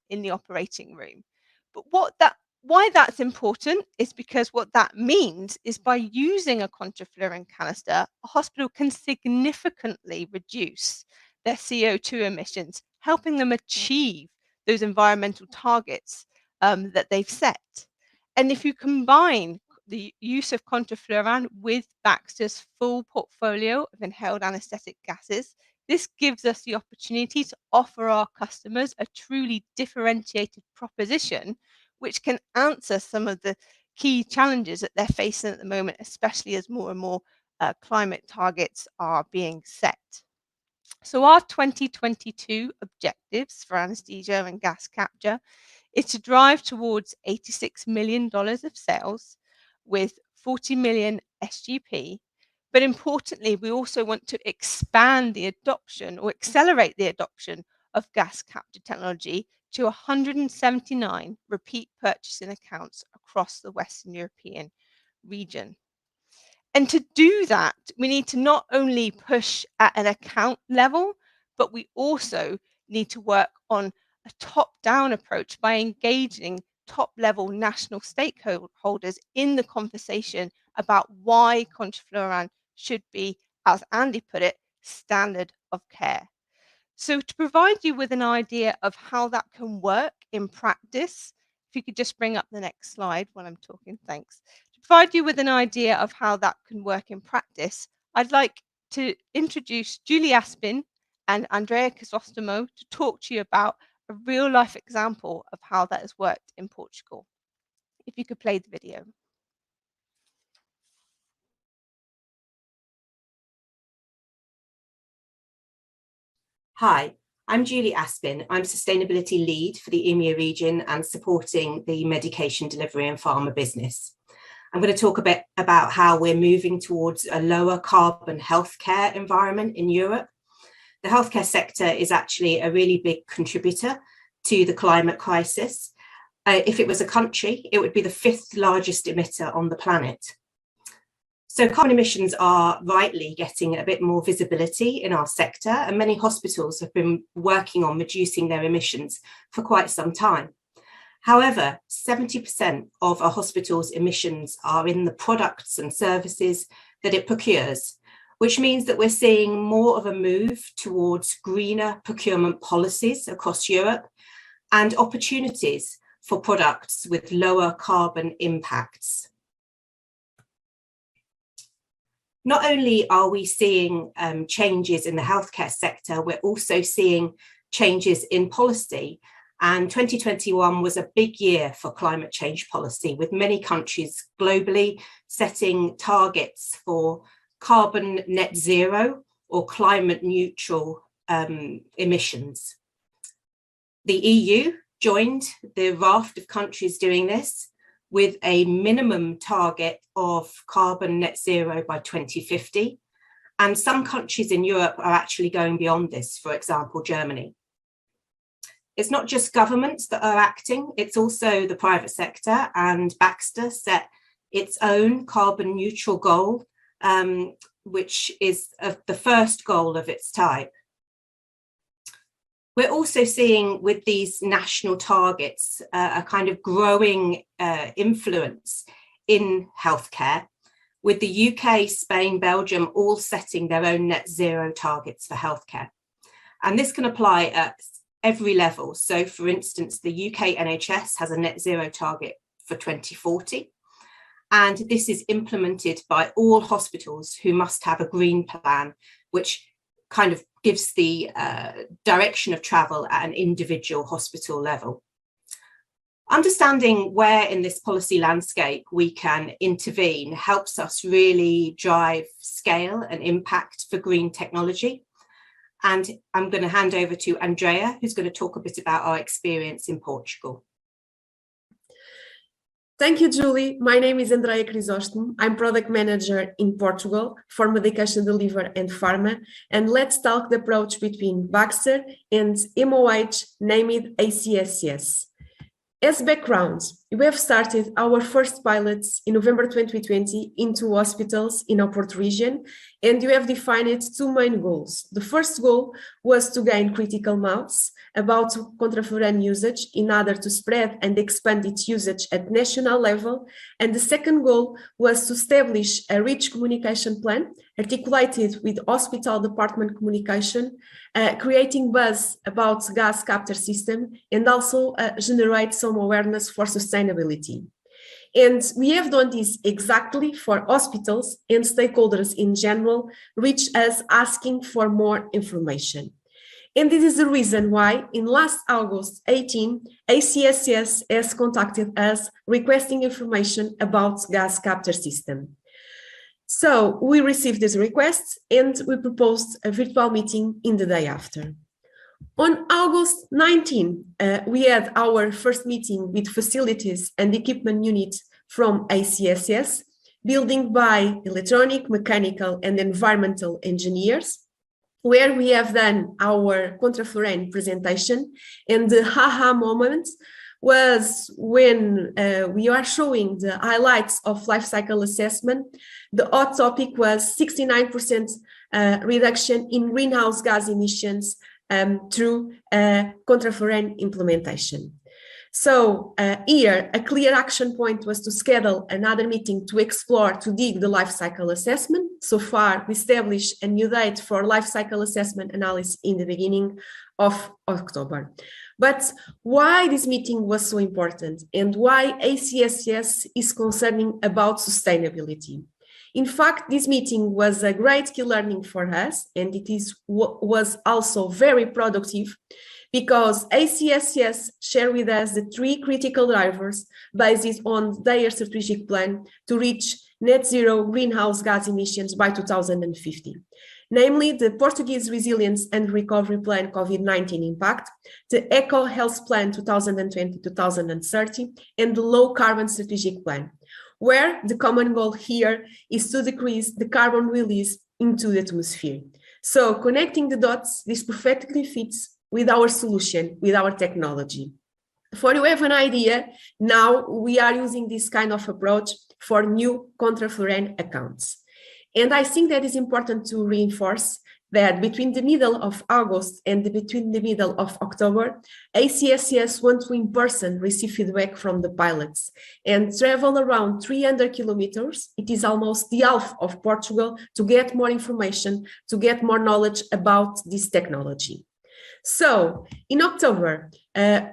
Speaker 4: in the operating room. But why that's important is because what that means is by using a contrafluorine canister, a hospital can significantly reduce their CO2 emissions, helping them achieve those environmental targets that they've set. And if you combine the use of contrafluorine with Baxter's full portfolio of inhaled anesthetic gases, this gives us the opportunity to offer our customers a truly differentiated proposition, which can answer some of the key challenges that they're facing at the moment, especially as more and more climate targets are being set. So our 2022 objectives for anesthesia and gas capture is to drive towards $86 million of sales with 40 million SGP. But importantly, we also want to expand the adoption or accelerate the adoption of gas capture technology to 179 repeat purchasing accounts across the Western European region. And to do that, we need to not only push at an account level, but we also need to work on a top-down approach by engaging top-level national stakeholders in the conversation about why contrafluorine should be, as Andy put it, standard of care. So to provide you with an idea of how that can work in practice, if you could just bring up the next slide while I'm talking, thanks. To provide you with an idea of how that can work in practice, I'd like to introduce Julie Aspin and Andrea Crisostomo to talk to you about a real-life example of how that has worked in Portugal. If you could play the video.
Speaker 5: Hi, I'm Julie Aspin. I'm Sustainability Lead for the EMEA region and supporting the medication delivery and pharma business. I'm going to talk a bit about how we're moving towards a lower carbon healthcare environment in Europe. The healthcare sector is actually a really big contributor to the climate crisis. If it was a country, it would be the 5th largest emitter on the planet. So carbon emissions are rightly getting a bit more visibility in our sector, and many hospitals have been working on reducing their emissions for quite some time. However, 70% of a hospital's emissions are in the products and services that it procures, which means that we're seeing more of a move towards greener procurement policies across Europe and opportunities for products with lower carbon impacts. Not only are we seeing changes in the healthcare sector, we're also seeing changes in policy. And 2021 was a big year for climate change policy, with many countries globally setting targets for carbon net zero or climate neutral emissions. The EU joined the raft of countries doing this, with a minimum target of carbon net zero by 2050. And some countries in Europe are actually going beyond this, for example, Germany. It's not just governments that are acting, it's also the private sector, and Baxter set its own carbon neutral goal, which is the first goal of its type. We're also seeing with these national targets a kind of growing influence in healthcare, with the UK, Spain, Belgium all setting their own net zero targets for healthcare. And this can apply at every level. So for instance, the UK NHS has a net zero target for 2040. And this is implemented by all hospitals who must have a green plan, which kind of gives the direction of travel at an individual hospital level. Understanding where in this policy landscape we can intervene helps us really drive scale and impact for green technology. And I'm going to hand over to Andrea, who's going to talk a bit about our experience in Portugal.
Speaker 6: Thank you, Julie. My name is Andrea Crisostomo. I'm product manager in Portugal for medication delivery and pharma. And let's talk the approach between Baxter and MOH, named ACSS. As background, we have started our first pilots in November 2020 into hospitals in our Porto region, and we have defined two main goals. The first goal was to gain critical mass about contrafuran usage in order to spread and expand its usage at national level. And the second goal was to establish a rich communication plan articulated with hospital department communication, creating buzz about gas capture system, and also generate some awareness for sustainability. And we have done this exactly for hospitals, and stakeholders in general reach us asking for more information. And this is the reason why in last August 18, ACSS has contacted us requesting information about gas capture system. So we received this request and we proposed a virtual meeting in the day after. On August 19, we had our first meeting with facilities and equipment unit from ACSS, building by electronic, mechanical, and environmental engineers, where we have done our contrafuran presentation. And the haha moment was when we are showing the highlights of life cycle assessment. The hot topic was 69% reduction in greenhouse gas emissions through contrafuran implementation. So here, a clear action point was to schedule another meeting to explore, to dig the life cycle assessment. So far, we established a new date for life cycle assessment analysis in the beginning of October. But why this meeting was so important and why ACSS is concerning about sustainability? In fact, this meeting was a great key learning for us, and it was also very productive, because ACSS shared with us the three critical drivers based on their strategic plan to reach net zero greenhouse gas emissions by 2050. Namely, the Portuguese Resilience and Recovery Plan COVID-19 Impact, the Eco Health Plan 2020-2030, and the Low Carbon Strategic Plan, where the common goal here is to decrease the carbon release into the atmosphere. So connecting the dots, this perfectly fits with our solution, with our technology. For you have an idea, now we are using this kind of approach for new contrafuran accounts. And I think that is important to reinforce that between the middle of August and between the middle of October, ACSS want to in person receive feedback from the pilots and travel around 300 kilometers. It is almost the half of Portugal to get more information, to get more knowledge about this technology. So in October,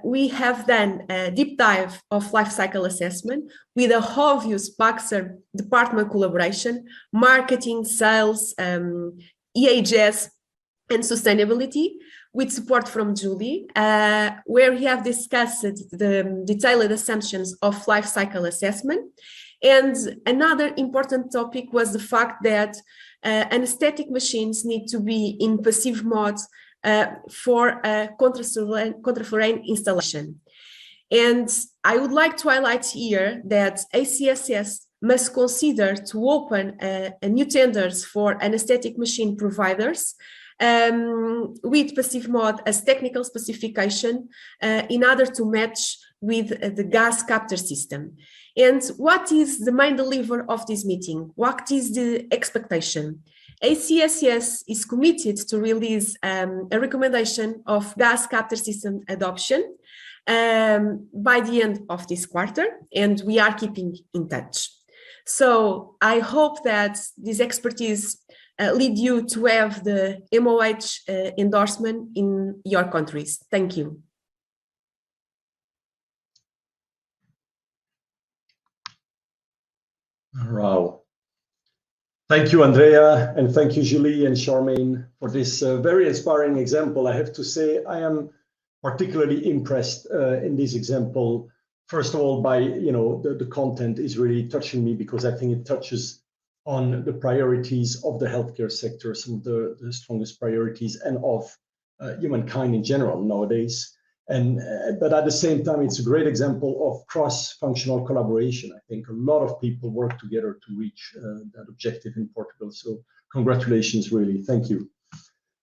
Speaker 6: we have done a deep dive of life cycle assessment with a obvious Baxter department collaboration, marketing, sales, EHS, and sustainability, with support from Julie, where we have discussed the detailed assumptions of life cycle assessment. And another important topic was the fact that anesthetic machines need to be in passive mode for contrafuran installation. And I would like to highlight here that ACSS must consider to open a new tenders for anesthetic machine providers with passive mode as technical specification in order to match with the gas capture system. And what is the main delivery of this meeting? What is the expectation? ACSS is committed to release a recommendation of gas capture system adoption by the end of this quarter, and we are keeping in touch. So I hope that this expertise lead you to have the MOH endorsement in your countries. Thank you.
Speaker 1: Wow. Thank you, Andrea, and thank you, Julie and Charmaine, for this very inspiring example. I have to say, I am particularly impressed in this example. First of all, by the content is really touching me, because I think it touches on the priorities of the healthcare sector, some of the strongest priorities, and of humankind in general nowadays. But at the same time, it's a great example of cross-functional collaboration. I think a lot of people work together to reach that objective in Portugal. So congratulations, really. Thank you.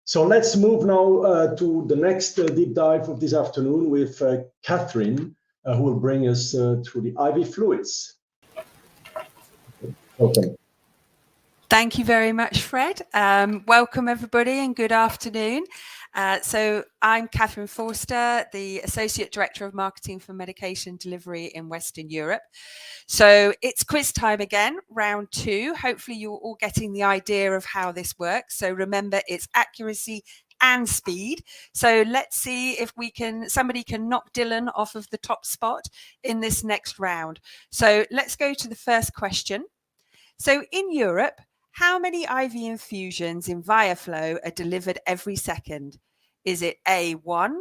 Speaker 1: So let's move now to the next deep dive of this afternoon with Catherine, who will bring us through the IV fluids. Welcome.
Speaker 7: Thank you very much, Fred. Welcome, everybody, and good afternoon. So I'm Catherine Forster, the Associate Director of Marketing for Medication Delivery in Western Europe. So it's quiz time again, round 2. Hopefully you're all getting the idea of how this works. So remember, it's accuracy and speed. So let's see if somebody can knock Dylan off of the top spot in this next round. So let's go to the first question. So in Europe, how many IV infusions in ViaFlow are delivered every second? Is it A1,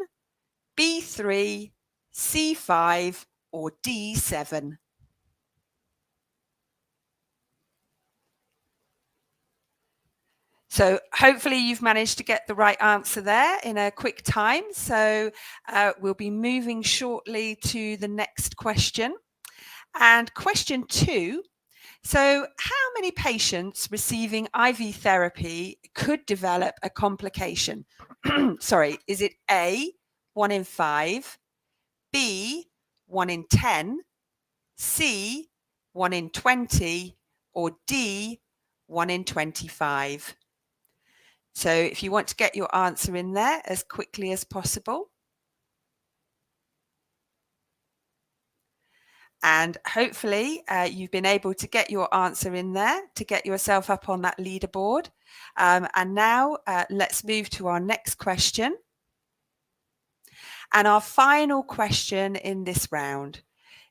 Speaker 7: B3, C5, or D7? So hopefully you've managed to get the right answer there in a quick time. So we'll be moving shortly to the next question. And question 2. So how many patients receiving IV therapy could develop a complication? Sorry, is it A, 1 in 5, B, 1 in 10, C, 1 in 20, or D, 1 in 25? So if you want to get your answer in there as quickly as possible. And hopefully you've been able to get your answer in there to get yourself up on that leaderboard. And now let's move to our next question. And our final question in this round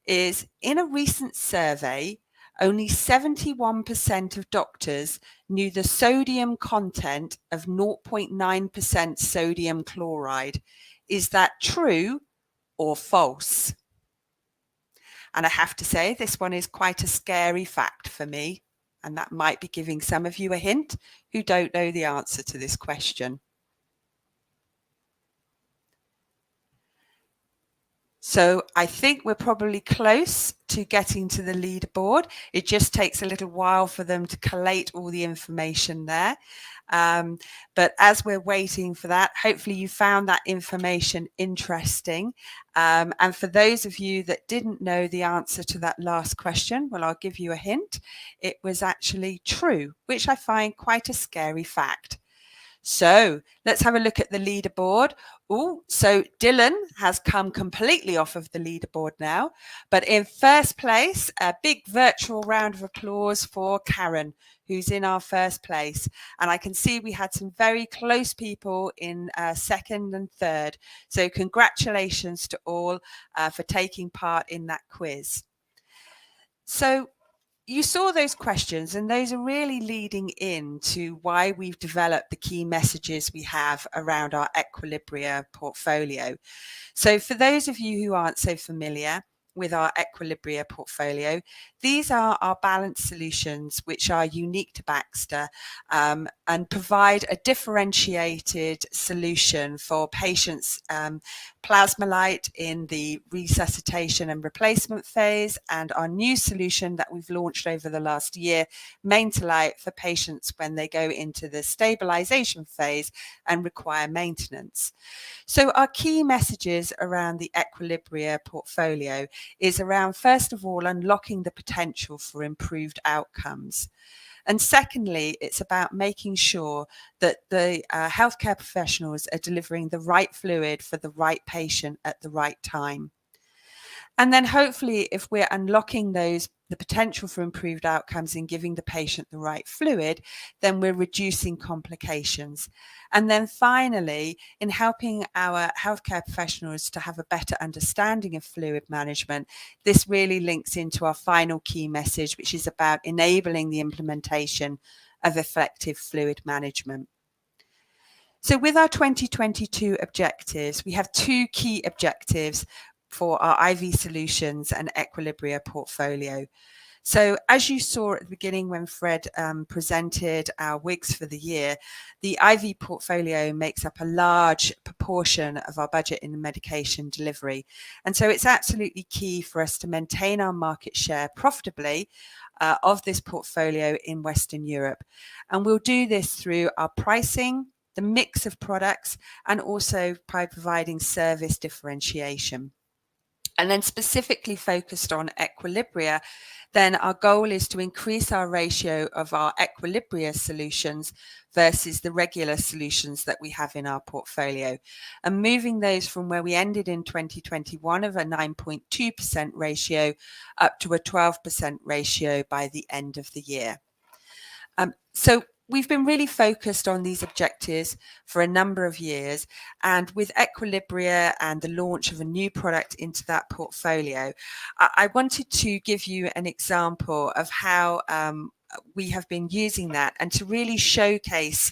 Speaker 7: is, in a recent survey, only 71% of doctors knew the sodium content of 0.9% sodium chloride. Is that true or false? And I have to say, this one is quite a scary fact for me, and that might be giving some of you a hint who don't know the answer to this question. So I think we're probably close to getting to the leaderboard. It just takes a little while for them to collate all the information there. But as we're waiting for that, hopefully you found that information interesting. And for those of you that didn't know the answer to that last question, well, I'll give you a hint. It was actually true, which I find quite a scary fact. So let's have a look at the leaderboard. Oh, so Dylan has come completely off of the leaderboard now. But in first place, a big virtual round of applause for Karen, who's in our first place. And I can see we had some very close people in second and third. So congratulations to all for taking part in that quiz. So you saw those questions, and those are really leading into why we've developed the key messages we have around our Equilibria portfolio. So for those of you who aren't so familiar with our Equilibria portfolio, these are our balanced solutions which are unique to Baxter and provide a differentiated solution for patients' plasma light in the resuscitation and replacement phase, and our new solution that we've launched over the last year, Main-to-Light, for patients when they go into the stabilization phase and require maintenance. So our key messages around the Equilibria portfolio is around, first of all, unlocking the potential for improved outcomes. And secondly, it's about making sure that the healthcare professionals are delivering the right fluid for the right patient at the right time. And then hopefully, if we're unlocking the potential for improved outcomes in giving the patient the right fluid, then we're reducing complications. And then finally, in helping our healthcare professionals to have a better understanding of fluid management, this really links into our final key message, which is about enabling the implementation of effective fluid management. So with our 2022 objectives, we have 2 key objectives for our IV solutions and Equilibria portfolio. So as you saw at the beginning when Fred presented our WIGs for the year, the IV portfolio makes up a large proportion of our budget in the medication delivery. And so it's absolutely key for us to maintain our market share profitably of this portfolio in Western Europe. And we'll do this through our pricing, the mix of products, and also by providing service differentiation. and then specifically focused on equilibria, then our goal is to increase our ratio of our equilibria solutions versus the regular solutions that we have in our portfolio, and moving those from where we ended in 2021 of a 9.2% ratio up to a 12% ratio by the end of the year. So we've been really focused on these objectives for a number of years, and with equilibria and the launch of a new product into that portfolio, I wanted to give you an example of how we have been using that and to really showcase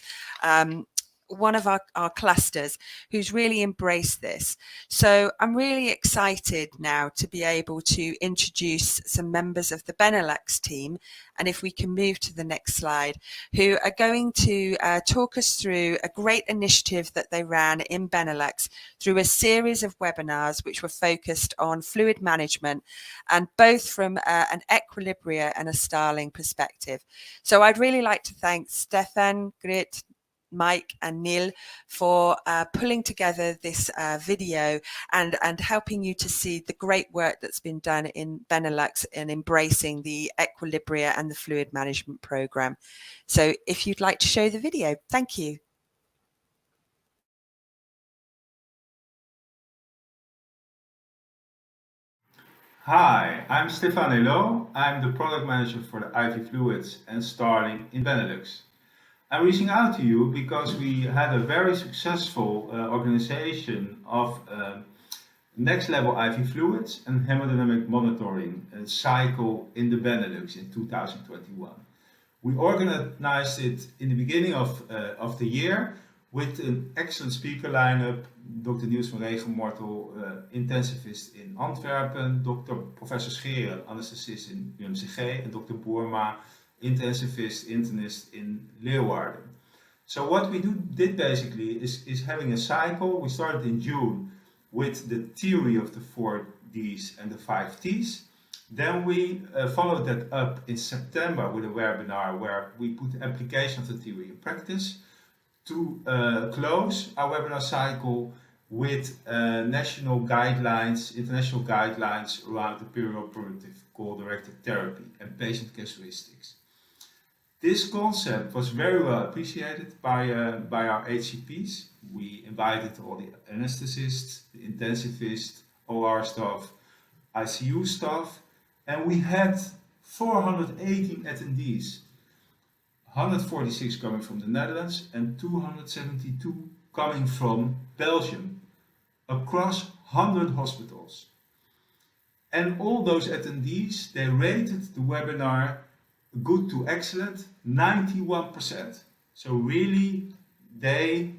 Speaker 7: one of our clusters who's really embraced this. So I'm really excited now to be able to introduce some members of the Benelux team, and if we can move to the next slide, who are going to talk us through a great initiative that they ran in Benelux through a series of webinars which were focused on fluid management, and both from an equilibria and a Starling perspective. So I'd really like to thank Stefan, Grit, Mike and Neil for pulling together this video and helping you to see the great work that's been done in Benelux in embracing the equilibria and the fluid management program. So if you'd like to show the video, thank you.
Speaker 9: Hi, I'm Stefan Hello. I'm the product manager for the IV Fluids and Starling in Benelux. I'm reaching out to you because we had a very successful organization of next level IV fluids and hemodynamic monitoring cycle in the Benelux in 2021. We organized it in the beginning of the year with an excellent speaker lineup: Dr. Niels van Regenmortel, intensivist in Antwerpen, Professor Scheren, anesthetist in UMCG, and Dr. Boerma, intensivist, internist in Leeuwarden. So what we did basically is having a cycle. We started in June with the theory of the 4 Ds and the 5 Ts. Then we followed that up in September with a webinar where we put the application of the theory in practice to close our webinar cycle with national guidelines, international guidelines around the perioperative goal-directed therapy and patient casuistics. This concept was very well appreciated by our HCPs. We invited all the anesthetists, the intensivists, OR staff, ICU staff, and we had 418 attendees, 146 coming from the Netherlands and 272 coming from Belgium, across 100 hospitals. And all those attendees, they rated the webinar good to excellent, 91%. So really, they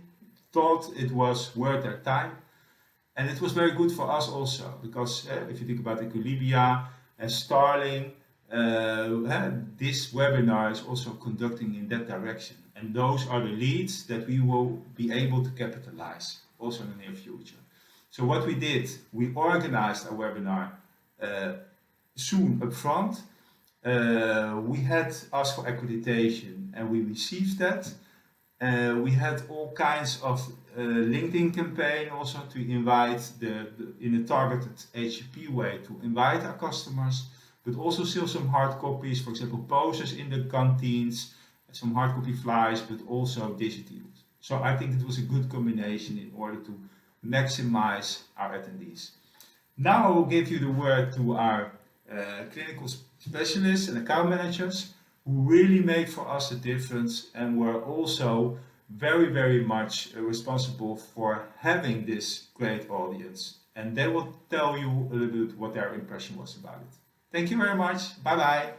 Speaker 9: thought it was worth their time. And it was very good for us also, because if you think about equilibria and Starling, this webinar is also conducting in that direction. And those are the leads that we will be able to capitalize also in the near future. So what we did, we organized a webinar soon up front. We had asked for accreditation and we received that. We had all kinds of LinkedIn campaign also to invite in a targeted HCP way to invite our customers, but also still some hard copies, for example, posters in the canteens, some hard copy flyers, but also digital. So I think it was a good combination in order to maximize our attendees. Now I will give you the word to our clinical specialists and account managers who really made for us a difference and were also very, very much responsible for having this great audience. And they will tell you a little bit what their impression was about it. Thank you very much. Bye-bye.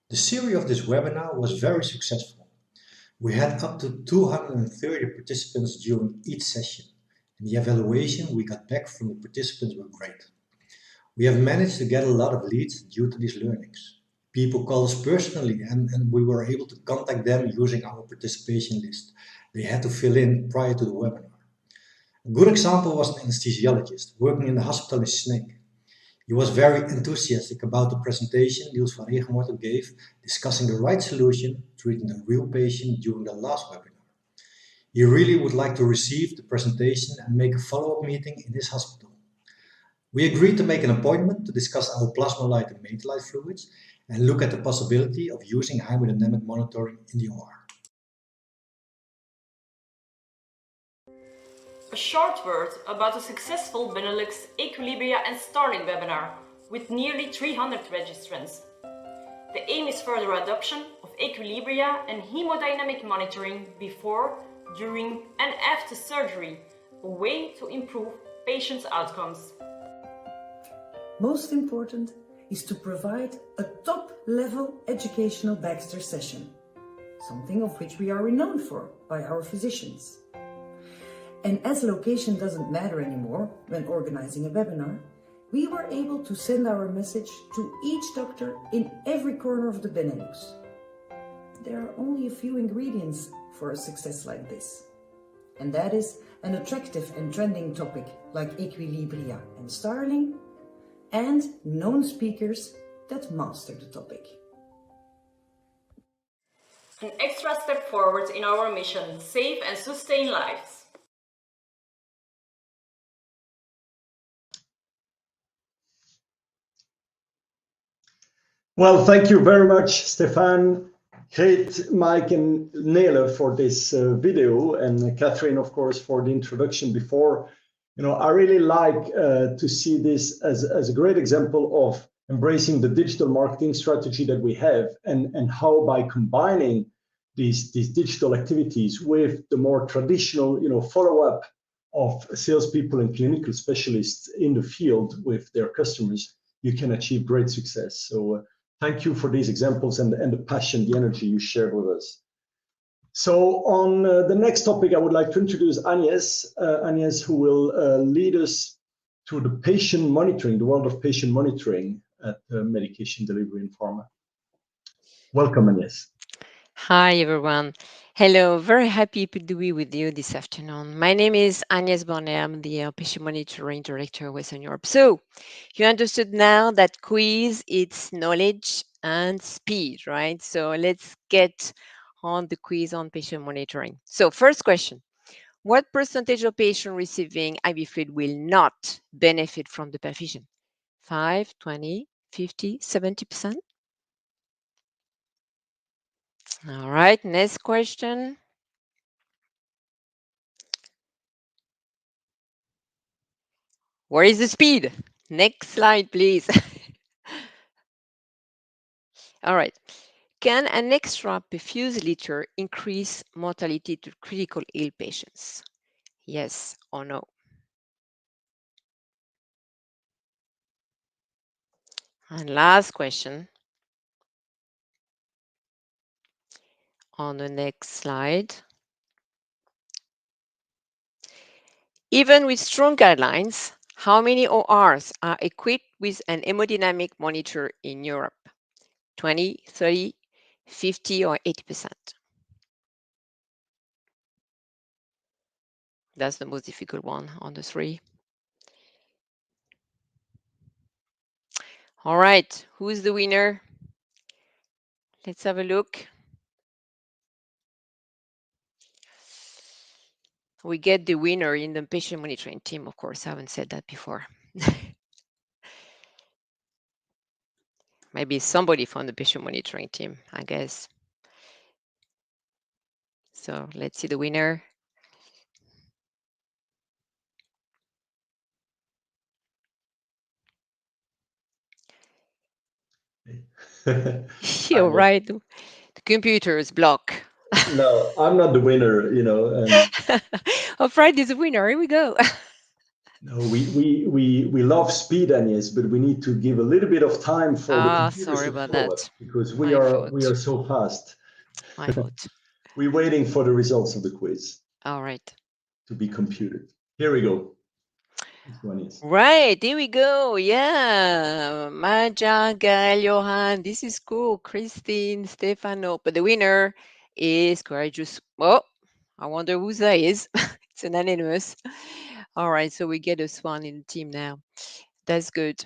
Speaker 11: The series of this webinar was very successful. We had up to 230 participants during each session, and the evaluation we got back from the participants were great. We have managed to get a lot of leads due to these learnings. People call us personally and we were able to contact them using our participation list they had to fill in prior to the webinar. A good example was an anesthesiologist working in the hospital in Sneek. He was very enthusiastic about the presentation Niels van Regenmortel gave, discussing the right solution, treating the real patient during the last webinar. He really would like to receive the presentation and make a follow-up meeting in his hospital. We agreed to make an appointment to discuss our plasma light and Mate-Light fluids and look at the possibility of using hemodynamic monitoring in the OR.
Speaker 12: A short word about a successful Benelux Equilibria and Starling webinar with nearly 300 registrants. The aim is further adoption of Equilibria and hemodynamic monitoring before, during and after surgery, a way to improve patients' outcomes.
Speaker 13: Most important is to provide a top-level educational Baxter session, something of which we are renowned for by our physicians. And as location doesn't matter anymore when organizing a webinar, we were able to send our message to each doctor in every corner of the Benelux. There are only a few ingredients for a success like this. And that is an attractive and trending topic like Equilibria and Starling, and known speakers that master the topic.
Speaker 12: An extra step forward in our mission, save and sustain lives.
Speaker 1: Well, thank you very much, Stefan, Greet, Mike, and Nele for this video, and Catherine, of course, for the introduction before. I really like to see this as a great example of embracing the digital marketing strategy that we have, and how by combining these digital activities with the more traditional, follow-up of salespeople and clinical specialists in the field with their customers, you can achieve great success. So thank you for these examples and the passion, the energy you shared with us. So on the next topic, I would like to introduce Agnes, who will lead us through the patient monitoring, the world of patient monitoring at medication delivery in pharma. Welcome, Agnes.
Speaker 14: Hi, everyone. Hello, very happy to be with you this afternoon. My name is Agnes Bonnet. I'm the Patient Monitoring Director of Western Europe. So you understood now that quiz, it's knowledge and speed, right? So let's get on the quiz on patient monitoring. So first question, what percentage of patients receiving IV fluid will not benefit from the perfusion? 5, 20, 50, 70%? All right, next question. Where is the speed? Next slide, please. All right. Can an extra perfused liter increase mortality to critical ill patients? Yes or no? And last question. On the next slide. Even with strong guidelines, how many ORs are equipped with an hemodynamic monitor in Europe? 20, 30, 50, or 80%? That's the most difficult one on the three. All right, who's the winner? Let's have a look. We get the winner in the patient monitoring team, of course. I haven't said that before. Maybe somebody from the patient monitoring team, I guess. So let's see the winner. You're right. The computer is blocked.
Speaker 1: No, I'm not the winner,
Speaker 14: Oh, Fred is the winner. Here we go.
Speaker 1: No, we love speed, Agnes, but we need to give a little bit of time for the computers
Speaker 14: sorry
Speaker 1: to
Speaker 14: about
Speaker 1: follow
Speaker 14: that.
Speaker 1: us, because we are so fast.
Speaker 14: My fault.
Speaker 1: We're waiting for the results of the quiz.
Speaker 14: All right.
Speaker 1: To be computed. Here we go.
Speaker 14: Right, here we go. Yeah, Maja, Gael, Johan. This is cool. Christine, Stefano. But the winner is Courageous. Oh, I wonder who that is. It's an anonymous. All right, so we get a swan in the team now. That's good.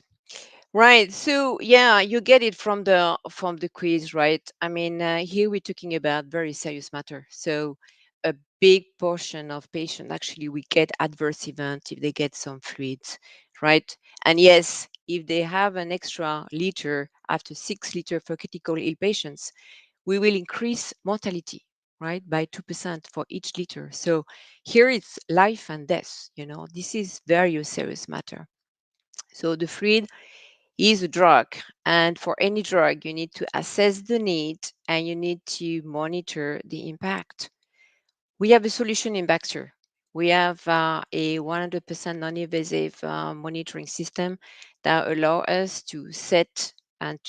Speaker 14: Right. So yeah, you get it from the quiz, right? I mean, here we're talking about very serious matter. So a big portion of patients actually will get adverse event if they get some fluids, right? And yes, if they have an extra liter after 6 liters for critical ill patients, we will increase mortality, right, by 2% for each liter. So here it's life and death, you know, this is very serious matter. So the fluid is a drug, and for any drug, you need to assess the need and you need to monitor the impact. We have a solution in Baxter. We have a 100% non-invasive monitoring system that allow us to set and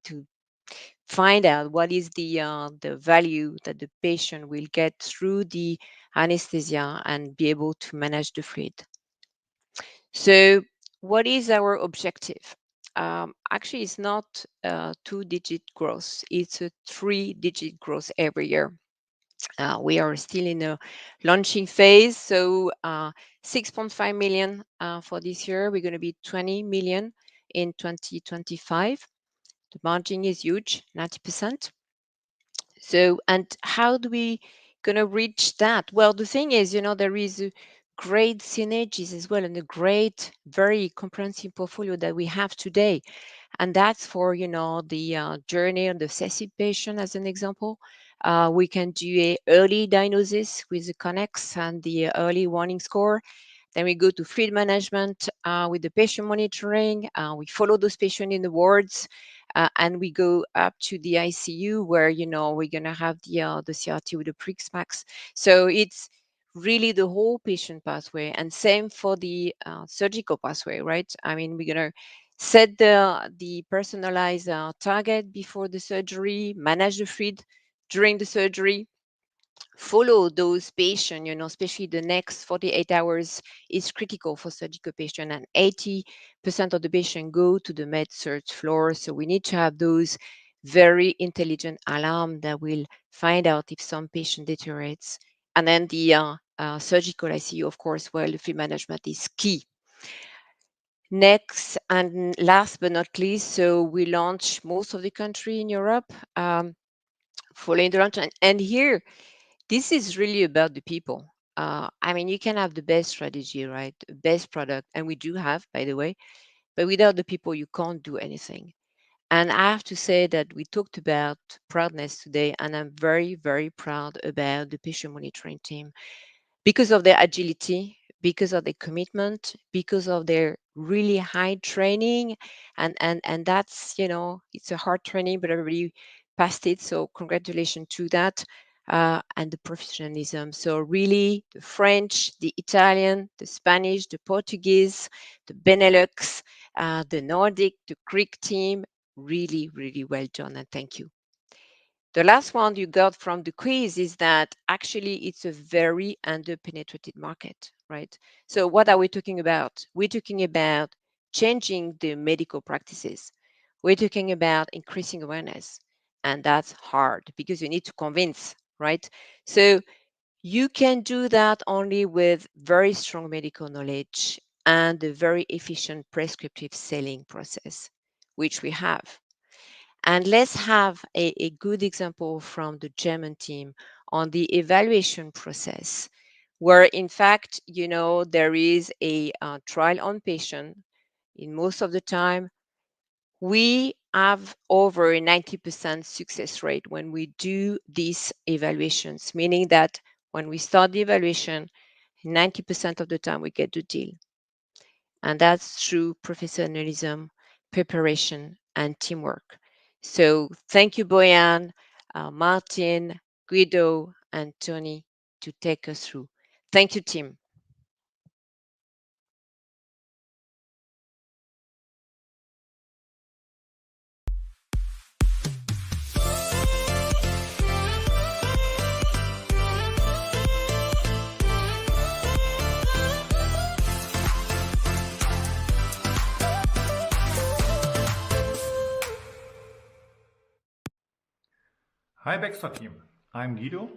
Speaker 14: to find out what is the value that the patient will get through the anesthesia and be able to manage the fluid. So what is our objective? Actually, it's not 2-digit growth. It's a 3-digit growth every year. We are still in a launching phase, so 6.5 million for this year. We're going to be 20 million in 2025. The margin is huge, 90%. So, and how do we going to reach that? Well, the thing is, you know, there is a great synergies as well and a great, very comprehensive portfolio that we have today. And that's for, you know, the journey on the sepsis patient as an example. We can do a early diagnosis with the Connex and the early warning score. Then we go to fluid management with the patient monitoring. We follow those patients in the wards, and we go up to the ICU where, you know, we're going to have the CRT with the PRIX-MAX. So it's really the whole patient pathway, and same for the surgical pathway, right? I mean, we're going to set the personalized target before the surgery, manage the fluid during the surgery, follow those patients, you know, especially the next 48 hours is critical for surgical patient, and 80% of the patient go to the med surg floor. So we need to have those very intelligent alarm that will find out if some patient deteriorates. And then the surgical ICU, of course, well, the fluid management is key. Next and last but not least, so we launch most of the country in Europe following the launch. And here, this is really about the people. I mean, you can have the best strategy, right? The best product, and we do have, by the way, but without the people, you can't do anything. And I have to say that we talked about proudness today, and I'm very, very proud about the patient monitoring team because of their agility, because of their commitment, because of their really high training. And that's, you know, it's a hard training, but everybody passed it. So congratulations to that. And the professionalism. So really the French, the Italian, the Spanish, the Portuguese, the Benelux, the Nordic, the Greek team, really, really well done. And thank you. The last one you got from the quiz is that actually it's a very underpenetrated market, right? So what are we talking about? We're talking about changing the medical practices. We're talking about increasing awareness. And that's hard because you need to convince, right? So you can do that only with very strong medical knowledge and a very efficient prescriptive selling process, which we have. And let's have a good example from the German team on the evaluation process, where in fact, you know, there is a trial on patient. In most of the time, we have over a 90% success rate when we do these evaluations, meaning that when we start the evaluation, 90% of the time we get the deal. And that's through professionalism, preparation, and teamwork. So thank you, Boyan, Martin, Guido, and Tony to take us through. Thank you, team.
Speaker 10: Hi Baxter team, I'm Guido.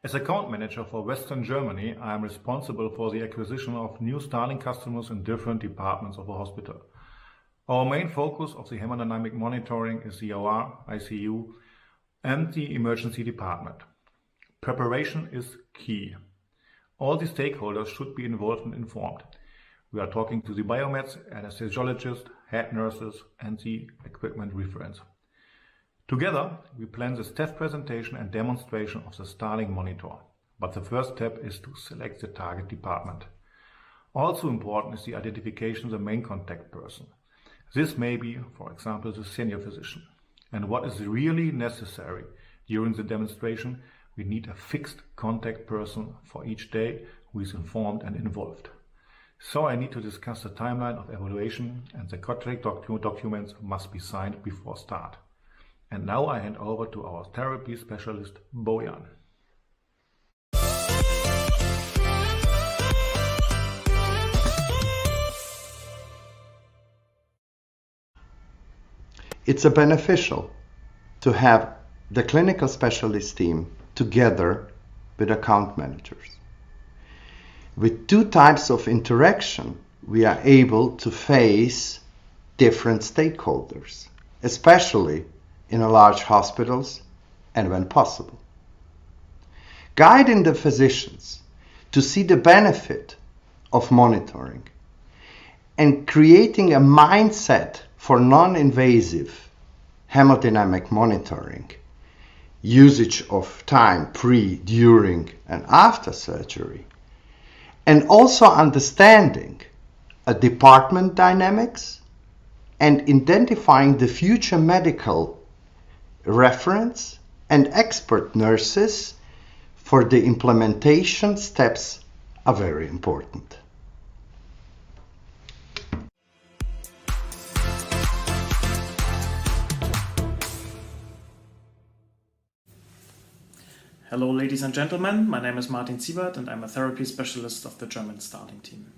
Speaker 10: As account manager for Western Germany, I am responsible for the acquisition of new Starlink customers in different departments of the hospital. Our main focus of the hemodynamic monitoring is the OR, ICU, and the emergency department. Preparation is key. All the stakeholders should be involved and informed. We are talking to the biomeds, anesthesiologists, head nurses, and the equipment referents. Together, we plan the test presentation and demonstration of the Starling monitor. But the first step is to select the target department. Also important is the identification of the main contact person. This may be, for example, the senior physician. And what is really necessary during the demonstration, we need a fixed contact person for each day who is informed and involved. So I need to discuss the timeline of evaluation, and the contract documents must be signed before start. And now I hand over to our therapy specialist, Bojan.
Speaker 8: It's beneficial to have the clinical specialist team together with account managers. With two types of interaction, we are able to face different stakeholders, especially in large hospitals and when possible. Guiding the physicians to see the benefit of monitoring and creating a mindset for non-invasive hemodynamic monitoring, usage of time pre, during, and after surgery, and also understanding a department dynamics and identifying the future medical reference and expert nurses for the implementation steps are very important.
Speaker 15: Hello, ladies and gentlemen. My name is Martin Siebert and I'm a therapy specialist of the German Starling team.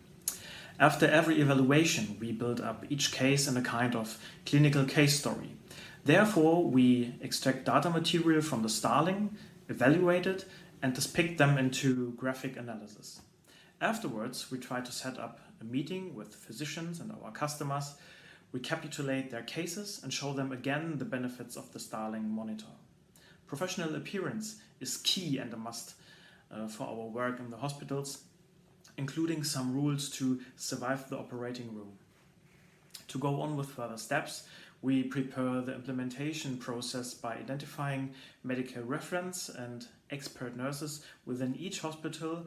Speaker 15: After every evaluation, we build up each case in a kind of clinical case story. Therefore, we extract data material from the Starling, evaluate it, and depict them into graphic analysis. Afterwards, we try to set up a meeting with physicians and our customers, recapitulate their cases, and show them again the benefits of the Starling monitor. Professional appearance is key and a must for our work in the hospitals, including some rules to survive the operating room. To go on with further steps, we prepare the implementation process by identifying medical reference and expert nurses within each hospital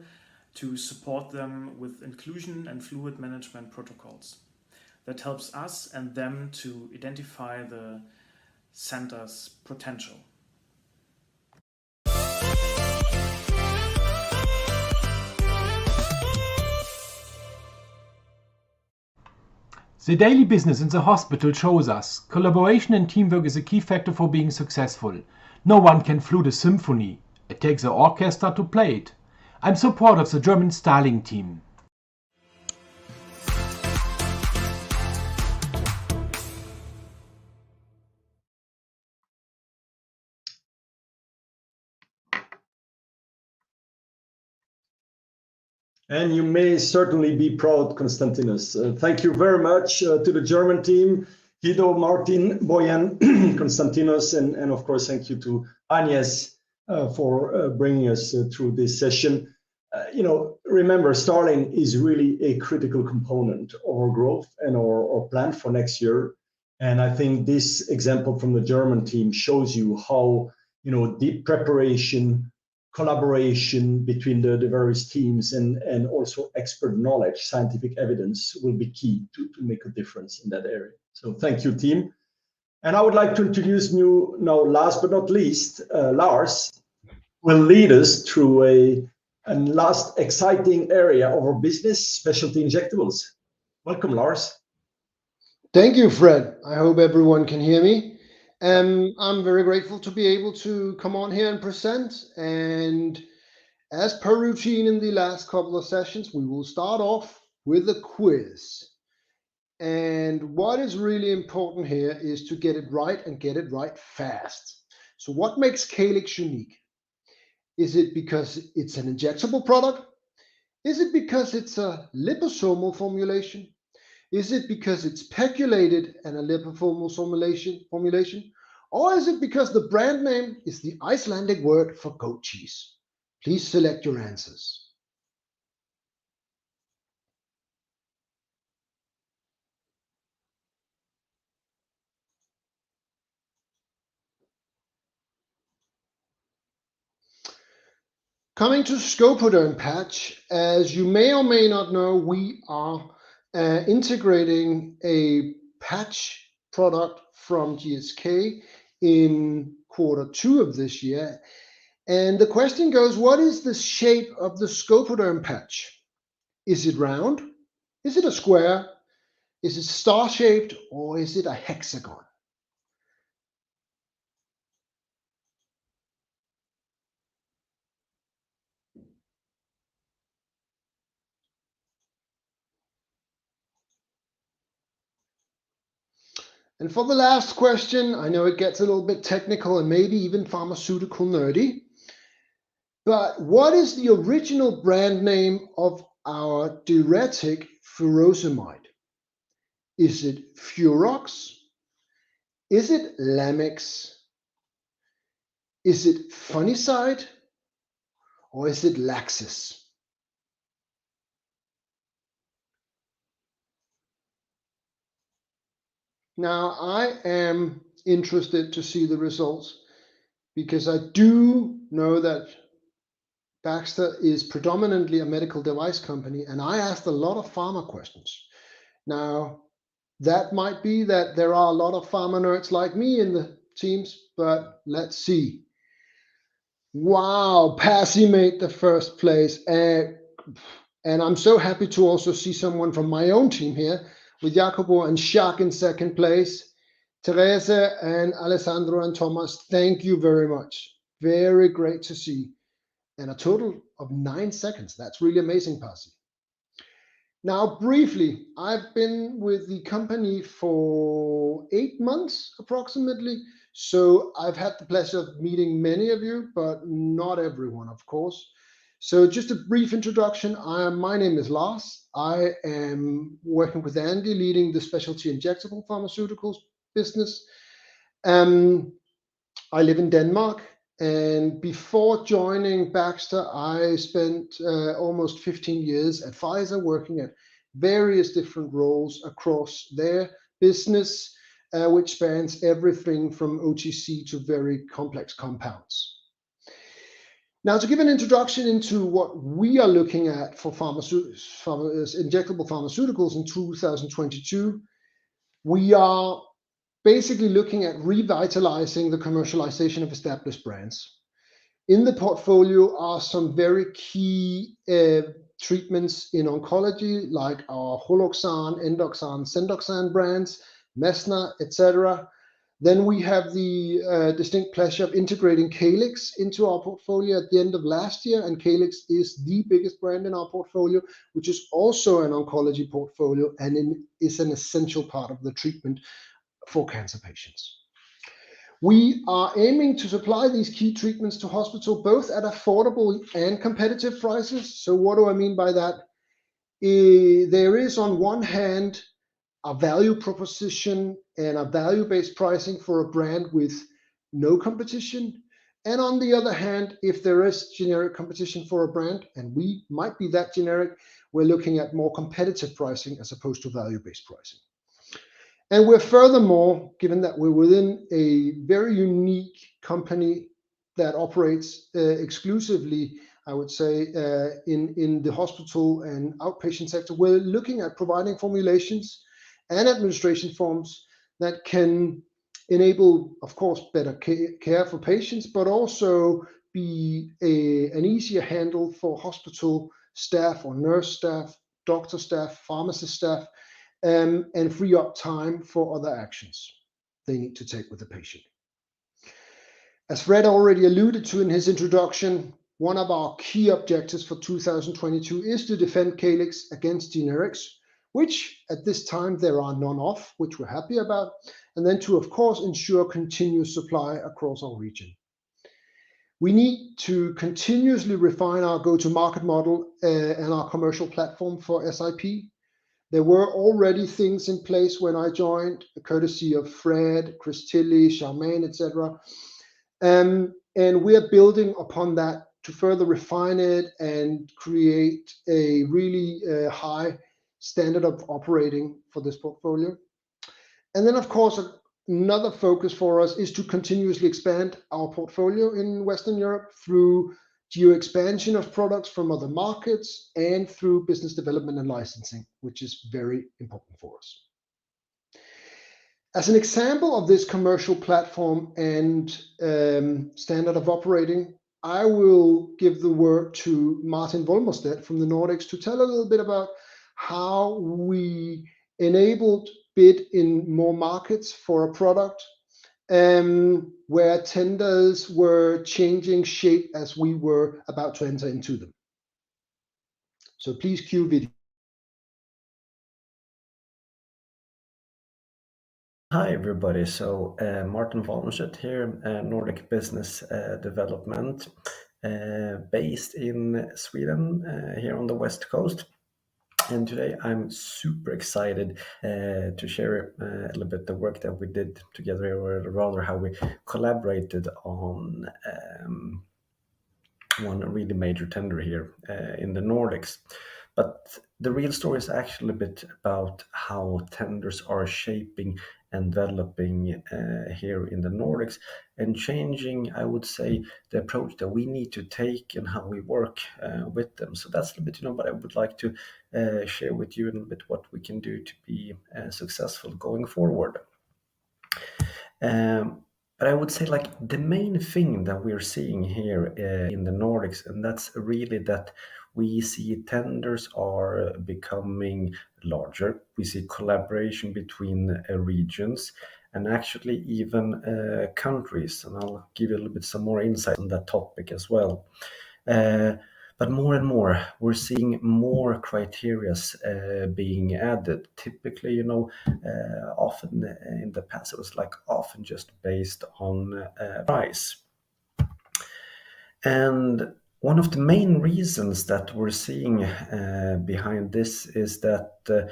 Speaker 15: to support them with inclusion and fluid management protocols. That helps us and them to identify the center's potential.
Speaker 16: The daily business in the hospital shows us collaboration and teamwork is a key factor for being successful. No one can flute a symphony. It takes the orchestra to play it. I'm so proud of the German Starling team.
Speaker 1: And you may certainly be proud, Konstantinos. Thank you very much to the German team, Guido, Martin, Bojan, Konstantinos, and of course, thank you to Agnes for bringing us through this session. Remember, Starling is really a critical component of our growth and our plan for next year. And I think this example from the German team shows you how, deep preparation, collaboration between the various teams and also expert knowledge, scientific evidence will be key to make a difference in that area. So thank you, team. And I would like to introduce you now, last but not least, Lars will lead us through a last exciting area of our business, specialty injectables. Welcome, Lars.
Speaker 17: Thank you, Fred. I hope everyone can hear me. I'm very grateful to be able to come on here and present. And as per routine in the last couple of sessions, we will start off with a quiz. And what is really important here is to get it right and get it right fast. So what makes Calyx unique? Is it because it's an injectable product? Is it because it's a liposomal formulation? Is it because it's pegulated and a liposomal formulation? Or is it because the brand name is the Icelandic word for goat cheese? Please select your answers. Coming to Scopoderm patch, as you may or may not know, we are integrating a patch product from GSK in Q2 of this year. And the question goes, what is the shape of the Scopoderm patch? Is it round? Is it a square? Is it star-shaped, or is it a hexagon? And for the last question, I know it gets a little bit technical and maybe even pharmaceutical nerdy, but what is the original brand name of our diuretic furosemide? Is it Furox? Is it Lamix? Is it Funicide? Or is it Laxis? Now, I am interested to see the results because I do know that Baxter is predominantly a medical device company, and I asked a lot of pharma questions. Now, that might be that there are a lot of pharma nerds like me in the teams, but let's see. Wow, Passy made the first place. And I'm so happy to also see someone from my own team here with Jacopo and Jacques in second place. Teresa and Alessandro and Thomas, thank you very much. Very great to see. And a total of 9 seconds. That's really amazing, Pasi. Now, briefly, I've been with the company for 8 months approximately. So I've had the pleasure of meeting many of you, but not everyone, of course. So just a brief introduction. My name is Lars. I am working with Andy, leading the specialty injectable pharmaceuticals business. I live in Denmark. And before joining Baxter, I spent almost 15 years at Pfizer working at various different roles across their business, which spans everything from OTC to very complex compounds. Now, to give an introduction into what we are looking at for injectable pharmaceuticals in 2022, we are basically looking at revitalizing the commercialization of established brands. In the portfolio are some very key treatments in oncology, like our Holoxan, Endoxan, Sendoxan brands, Mesna, etc. Then we have the distinct pleasure of integrating Calyx into our portfolio at the end of last year, and Calyx is the biggest brand in our portfolio, which is also an oncology portfolio and is an essential part of the treatment for cancer patients. We are aiming to supply these key treatments to hospitals both at affordable and competitive prices. So what do I mean by that? There is on one hand a value proposition and a value-based pricing for a brand with no competition. And on the other hand, if there is generic competition for a brand, and we might be that generic, we're looking at more competitive pricing as opposed to value-based pricing. And we're furthermore, given that we're within a very unique company that operates exclusively, I would say, in the hospital and outpatient sector, we're looking at providing formulations and administration forms that can enable, of course, better care for patients, but also be an easier handle for hospital staff or nurse staff, doctor staff, pharmacist staff, and free up time for other actions they need to take with the patient. As Fred already alluded to in his introduction, one of our key objectives for 2022 is to defend Calyx against generics, which at this time there are none of, which we're happy about, and then to, of course, ensure continuous supply across our region. We need to continuously refine our go-to-market model and our commercial platform for SIP. There were already things in place when I joined, courtesy of Fred, Chris Tilley, Charmaine, etc. And we are building upon that to further refine it and create a really high standard of operating for this portfolio. And then, of course, another focus for us is to continuously expand our portfolio in Western Europe through geo-expansion of products from other markets and through business development and licensing, which is very important for us. As an example of this commercial platform and standard of operating, I will give the word to Martin Wolmerstedt from the Nordics to tell a little bit about how we enabled bid in more markets for a product where tenders were changing shape as we were about to enter into them. So please cue video.
Speaker 18: Hi everybody, so Martin Wolmerstedt here, Nordic Business Development, based in Sweden, here on the West Coast. And today I'm super excited to share a little bit the work that we did together, or rather how we collaborated on one really major tender here in the Nordics. But the real story is actually a bit about how tenders are shaping and developing here in the Nordics and changing, I would say, the approach that we need to take and how we work with them. So that's a bit, what I would like to share with you a little bit what we can do to be successful going forward. But I would say like the main thing that we're seeing here in the Nordics, and that's really that we see tenders are becoming larger. We see collaboration between regions and actually even countries. And I'll give you a little bit some more insight on that topic as well. But more and more, we're seeing more criteria being added. Typically, often in the past, it was like often just based on price. And one of the main reasons that we're seeing behind this is that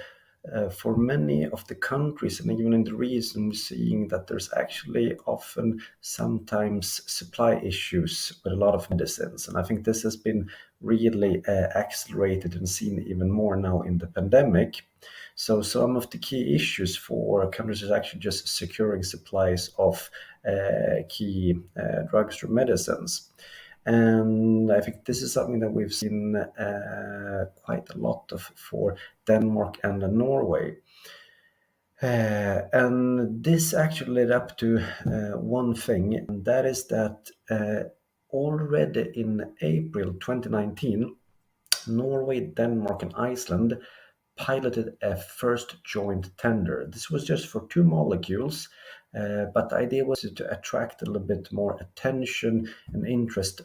Speaker 18: for many of the countries and even in the region, we're seeing that there's actually often sometimes supply issues with a lot of medicines. And I think this has been really accelerated and seen even more now in the pandemic. So some of the key issues for countries is actually just securing supplies of key drugs or medicines. And I think this is something that we've seen quite a lot of for Denmark and Norway. And this actually led up to one thing, and that is that already in April 2019, Norway, Denmark, and Iceland piloted a first joint tender. This was just for 2 molecules, but the idea was to attract a little bit more attention and interest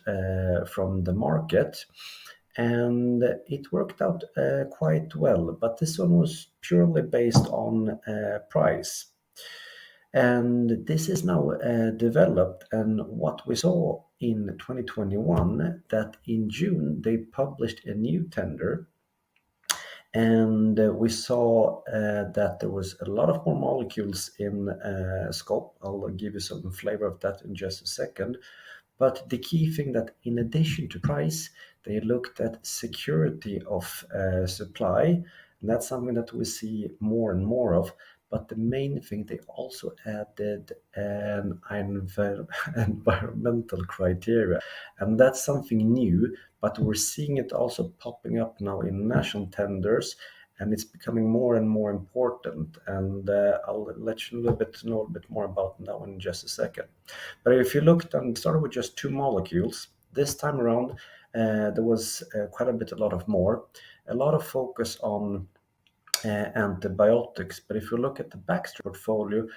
Speaker 18: from the market. And it worked out quite well, but this one was purely based on price. And this is now developed, and what we saw in 2021, that in June they published a new tender. And we saw that there was a lot of more molecules in scope. I'll give you some flavor of that in just a second. But the key thing that in addition to price, they looked at security of supply. And that's something that we see more and more of. But the main thing, they also added an environmental criteria. And that's something new, but we're seeing it also popping up now in national tenders, and it's becoming more and more important. And I'll let you know a little bit more about that in just a second. But if you looked and started with just 2 molecules, this time around, there was quite a lot of more. A lot of focus on antibiotics, but if you look at the Baxter portfolio,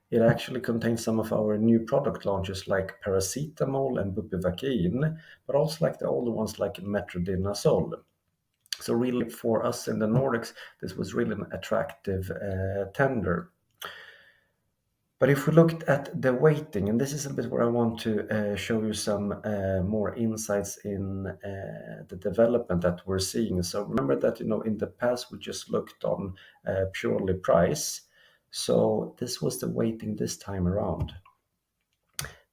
Speaker 18: it actually contains some of our new product launches like paracetamol and bupivacaine, but also like the older ones like metronidazole. So really for us in the Nordics, this was really an attractive tender. But if we looked at the weighting, and this is a bit where I want to show you some more insights in the development that we're seeing. So remember that, in the past, we just looked on purely price. So this was the weighting this time around.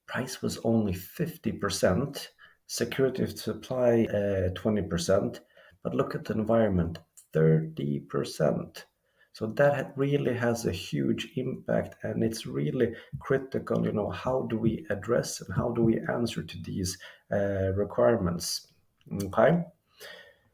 Speaker 18: Price was only 50%. security of supply 20%, but look at the environment, 30%. So that really has a huge impact, and it's really critical, you know, how do we address and how do we answer to these requirements, okay?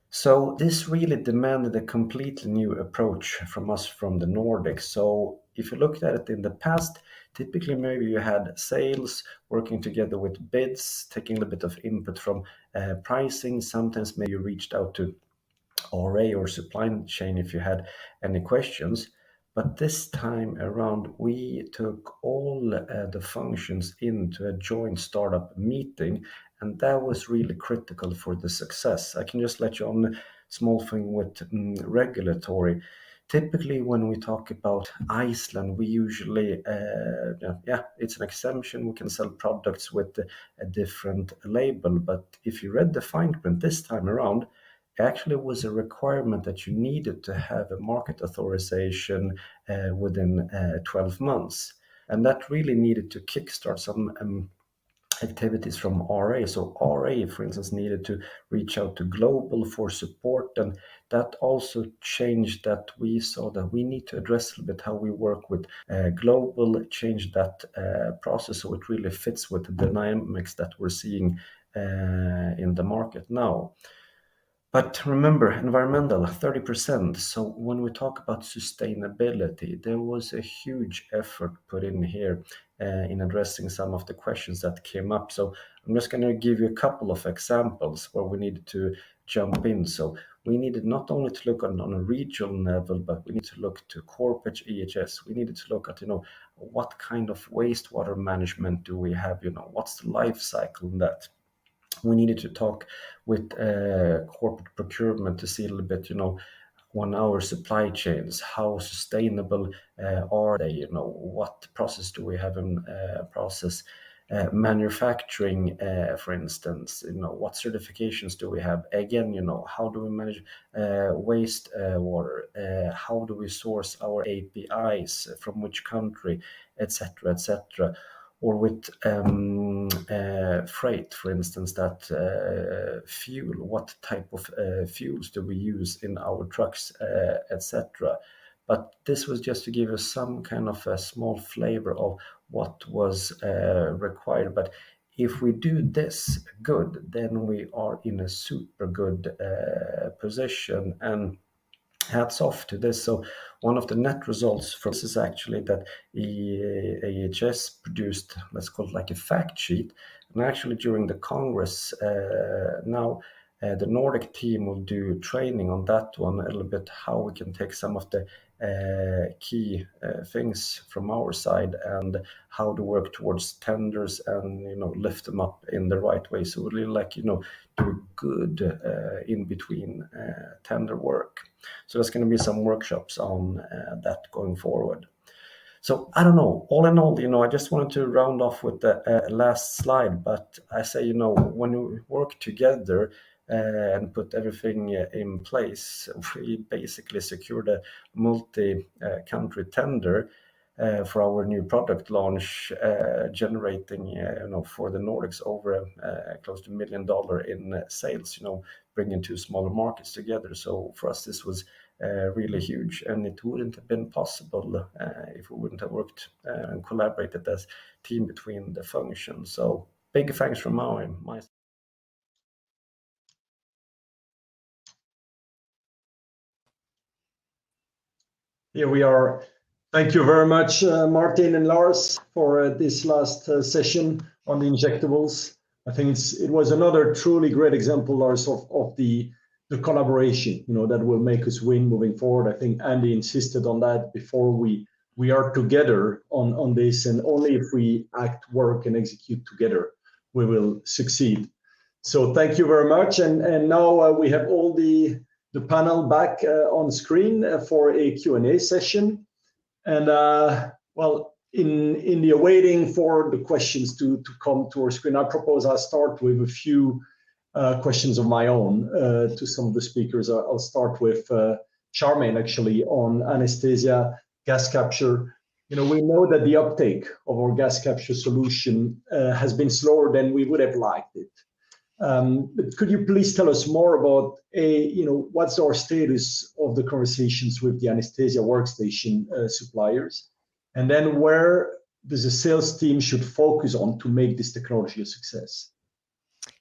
Speaker 18: So this really demanded a completely new approach from us from the Nordics. So if you looked at it in the past, typically maybe you had sales working together with bids, taking a little bit of input from pricing. Sometimes maybe you reached out to RA or supply chain if you had any questions. But this time around, we took all the functions into a joint startup meeting, and that was really critical for the success. I can just let you on a small thing with regulatory. Typically, when we talk about Iceland, we usually, it's an exemption. We can sell products with a different label. But if you read the fine print this time around, actually was a requirement that you needed to have a market authorization within 12 months. And that really needed to kickstart some activities from RA. So RA, for instance, needed to reach out to Global for support. And that also changed that we saw that we need to address a little bit how we work with Global, change that process so it really fits with the dynamics that we're seeing in the market now. But remember, environmental, 30%. So when we talk about sustainability, there was a huge effort put in here in addressing some of the questions that came up. So I'm just going to give you a couple of examples where we needed to jump in. So we needed not only to look on a regional level, but we need to look to corporate EHS. We needed to look at, you know, what kind of wastewater management do we have? You know, what's the life cycle in that? We needed to talk with corporate procurement to see a little bit, you know, on our supply chains, how sustainable are they? You know, what process do we have in process? Manufacturing, for instance, you know, what certifications do we have? Again, you know, how do we manage waste water? How do we source our APIs? From which country, etc., etc. Or with freight, for instance, that fuel, what type of fuels do we use in our trucks, etc. But this was just to give us some kind of a small flavor of what was required. But if we do this good, then we are in a super good position. And hats off to this. So one of the net results from this is actually that AHS produced, let's call it like a fact sheet. And actually during the Congress now, the Nordic team will do training on that one, a little bit how we can take some of the key things from our side and how to work towards tenders and, you know, lift them up in the right way. So really like, you know, do good in between tender work. So there's going to be some workshops on that going forward. So I don't know, all in all, you know, I just wanted to round off with the last slide, but I say, you know, when we work together and put everything in place, we basically secured a multi-country tender for our new product launch, generating, you know, for the Nordics over close to $1 million in sales, you know, bringing two smaller markets together. So for us, this was really huge, and it wouldn't have been possible if we wouldn't have worked and collaborated as a team between the functions. So big thanks from my side.
Speaker 1: Here we are. Thank you very much, Martin and Lars, for this last session on the injectables. I think it was another truly great example, Lars, of the collaboration, you know, that will make us win moving forward. I think Andy insisted on that before. We are together on this, and only if we act, work, and execute together, we will succeed. So thank you very much. And now we have all the panel back on screen for a Q&A session. And well, in the awaiting for the questions to come to our screen, I propose I start with a few questions of my own to some of the speakers. I'll start with Charmaine, actually, on anesthesia gas capture. You know, we know that the uptake of our gas capture solution has been slower than we would have liked it. But could you please tell us more about what's our status of the conversations with the anesthesia workstation suppliers, and then where does the sales team should focus on to make this technology a success?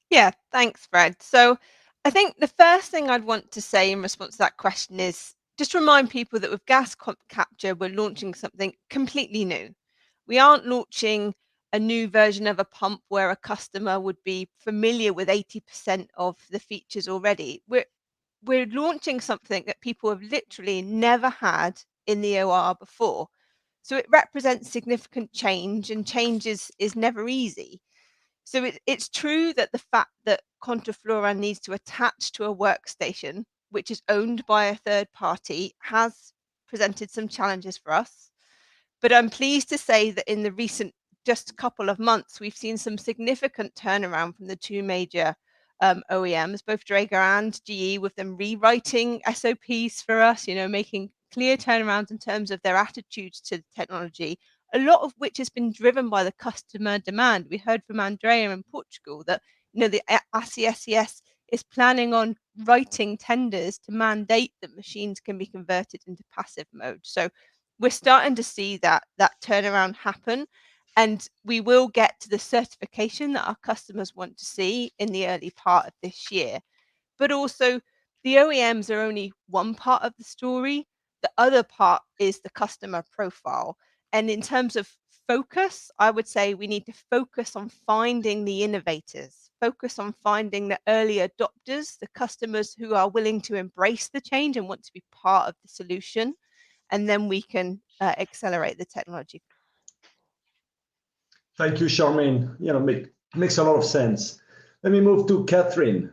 Speaker 4: Yeah, thanks, Fred. So I think the first thing I'd want to say in response to that question is just remind people that with gas capture, we're launching something completely new. We aren't launching a new version of a pump where a customer would be familiar with 80% of the features already. We're launching something that people have literally never had in the OR before. So it represents significant change, and change is never easy. So it's true that the fact that Contraflora needs to attach to a workstation, which is owned by a third party, has presented some challenges for us. But I'm pleased to say that in the recent just couple of months, we've seen some significant turnaround from the two major OEMs, both Draeger and GE, with them rewriting SOPs for us, making clear turnarounds in terms of their attitudes to the technology, a lot of which has been driven by the customer demand. We heard from Andrea in Portugal that the ACSES is planning on writing tenders to mandate that machines can be converted into passive mode. So we're starting to see that turnaround happen, and we will get to the certification that our customers want to see in the early part of this year. But also, the OEMs are only one part of the story. The other part is the customer profile. And in terms of focus, I would say we need to focus on finding the innovators, focus on finding the early adopters, the customers who are willing to embrace the change and want to be part of the solution. And then we can accelerate the technology.
Speaker 1: Thank you, Charmaine. Makes a lot of sense. Let me move to Catherine.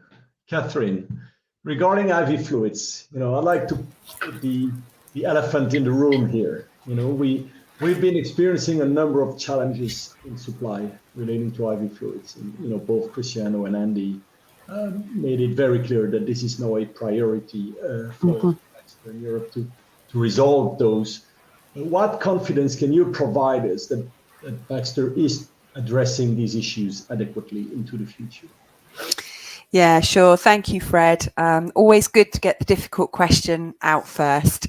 Speaker 1: Catherine, regarding IV fluids, I'd like to put the elephant in the room here. We've been experiencing a number of challenges in supply relating to IV fluids. And, both Cristiano and Andy made it very clear that this is now a priority for Baxter in Europe to resolve those. What confidence can you provide us that Baxter is addressing these issues adequately into the future?
Speaker 7: Yeah, sure. Thank you, Fred. Always good to get the difficult question out first.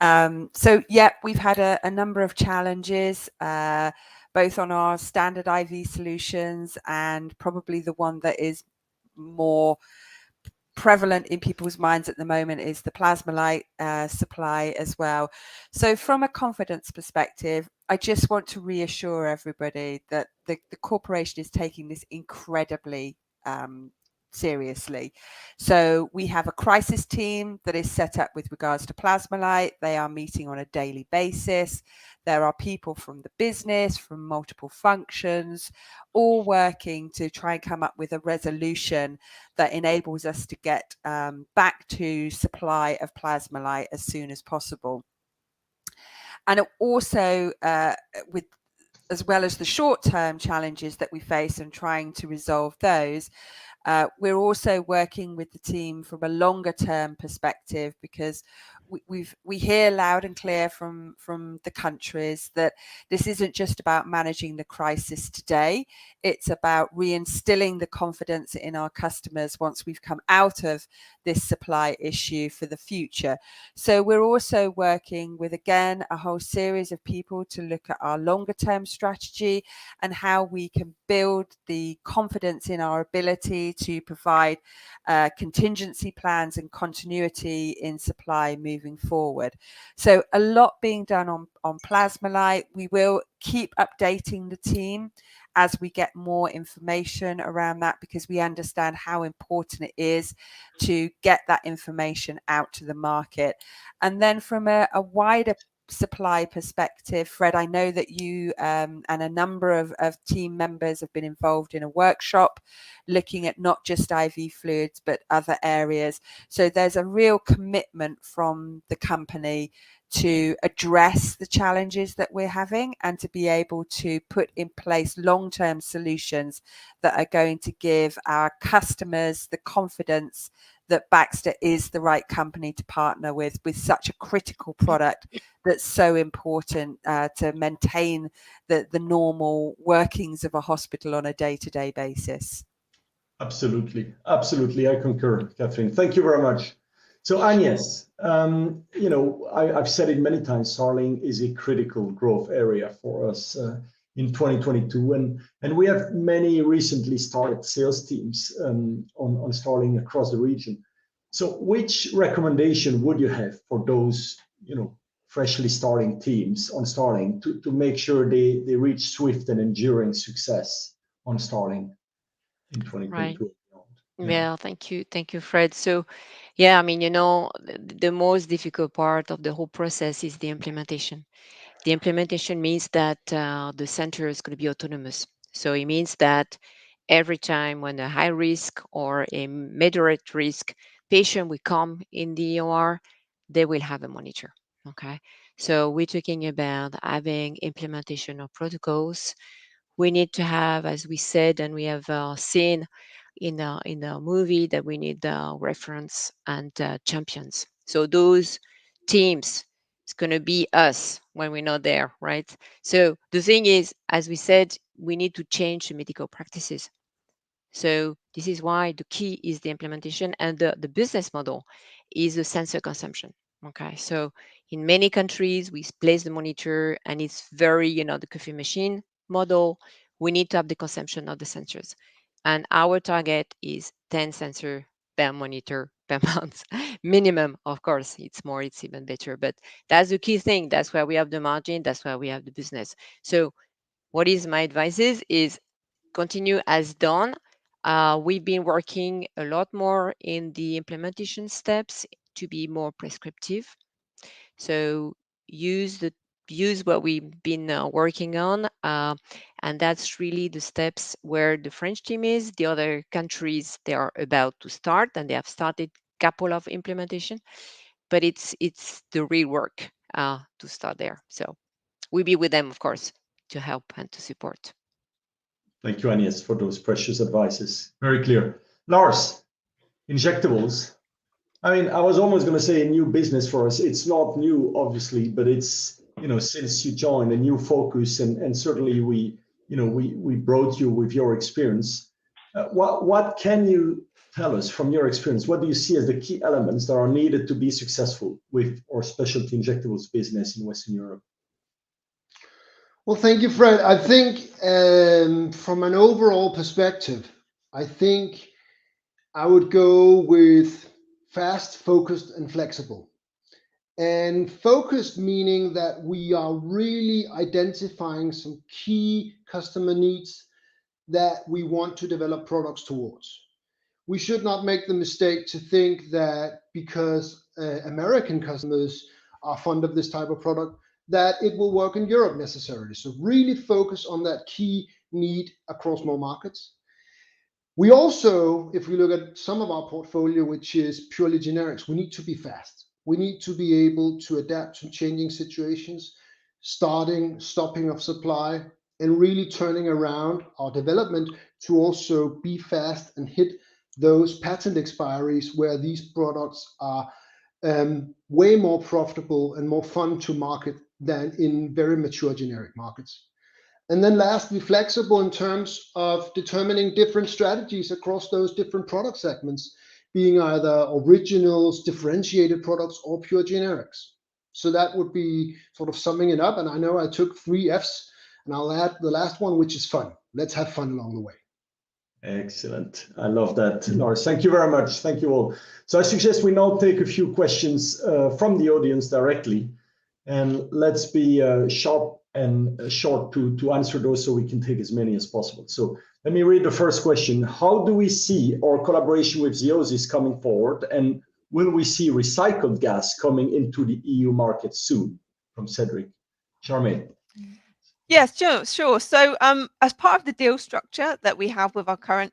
Speaker 7: So, yeah, we've had a number of challenges, both on our standard IV solutions, and probably the one that is more prevalent in people's minds at the moment is the Plasma-Lite supply as well. So from a confidence perspective, I just want to reassure everybody that the corporation is taking this incredibly seriously. So we have a crisis team that is set up with regards to Plasma-Lite. They are meeting on a daily basis. There are people from the business, from multiple functions, all working to try and come up with a resolution that enables us to get back to supply of Plasma-Lite as soon as possible. And also, as well as the short-term challenges that we face and trying to resolve those, we're also working with the team from a longer-term perspective, because we hear loud and clear from the countries that this isn't just about managing the crisis today. It's about reinstilling the confidence in our customers once we've come out of this supply issue for the future. So we're also working with, again, a whole series of people to look at our longer term strategy and how we can build the confidence in our ability to provide contingency plans and continuity in supply moving forward. So a lot being done on Plasma-Lite. We will keep updating the team as we get more information around that, because we understand how important it is to get that information out to the market. And then from a wider supply perspective, Fred, I know that you and a number of team members have been involved in a workshop looking at not just IV fluids but other areas. So there's a real commitment from the company to address the challenges that we're having and to be able to put in place long-term solutions that are going to give our customers the confidence that Baxter is the right company to partner with such a critical product that's so important to maintain the normal workings of a hospital on a day-to-day basis.
Speaker 1: Absolutely. Absolutely. I concur, Catherine. Thank you very much. So Agnes, I've said it many times, Starling is a critical growth area for us in 2022. And we have many recently started sales teams on Starling across the region. So which recommendation would you have for those, freshly starting teams on Starling to make sure they reach swift and enduring success on Starling in
Speaker 14: Right.
Speaker 1: 2022?
Speaker 14: Well, thank you, Fred. So, yeah, I mean, the most difficult part of the whole process is the implementation. The implementation means that the center is going to be autonomous. So it means that every time when a high risk or a moderate risk patient will come in the OR, they will have a monitor. Okay. So we're talking about having implementation of protocols. We need to have, as we said, and we have seen in a movie, that we need reference and champions. So those teams, it's going to be us when we're not there, right? So the thing is, as we said, we need to change the medical practices. So this is why the key is the implementation, and the business model is the sensor consumption. Okay, so in many countries we place the monitor, and it's very, the coffee machine model. We need to have the consumption of the sensors, and our target is 10 sensor per monitor per month minimum. Of course, it's more, it's even better, but that's the key thing. That's where we have the margin. That's where we have the business. So what is my advice is continue as done. We've been working a lot more in the implementation steps to be more prescriptive. So use the use what we've been working on, and that's really the steps where the French team is. The other countries, they are about to start, and they have started couple of implementation, but it's the real work to start there. So we'll be with them, of course, to help and to support.
Speaker 1: Thank you, Agnes, for those precious advices. Very clear. Lars, injectables. I mean, I was almost going to say a new business for us. It's not new, obviously, but it's, since you joined, a new focus, and certainly we brought you with your experience. What can you tell us from your experience? What do you see as the key elements that are needed to be successful with our specialty injectables business in Western Europe?
Speaker 17: Well, thank you, Fred. I think from an overall perspective, I think I would go with fast, focused, and flexible. And focused meaning that we are really identifying some key customer needs that we want to develop products towards. We should not make the mistake to think that because American customers are fond of this type of product, that it will work in Europe necessarily. So really focus on that key need across more markets. We also, if we look at some of our portfolio, which is purely generics, we need to be fast. We need to be able to adapt to changing situations, starting, stopping of supply, and really turning around our development to also be fast and hit those patent expiries where these products are way more profitable and more fun to market than in very mature generic markets. And then lastly, flexible in terms of determining different strategies across those different product segments, being either originals, differentiated products, or pure generics. So that would be sort of summing it up. And I know I took 3 Fs, and I'll add the last one, which is fun. Let's have fun along the way.
Speaker 1: Excellent. I love that, Lars. Thank you very much. Thank you all. So I suggest we now take a few questions from the audience directly, and let's be sharp and short to answer those so we can take as many as possible. So let me read the first question. How do we see our collaboration with Zeosis coming forward, and will we see recycled gas coming into the EU market soon? From Cedric. Charmaine.
Speaker 4: Yes, sure. So, as part of the deal structure that we have with our current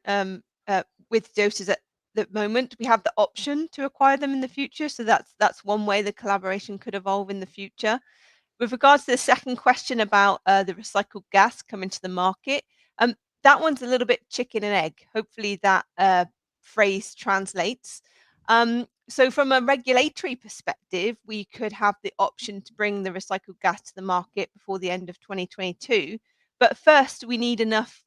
Speaker 4: with doses at the moment, we have the option to acquire them in the future. So that's one way the collaboration could evolve in the future. With regards to the second question about the recycled gas coming to the market, that one's a little bit chicken and egg. Hopefully that phrase translates. So from a regulatory perspective, we could have the option to bring the recycled gas to the market before the end of 2022. But first, we need enough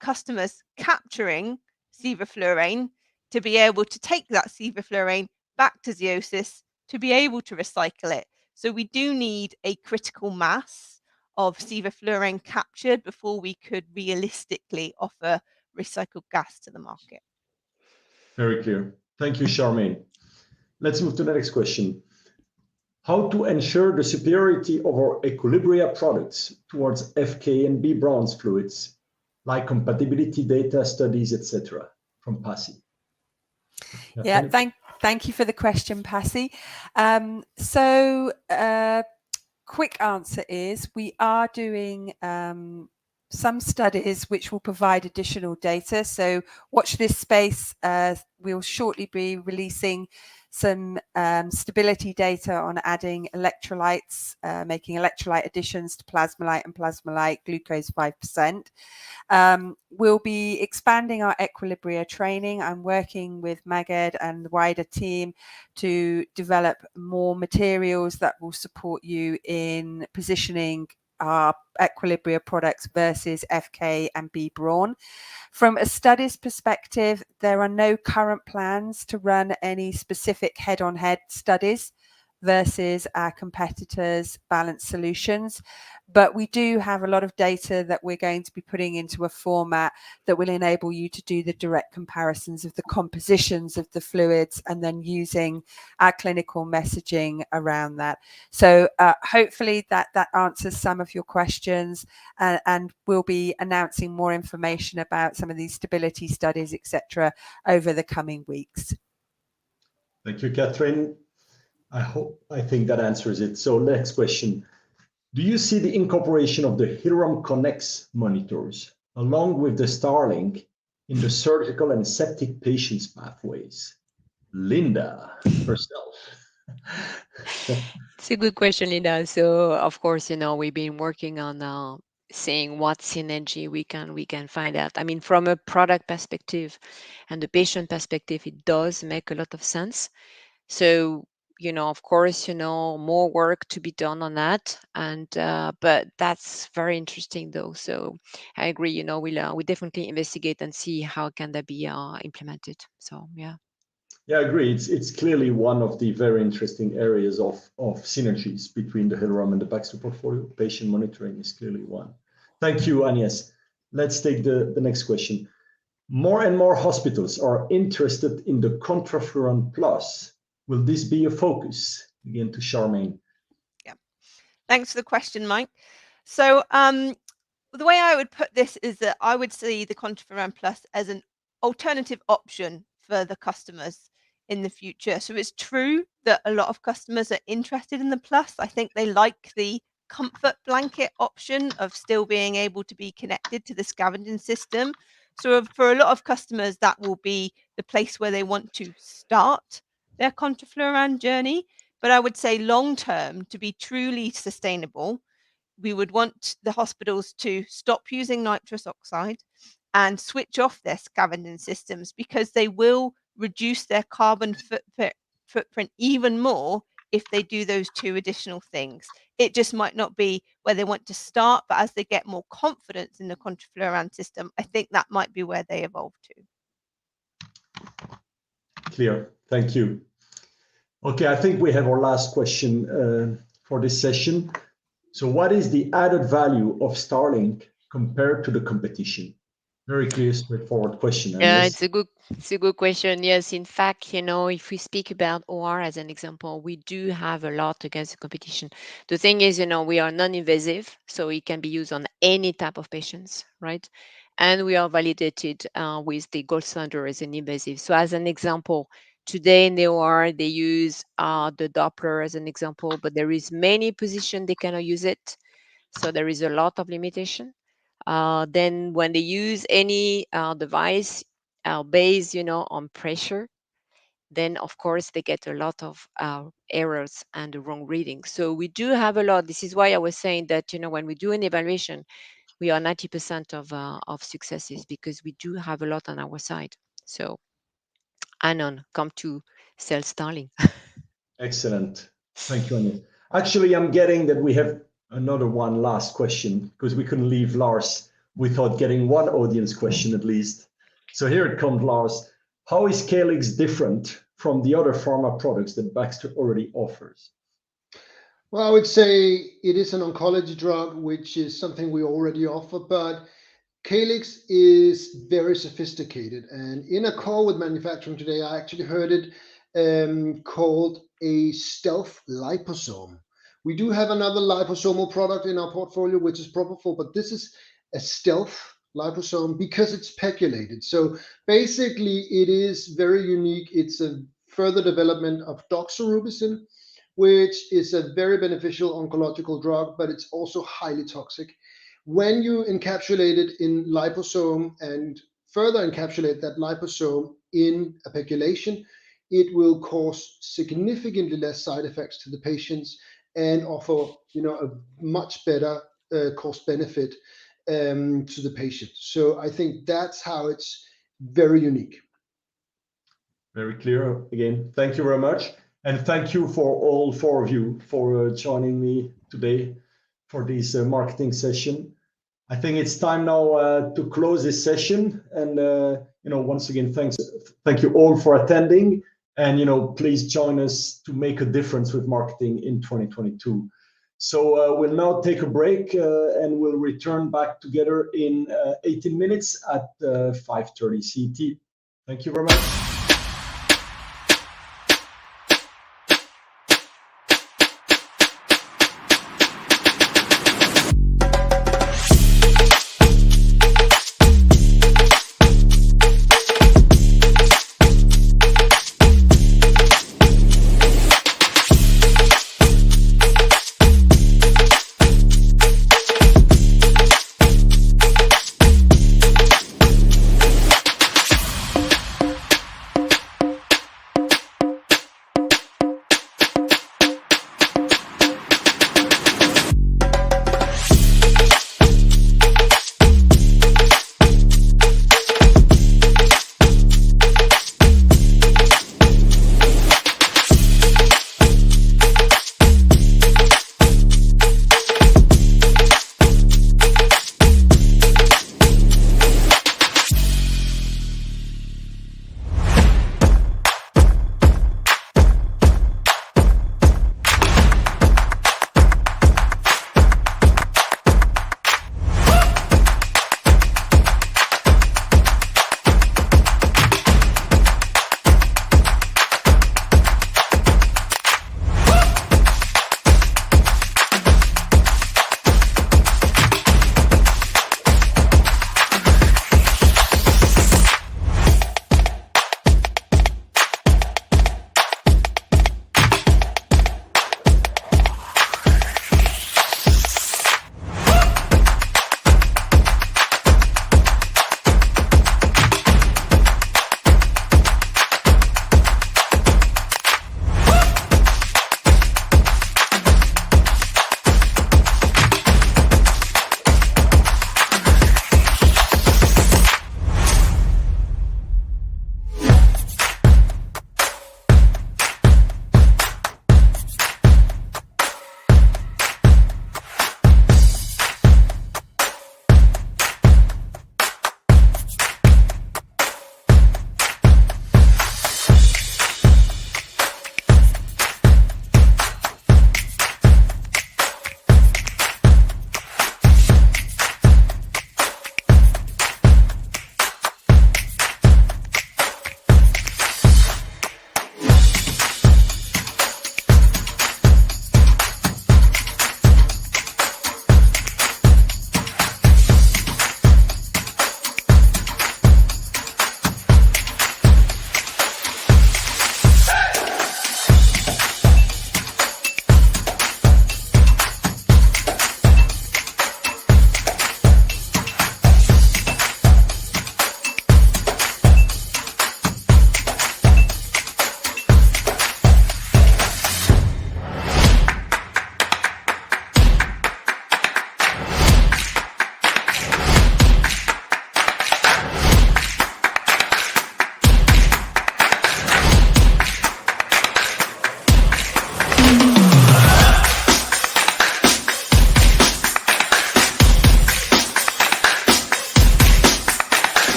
Speaker 4: customers capturing sevoflurane to be able to take that sevoflurane back to Zeosis to be able to recycle it. So we do need a critical mass of sevoflurane captured before we could realistically offer recycled gas to the market.
Speaker 1: Very clear. Thank you, Charmaine. Let's move to the next question. How to ensure the superiority of our Equilibria products towards FK and B bronze fluids, like compatibility data studies, etc. From Pasi.
Speaker 7: Yeah, thank you for the question, Pasi. Quick answer is we are doing some studies which will provide additional data. So watch this space. We'll shortly be releasing some stability data on adding electrolytes, making electrolyte additions to Plasmolite and Plasmolite glucose 5%. We'll be expanding our Equilibria training. I'm working with Maged and the wider team to develop more materials that will support you in positioning our Equilibria products versus FK and B Braun. From a studies perspective, there are no current plans to run any specific head-on-head studies versus our competitors' balanced solutions. But we do have a lot of data that we're going to be putting into a format that will enable you to do the direct comparisons of the compositions of the fluids and then using our clinical messaging around that. So hopefully that answers some of your questions, and we'll be announcing more information about some of these stability studies, etc., over the coming weeks.
Speaker 1: Thank you, Catherine. I think that answers it. So next question. Do you see the incorporation of the Hiram Connex monitors along with the Starlink in the surgical and septic patients pathways? Linda herself.
Speaker 14: It's a good question, Linda. So of course, we've been working on seeing what synergy we can find out. I mean, from a product perspective and the patient perspective, it does make a lot of sense. So of course, more work to be done on that, and but that's very interesting though. So I agree. We'll definitely investigate and see how can that be implemented. So yeah.
Speaker 1: Yeah, I agree. It's clearly one of the very interesting areas of synergies between the Hiram and the Baxter portfolio. Patient monitoring is clearly one. Thank you, Agnes. Let's take the next question. More and more hospitals are interested in the Contrafluorine Plus. Will this be a focus? Again, to Charmaine.
Speaker 4: Yeah, thanks for the question, Mike. So the way I would put this is that I would see the Contrafluorine Plus as an alternative option for the customers in the future. So it's true that a lot of customers are interested in the Plus. I think they like the comfort blanket option of still being able to be connected to the scavenging system. So for a lot of customers, that will be the place where they want to start their Contrafluorine journey. But I would say long term, to be truly sustainable, we would want the hospitals to stop using nitrous oxide and switch off their scavenging systems, because they will reduce their carbon footprint even more if they do those two additional things. It just might not be where they want to start, but as they get more confidence in the Contrafluorine system, I think that might be where they evolve to.
Speaker 1: Clear. Thank you. Okay, I think we have our last question for this session. So what is the added value of Starlink compared to the competition? Very clear, straightforward question.
Speaker 14: Yeah, it's a good question. Yes, in fact, if we speak about OR as an example, we do have a lot against the competition. The thing is, we are non-invasive, so it can be used on any type of patients, right? And we are validated with the gold standard as an invasive. So as an example, today in the OR, they use the Doppler as an example, but there is many positions they cannot use it. So there is a lot of limitation. Then when they use any device based, on pressure, then of course they get a lot of errors and the wrong readings. So we do have a lot. This is why I was saying that, when we do an evaluation, we are 90% of successes, because we do have a lot on our side. So Anon, come to sell Starlink.
Speaker 1: Excellent. Thank you, Anya. Actually, I'm getting that we have another one last question, because we couldn't leave Lars without getting one audience question at least. So here it comes, Lars. How is Calyx different from the other pharma products that Baxter already offers?
Speaker 17: Well, I would say it is an oncology drug, which is something we already offer, but Calyx is very sophisticated. And in a call with manufacturing today, I actually heard it called a stealth liposome. We do have another liposomal product in our portfolio, which is propofol, but this is a stealth liposome because it's pegylated. So basically, it is very unique. It's a further development of doxorubicin, which is a very beneficial oncological drug, but it's also highly toxic. When you encapsulate it in liposome and further encapsulate that liposome in a pegylation, it will cause significantly less side effects to the patients and offer, a much better cost benefit to the patient. So I think that's how it's very unique.
Speaker 1: Very clear. Again, thank you very much. And thank you for all four of you for joining me today for this marketing session. I think it's time now to close this session. And, once again, thank you all for attending. And, please join us to make a difference with marketing in 2022. So we'll now take a break and we'll return back together in 18 minutes at 5:30 CET. Thank you very much.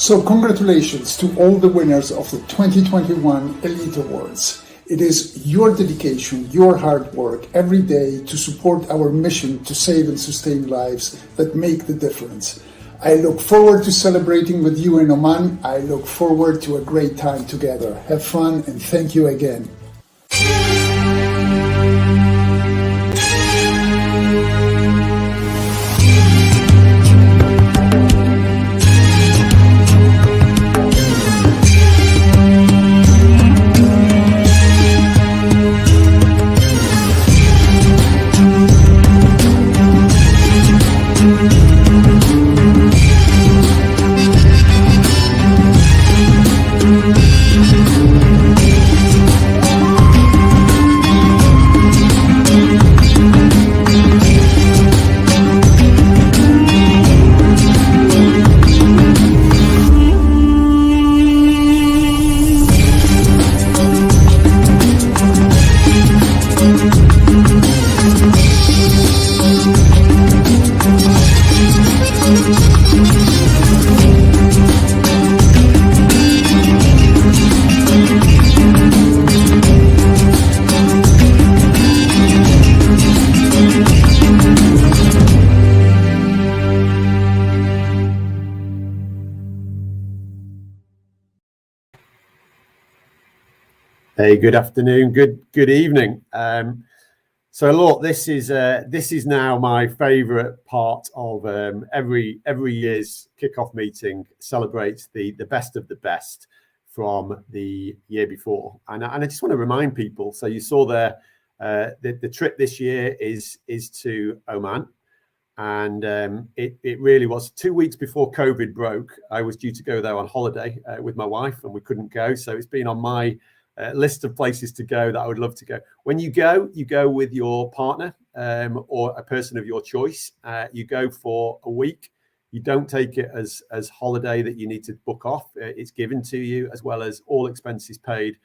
Speaker 19: So congratulations to all the winners of the 2021 Elite Awards. It is your dedication, your hard work every day to support our mission to save and sustain lives that make the difference. I look forward to celebrating with you in Oman. I look forward to a great time together. Have fun and thank you again.
Speaker 3: Hey, good afternoon, good evening. So look, this is now my favourite part of every year's kickoff meeting. Celebrates the best of the best from the year before, and I just want to remind people. So you saw there, the trip this year is to Oman, and it really was 2 weeks before COVID broke. I was due to go there on holiday with my wife, and we couldn't go. So it's been on my list of places to go that I would love to go. When you go with your partner or a person of your choice. You go for a week. You don't take it as holiday that you need to book off. It's given to you, as well as all expenses paid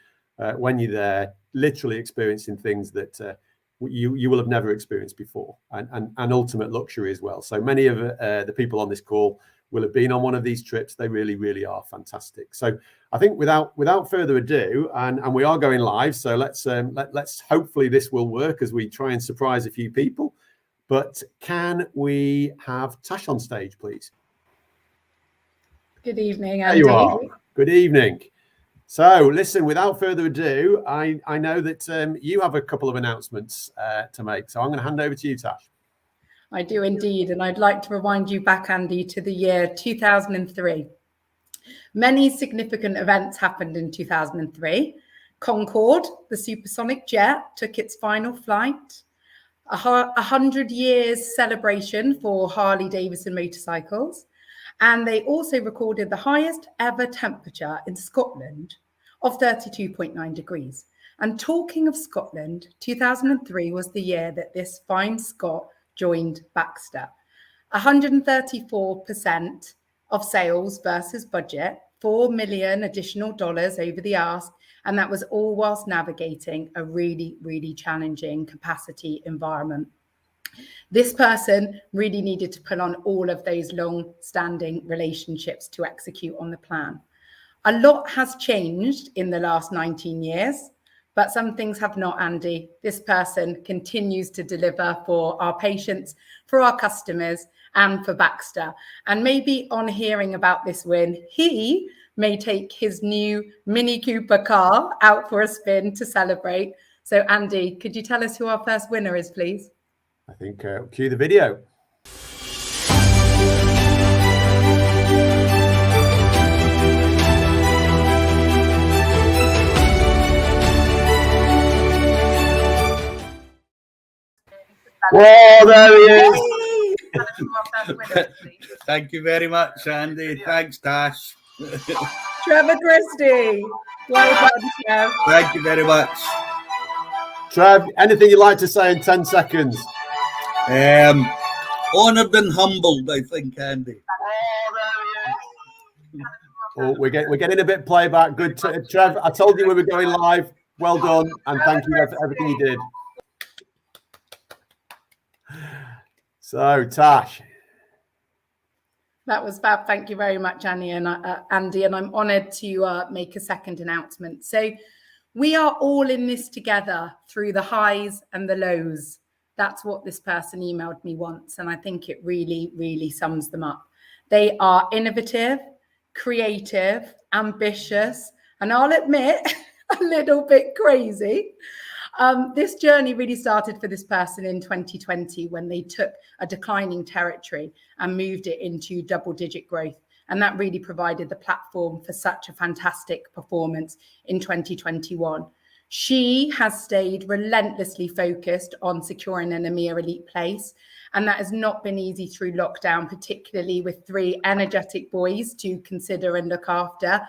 Speaker 3: when you're there, literally experiencing things that you will have never experienced before, and ultimate luxury as well. So many of the people on this call will have been on one of these trips. They really are fantastic. So I think without further ado, and we are going live, so let's hopefully this will work as we try and surprise a few people. But can we have Tash on stage, please?
Speaker 20: Good evening, Andy.
Speaker 3: There you are. Good evening. So listen, without further ado, I know that you have a couple of announcements to make. So I'm going to hand over to you, Tash.
Speaker 20: I do indeed. And I'd like to rewind you back, Andy, to the year 2003. Many significant events happened in 2003. Concorde, the supersonic jet, took its final flight. 100 years celebration for Harley-Davidson motorcycles. And they also recorded the highest ever temperature in Scotland of 32.9 degrees. And talking of Scotland, 2003 was the year that this fine Scot joined Baxter. 134% of sales versus budget, $4 million additional dollars over the ask, and that was all whilst navigating a really challenging capacity environment. This person really needed to put on all of those long-standing relationships to execute on the plan. A lot has changed in the last 19 years, but some things have not, Andy. This person continues to deliver for our patients, for our customers, and for Baxter. And maybe on hearing about this win, he may take his new Mini Cooper car out for a spin to celebrate. So Andy, could you tell us who our first winner is, please?
Speaker 3: I think cue the video. Whoa, there he is.
Speaker 21: Thank you very much, Andy. Thanks, Tash.
Speaker 20: Trevor Christie. Well done, Trev.
Speaker 21: Thank you very much.
Speaker 3: Trev, anything you'd like to say in 10 seconds?
Speaker 21: Honoured and humbled, I think, Andy.
Speaker 3: Oh, we're getting a bit playback. Good, Trev. I told you we were going live. Well done, and thank you for everything you did. So, Tash.
Speaker 20: That was fab. Thank you very much, Andy, and I'm honoured to make a second announcement. So we are all in this together through the highs and the lows. That's what this person emailed me once, and I think it really, really sums them up. They are innovative, creative, ambitious, and I'll admit, a little bit crazy. This journey really started for this person in 2020 when they took a declining territory and moved it into double-digit growth. And that really provided the platform for such a fantastic performance in 2021. She has stayed relentlessly focused on securing an EMEA elite place. And that has not been easy through lockdown, particularly with 3 energetic boys to consider and look after.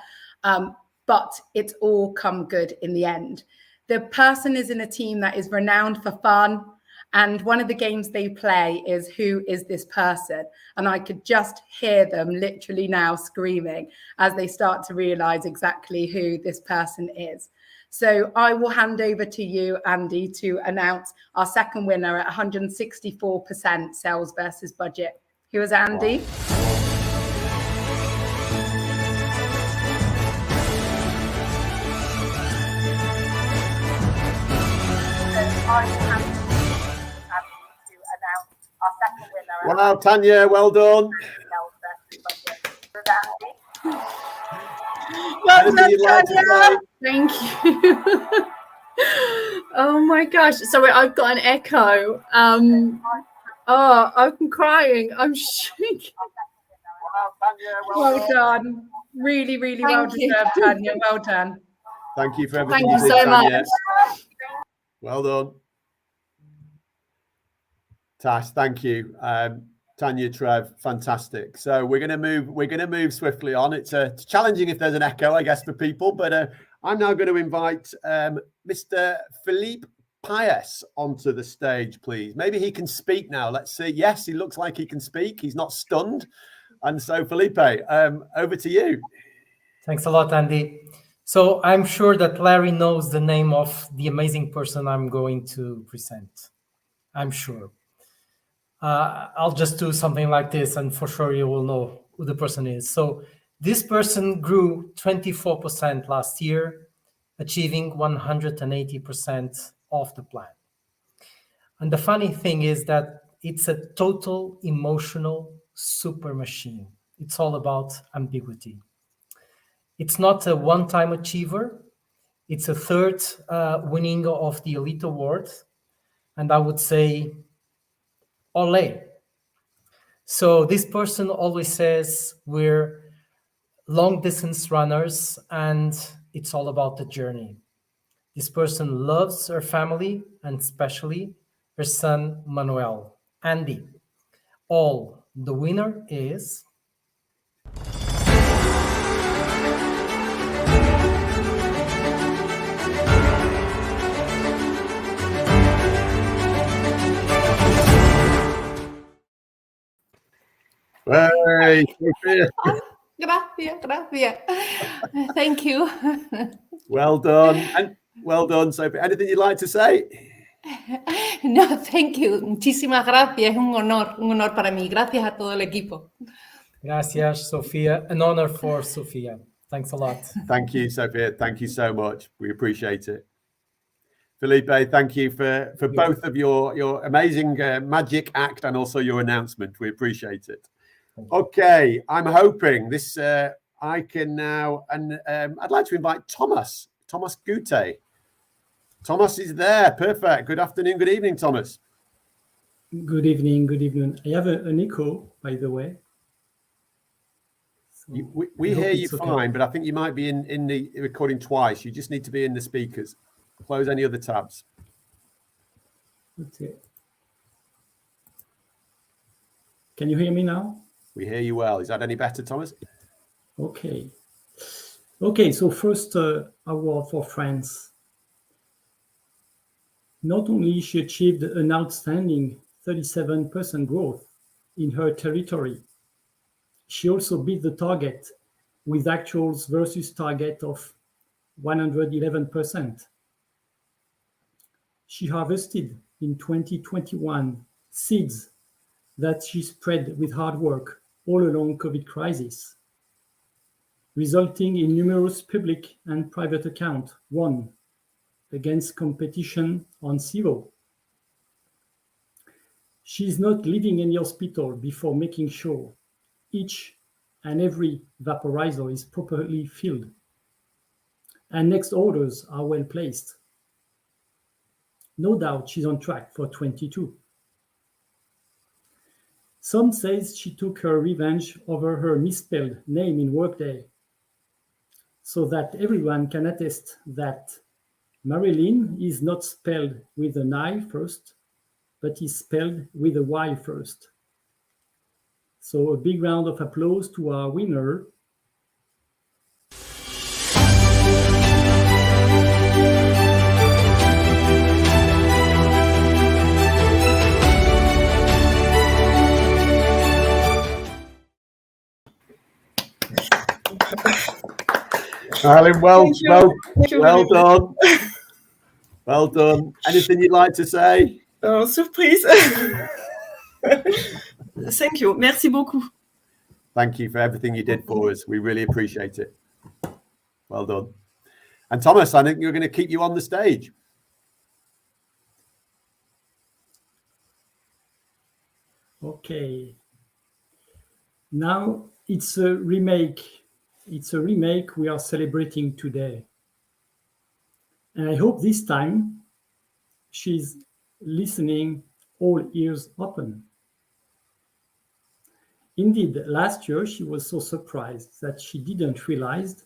Speaker 20: But it's all come good in the end. The person is in a team that is renowned for fun. And one of the games they play is who is this person? And I could just hear them literally now screaming as they start to realize exactly who this person is. So I will hand over to you, Andy, to announce our second winner at 164% sales versus budget. Who is Andy? Wow.
Speaker 3: Wow, Tanya, well done.
Speaker 2: Well done, Tanya. Thank you. Oh my gosh. Sorry, I've got an echo. I'm crying. I'm shaking. Well done. Really, really well deserved, Tanya. Well done.
Speaker 3: Thank you for everything.
Speaker 2: Thank you so much.
Speaker 3: Well done. Tash, thank you. Tanya, Trev, fantastic. So we're going to move swiftly on. It's challenging if there's an echo, I guess, for people, but I'm now going to invite Mr. Philippe Paes onto the stage, please. Maybe he can speak now. Let's see. Yes, he looks like he can speak. He's not stunned. And so, Felipe, over to you.
Speaker 22: Thanks a lot, Andy. So I'm sure that Larry knows the name of the amazing person I'm going to present. I'm sure. I'll just do something like this, and for sure you will know who the person is. So this person grew 24% last year, achieving 180% of the plan. And the funny thing is that it's a total emotional super machine. It's all about ambiguity. It's not a one-time achiever. It's a third winning of the Elite Award. And I would say, ole. So this person always says we're long distance runners and it's all about the journey. This person loves her family and especially her son, Manuel. Andy. All. The winner is...
Speaker 3: Hey,
Speaker 2: Gracias. Thank you.
Speaker 3: Well done. And well done, Sophie. Anything you'd like to say?
Speaker 2: No, thank you. Muchísimas gracias. Es un honor para mí. Gracias a todo el equipo.
Speaker 22: Gracias, Sofia. An honor for Sofia. Thanks a lot.
Speaker 3: Thank you, Sophia. Thank you so much. We appreciate it. Felipe, thank you for both of your amazing magic act and also your announcement. We appreciate it. Okay, I'm hoping this I can now, and I'd like to invite Thomas Gute. Thomas is there. Perfect. Good afternoon, good evening, Thomas.
Speaker 23: Good evening, good evening. I have an echo, by the way. So
Speaker 3: we hear you fine, but I think you might be in the recording twice. You just need to be in the speakers. Close any other tabs.
Speaker 23: Okay. Can you hear me now?
Speaker 3: We hear you well. Is that any better, Thomas?
Speaker 23: Okay. Okay, so first award for France. Not only she achieved an outstanding 37% growth in her territory, she also beat the target with actuals versus target of 111%. She harvested in 2021 seeds that she spread with hard work all along COVID crisis, resulting in numerous public and private accounts won against competition on zero. She is not leaving any hospital before making sure each and every vaporizer is properly filled and next orders are well placed. No doubt she's on track for 22. Some says she took her revenge over her misspelled name in Workday, so that everyone can attest that Marilyn is not spelled with an I first, but is spelled with a Y first. So a big round of applause to our winner.
Speaker 3: Alan, well done.
Speaker 5: Really.
Speaker 3: Well done. Anything you'd like to say?
Speaker 5: Oh, surprise. Thank you. Merci beaucoup.
Speaker 3: Thank you for everything you did for us. We really appreciate it. Well done. And Thomas, I think you're going to keep you on the stage.
Speaker 23: Okay. Now it's a remake. It's a remake we are celebrating today. And I hope this time she's listening, all ears open. Indeed, last year she was so surprised that she didn't realize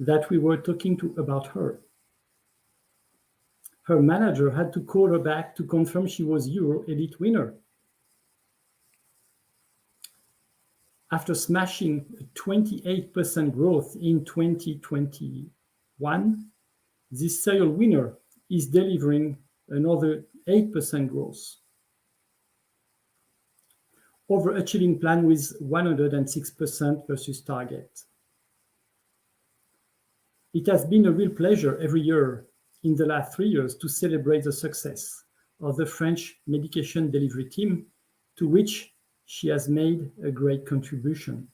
Speaker 23: that we were talking about her. Her manager had to call her back to confirm she was Euro Elite winner. After smashing a 28% growth in 2021, this serial winner is delivering another 8% growth, overachieving plan with 106% versus target. It has been a real pleasure every year in the last 3 years to celebrate the success of the French medication delivery team, to which she has made a great contribution.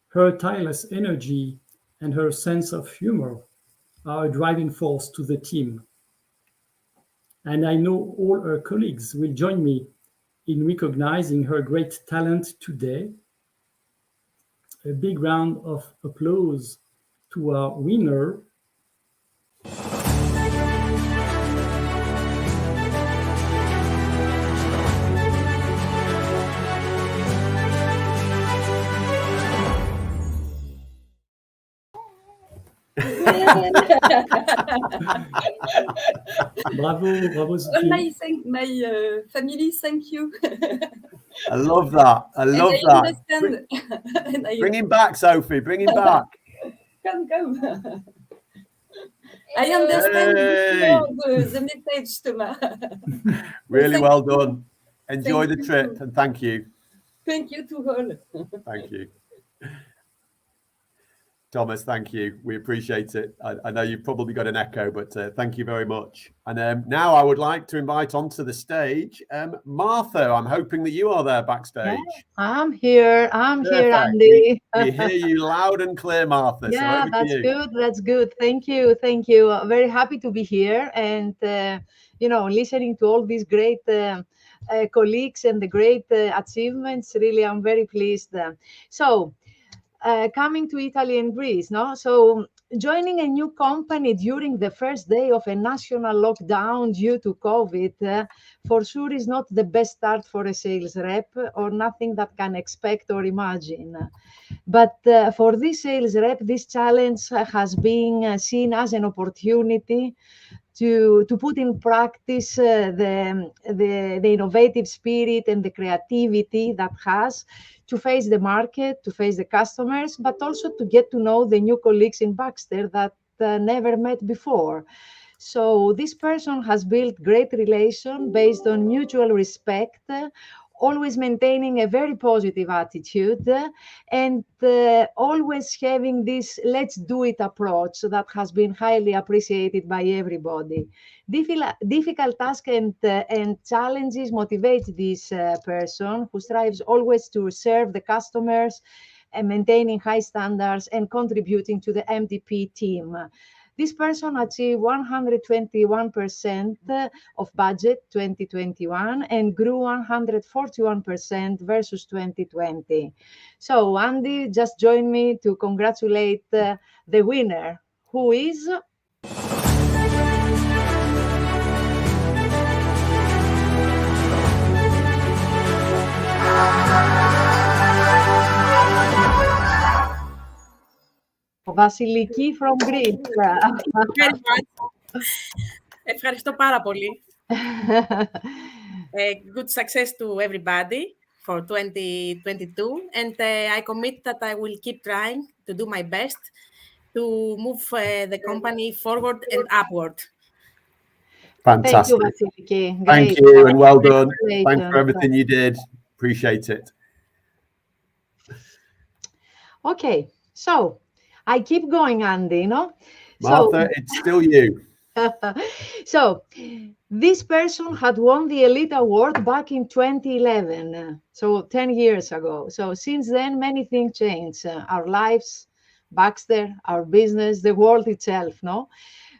Speaker 23: Her tireless energy and her sense of humor are a driving force to the team. And I know all her colleagues will join me in recognizing her great talent today. A big round of applause to our winner. Bravo,
Speaker 6: my family, thank you.
Speaker 3: I love that. I love that. Bring him back, Sophie. Bring him back.
Speaker 6: Come. I understand the message, Thomas.
Speaker 3: Really well done. Enjoy the trip and thank you.
Speaker 6: Thank you to all.
Speaker 3: Thank you. Thomas, thank you. We appreciate it. I know you've probably got an echo, but thank you very much. And now I would like to invite onto the stage Martha. I'm hoping that you are there backstage.
Speaker 9: Yeah, I'm here. I'm
Speaker 3: Perfect.
Speaker 9: here, Andy.
Speaker 3: We hear you loud and clear, Martha.
Speaker 9: Yeah,
Speaker 3: so
Speaker 9: that's good. That's good. Thank you. Thank you. Very happy to be here and, listening to all these great colleagues and the great achievements. Really, I'm very pleased. Coming to Italy and Greece, no? So joining a new company during the first day of a national lockdown due to COVID, for sure is not the best start for a sales rep or nothing that can expect or imagine. But for this sales rep, this challenge has been seen as an opportunity to put in practice the innovative spirit and the creativity that has to face the market, to face the customers, but also to get to know the new colleagues in Baxter that never met before. So this person has built great relation based on mutual respect, always maintaining a very positive attitude, and always having this let's do it approach that has been highly appreciated by everybody. Difficult tasks and challenges motivate this person who strives always to serve the customers and maintaining high standards and contributing to the MDP team. This person achieved 121% of budget 2021 and grew 141% versus 2020. So Andy, just join me to congratulate the winner, who is... Vasiliki from Greece.
Speaker 11: Ευχαριστώ πάρα πολύ. Good success to everybody for 2022, and I commit that I will keep trying to do my best to move the company forward and upward.
Speaker 3: Fantastic.
Speaker 9: Thank you, Vasiliki.
Speaker 3: Thank you, and well done. Thanks for everything you did. Appreciate it.
Speaker 9: Okay, so I keep going, Andy, no?
Speaker 3: Martha, it's still you.
Speaker 9: So this person had won the Elite Award back in 2011, so 10 years ago. So since then, many things changed. Our lives, Baxter, our business, the world itself, no?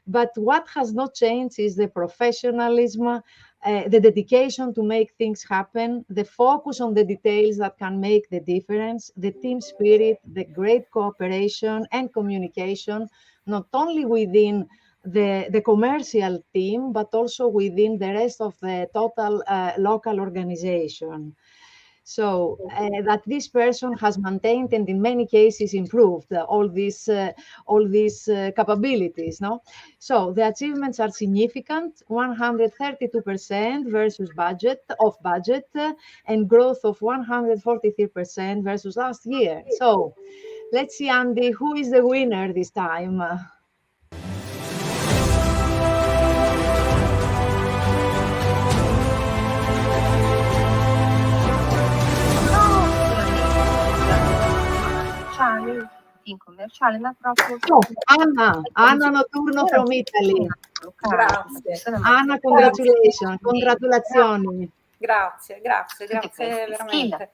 Speaker 9: But what has not changed is the professionalism, the dedication to make things happen, the focus on the details that can make the difference, the team spirit, the great cooperation and communication, not only within the commercial team, but also within the rest of the total local organization. So that this person has maintained and in many cases improved all these capabilities. No, so the achievements are significant: 132% versus budget and growth of 143% versus last year. So let's see, Andy, who is the winner this time?
Speaker 12: In commerciale, ma proprio
Speaker 9: Anna Notturno from Italy.
Speaker 6: Grazie.
Speaker 9: Anna, congratulations, congratulazioni.
Speaker 6: Grazie veramente.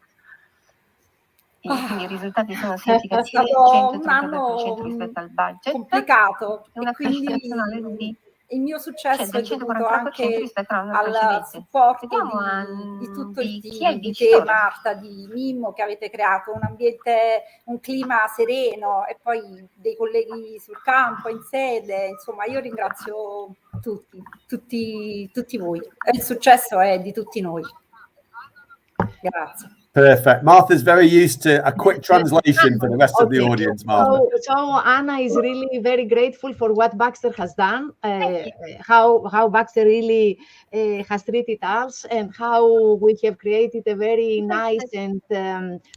Speaker 12: Quindi i risultati sono significativi,
Speaker 6: È stato un anno
Speaker 12: rispetto al budget,
Speaker 6: complicato,
Speaker 12: una
Speaker 6: e quindi
Speaker 12: crescita di
Speaker 6: il mio successo è dovuto
Speaker 12: 144%
Speaker 6: anche
Speaker 12: rispetto all'anno
Speaker 6: al
Speaker 12: precedente.
Speaker 6: supporto
Speaker 12: Vediamo
Speaker 6: di tutto il
Speaker 12: chi è il
Speaker 6: team, di te,
Speaker 12: vincitore.
Speaker 6: Marta, di Mimmo, che avete creato un ambiente, un clima sereno, e poi dei colleghi sul campo, in sede. Insomma, io ringrazio tutti voi. Il successo è di tutti noi. Grazie.
Speaker 3: Perfect. Martha's very used to a quick translation for the rest of the audience, Martha.
Speaker 9: So Anna is really very grateful for what Baxter has done, how Baxter really has treated us, and how we have created a very nice and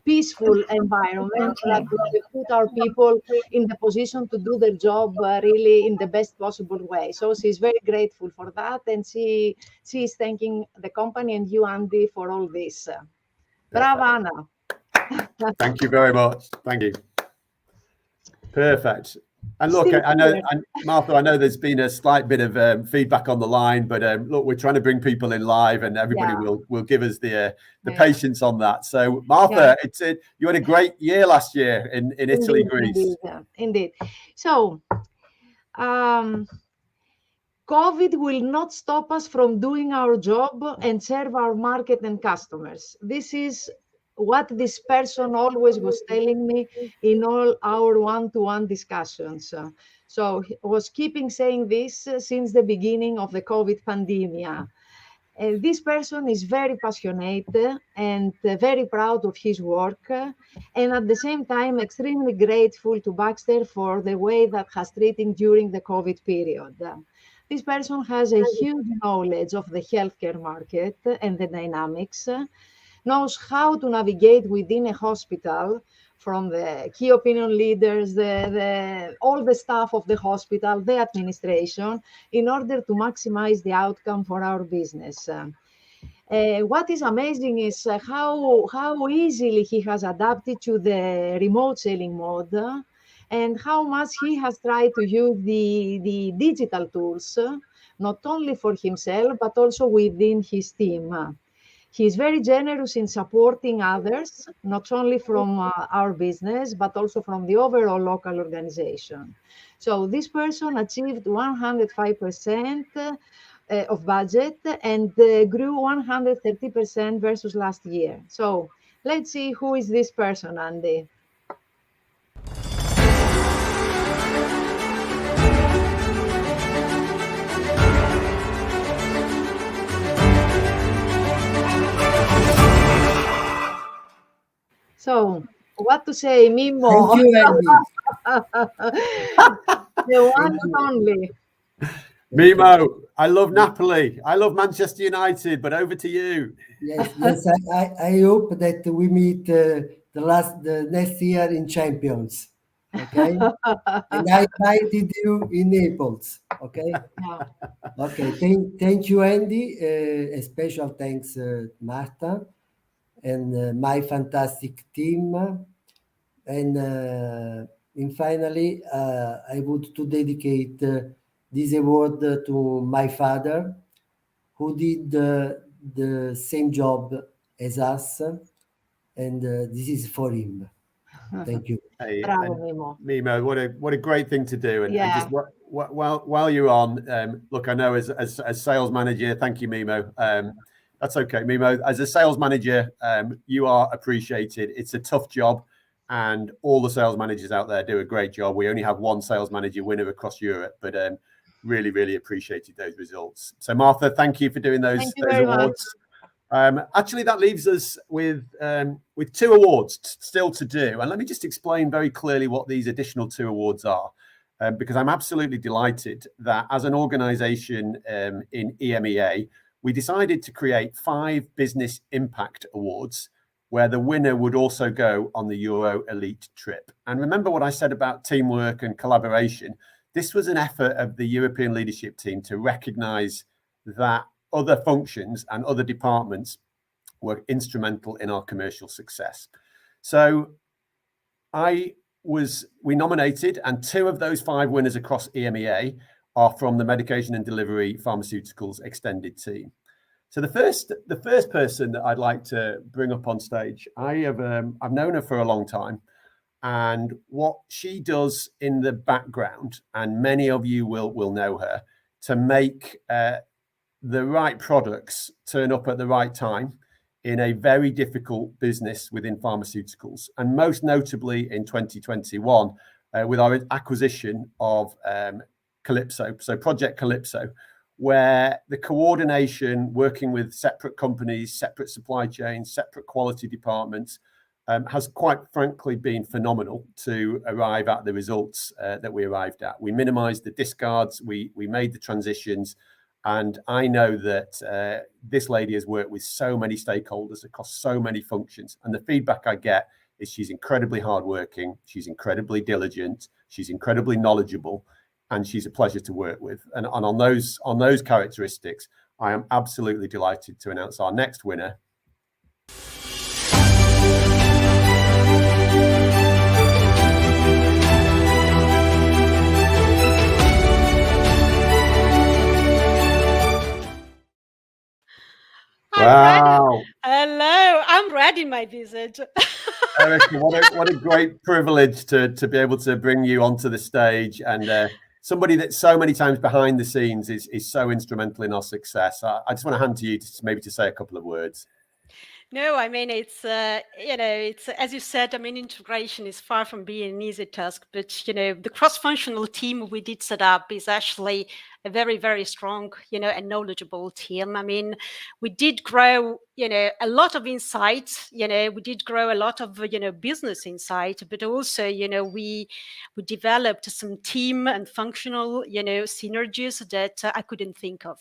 Speaker 9: peaceful environment that we put our people in the position to do their job really in the best possible way. So she's very grateful for that, and she is thanking the company and you, Andy, for all this. Brava, Anna.
Speaker 3: Thank you very much. Thank you. Perfect. And look, I know, Martha, I know there's been a slight bit of feedback on the line, but look, we're trying to bring people in live, and everybody will give us the patience on that. So, Martha, you had a great year last year in Italy, Greece.
Speaker 9: Indeed. So, COVID will not stop us from doing our job and serve our market and customers. This is what this person always was telling me in all our one-to-one discussions. So he was keeping saying this since the beginning of the COVID pandemic. This person is very passionate and very proud of his work, and at the same time extremely grateful to Baxter for the way that has treated during the COVID period. This person has a huge knowledge of the healthcare market and the dynamics, knows how to navigate within a hospital, from the key opinion leaders, all the staff of the hospital, the administration, in order to maximize the outcome for our business. What is amazing is how easily he has adapted to the remote selling mode, and how much he has tried to use the digital tools, not only for himself, but also within his team. He's very generous in supporting others, not only from our business, but also from the overall local organization. So this person achieved 105% of budget and grew 130% versus last year. So let's see who is this person, Andy. So, what to say, Mimo?
Speaker 8: Thank you, Andy.
Speaker 9: The one and only.
Speaker 3: Mimo, I love Napoli. I love Manchester United, but over to you.
Speaker 8: Yes. I hope that we meet the next year in Champions. Okay, and I invited you in Naples. Okay.
Speaker 9: Yeah.
Speaker 8: Okay. Thank you, Andy. A special thanks, Marta, and my fantastic team. And finally, I would to dedicate this award to my father, who did the same job as us, and this is for him. Thank you.
Speaker 3: Hey,
Speaker 9: Bravo,
Speaker 3: and
Speaker 9: Mimo.
Speaker 3: Mimo, what a great thing to do. And
Speaker 9: Yeah.
Speaker 3: just while you're on, look, I know as sales manager, thank you, Mimo. That's okay, Mimo. As a sales manager, you are appreciated. It's a tough job, and all the sales managers out there do a great job. We only have one sales manager winner across Europe, but really appreciated those results. So Martha, thank you for doing those awards. Actually, that leaves us with 2 awards still to do. And let me just explain very clearly what these additional 2 awards are, because I'm absolutely delighted that as an organization in EMEA, we decided to create 5 business impact awards where the winner would also go on the Euro Elite trip. And remember what I said about teamwork and collaboration. This was an effort of the European leadership team to recognize that other functions and other departments were instrumental in our commercial success. So we nominated, and 2 of those 5 winners across EMEA are from the Medication and Delivery Pharmaceuticals extended team. So the first person that I'd like to bring up on stage, I've known her for a long time, and what she does in the background, and many of you will know her, to make the right products turn up at the right time in a very difficult business within pharmaceuticals, and most notably in 2021 with our acquisition of Calypso, so Project Calypso, where the coordination, working with separate companies, separate supply chains, separate quality departments, has quite frankly been phenomenal to arrive at the results that we arrived at. We minimized the discards, we made the transitions, and I know that this lady has worked with so many stakeholders across so many functions, and the feedback I get is she's incredibly hardworking, she's incredibly diligent, she's incredibly knowledgeable, and she's a pleasure to work with. And on those characteristics, I am absolutely delighted to announce our next winner. Wow.
Speaker 10: Hello, I'm red in my visage.
Speaker 3: Erica, what a great privilege to be able to bring you onto the stage, and somebody that so many times behind the scenes is so instrumental in our success. I just want to hand to you to say a couple of words.
Speaker 10: No, I mean, it's, it's, as you said, I mean, integration is far from being an easy task, but, the cross-functional team we did set up is actually a very, very strong, and knowledgeable team. I mean, we did grow, a lot of insight, we did grow a lot of, business insight, but also, we developed some team and functional, synergies that I couldn't think of.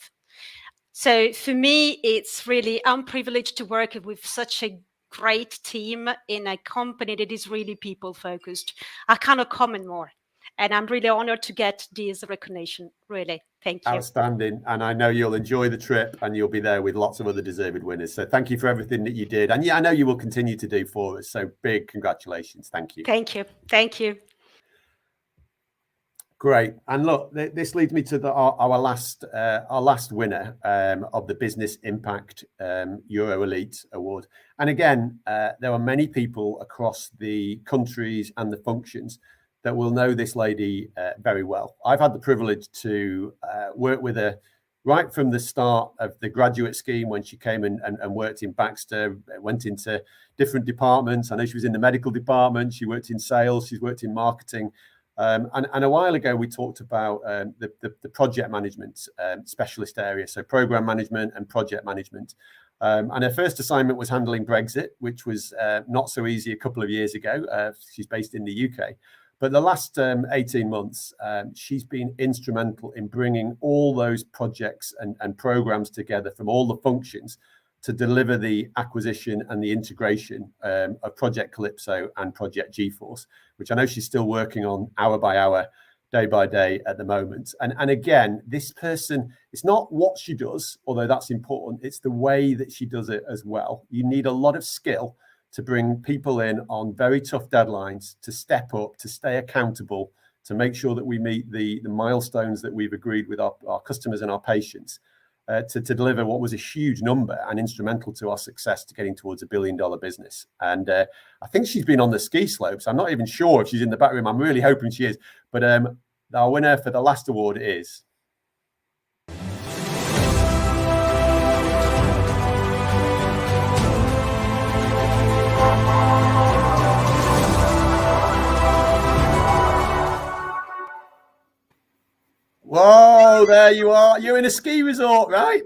Speaker 10: So for me, it's really, I'm privileged to work with such a great team in a company that is really people focused. I cannot comment more. And I'm really honored to get this recognition. Really, thank you.
Speaker 3: Outstanding. And I know you'll enjoy the trip and you'll be there with lots of other deserved winners. So thank you for everything that you did. And yeah, I know you will continue to do for us. So big congratulations. Thank you.
Speaker 10: Thank you. Thank you.
Speaker 3: Great. And look, this leads me to our last winner of the Business Impact Euro Elite Award. And again, there are many people across the countries and the functions that will know this lady very well. I've had the privilege to work with her right from the start of the graduate scheme when she came and worked in Baxter, went into different departments. I know she was in the medical department, she worked in sales, she's worked in marketing. And a while ago, we talked about the project management specialist area, so program management and project management. And her first assignment was handling Brexit, which was not so easy a couple of years ago. She's based in the UK. But the last 18 months, she's been instrumental in bringing all those projects and programs together from all the functions to deliver the acquisition and the integration of Project Calypso and Project GeForce, which I know she's still working on hour by hour, day by day at the moment. And again, this person, it's not what she does, although that's important, it's the way that she does it as well. You need a lot of skill to bring people in on very tough deadlines, to step up, to stay accountable, to make sure that we meet the milestones that we've agreed with our customers and our patients. To deliver what was a huge number and instrumental to our success to getting towards $1 billion business. And I think she's been on the ski slopes. I'm not even sure if she's in the back room. I'm really hoping she is. But our winner for the last award is... Whoa, there you are. You're in a ski resort, right?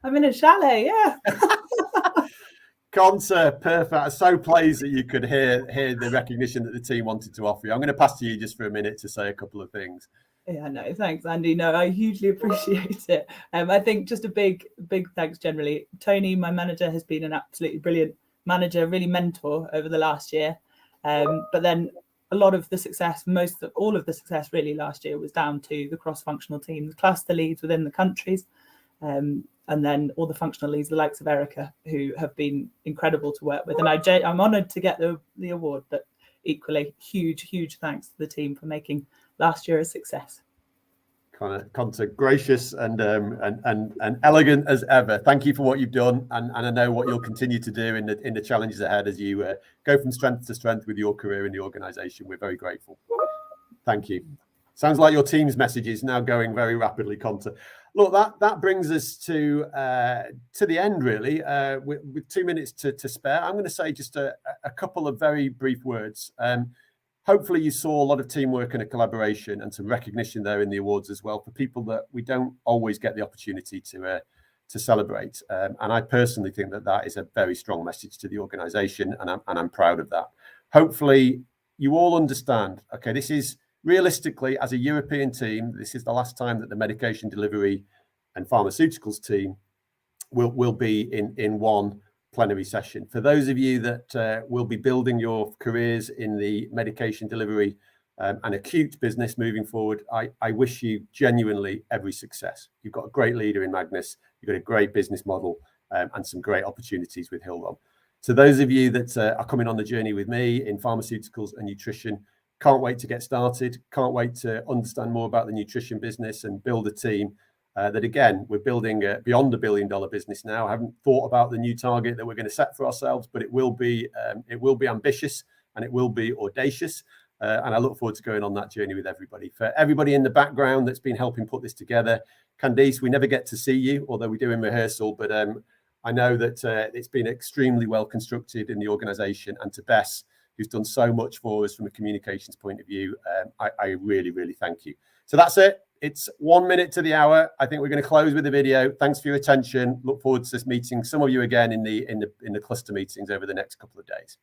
Speaker 13: I'm in a chalet, yeah.
Speaker 3: Concert, perfect. I'm so pleased that you could hear the recognition that the team wanted to offer you. I'm going to pass to you just for a minute to say a couple of things.
Speaker 13: Yeah, no, thanks, Andy. No, I hugely appreciate it. I think just a big thanks generally. Tony, my manager, has been an absolutely brilliant manager, really mentor over the last year. But then a lot of the success, all of the success really last year was down to the cross-functional team, the cluster leads within the countries, and then all the functional leads, the likes of Erica, who have been incredible to work with. And I'm honoured to get the award, but equally huge thanks to the team for making last year a success.
Speaker 3: Conta, gracious and elegant as ever. Thank you for what you've done, and I know what you'll continue to do in the challenges ahead as you go from strength to strength with your career in the organisation. We're very grateful. Thank you. Sounds like your team's message is now going very rapidly, Conta. Look, that brings us to the end, really, with 2 minutes to spare. I'm going to say just a couple of very brief words. Hopefully you saw a lot of teamwork and a collaboration and some recognition there in the awards as well for people that we don't always get the opportunity to celebrate. And I personally think that is a very strong message to the organisation, and I'm proud of that. Hopefully you all understand, okay, this is realistically, as a European team, this is the last time that the medication delivery and pharmaceuticals team will be in one plenary session. For those of you that will be building your careers in the medication delivery and acute business moving forward, I wish you genuinely every success. You've got a great leader in Magnus, you've got a great business model, and some great opportunities with Hillrom. To those of you that are coming on the journey with me in pharmaceuticals and nutrition, can't wait to get started, can't wait to understand more about the nutrition business and build a team that, again, we're building beyond $1 billion business now. I haven't thought about the new target that we're going to set for ourselves, but it will be ambitious and it will be audacious. And I look forward to going on that journey with everybody. For everybody in the background that's been helping put this together, Candice, we never get to see you, although we do in rehearsal, but I know that it's been extremely well constructed in the organisation. And to Bess, who's done so much for us from a communications point of view, I really, really thank you. So that's it. It's 1 minute to the hour. I think we're going to close with the video. Thanks for your attention. Look forward to this meeting some of you again in the cluster meetings over the next couple of days.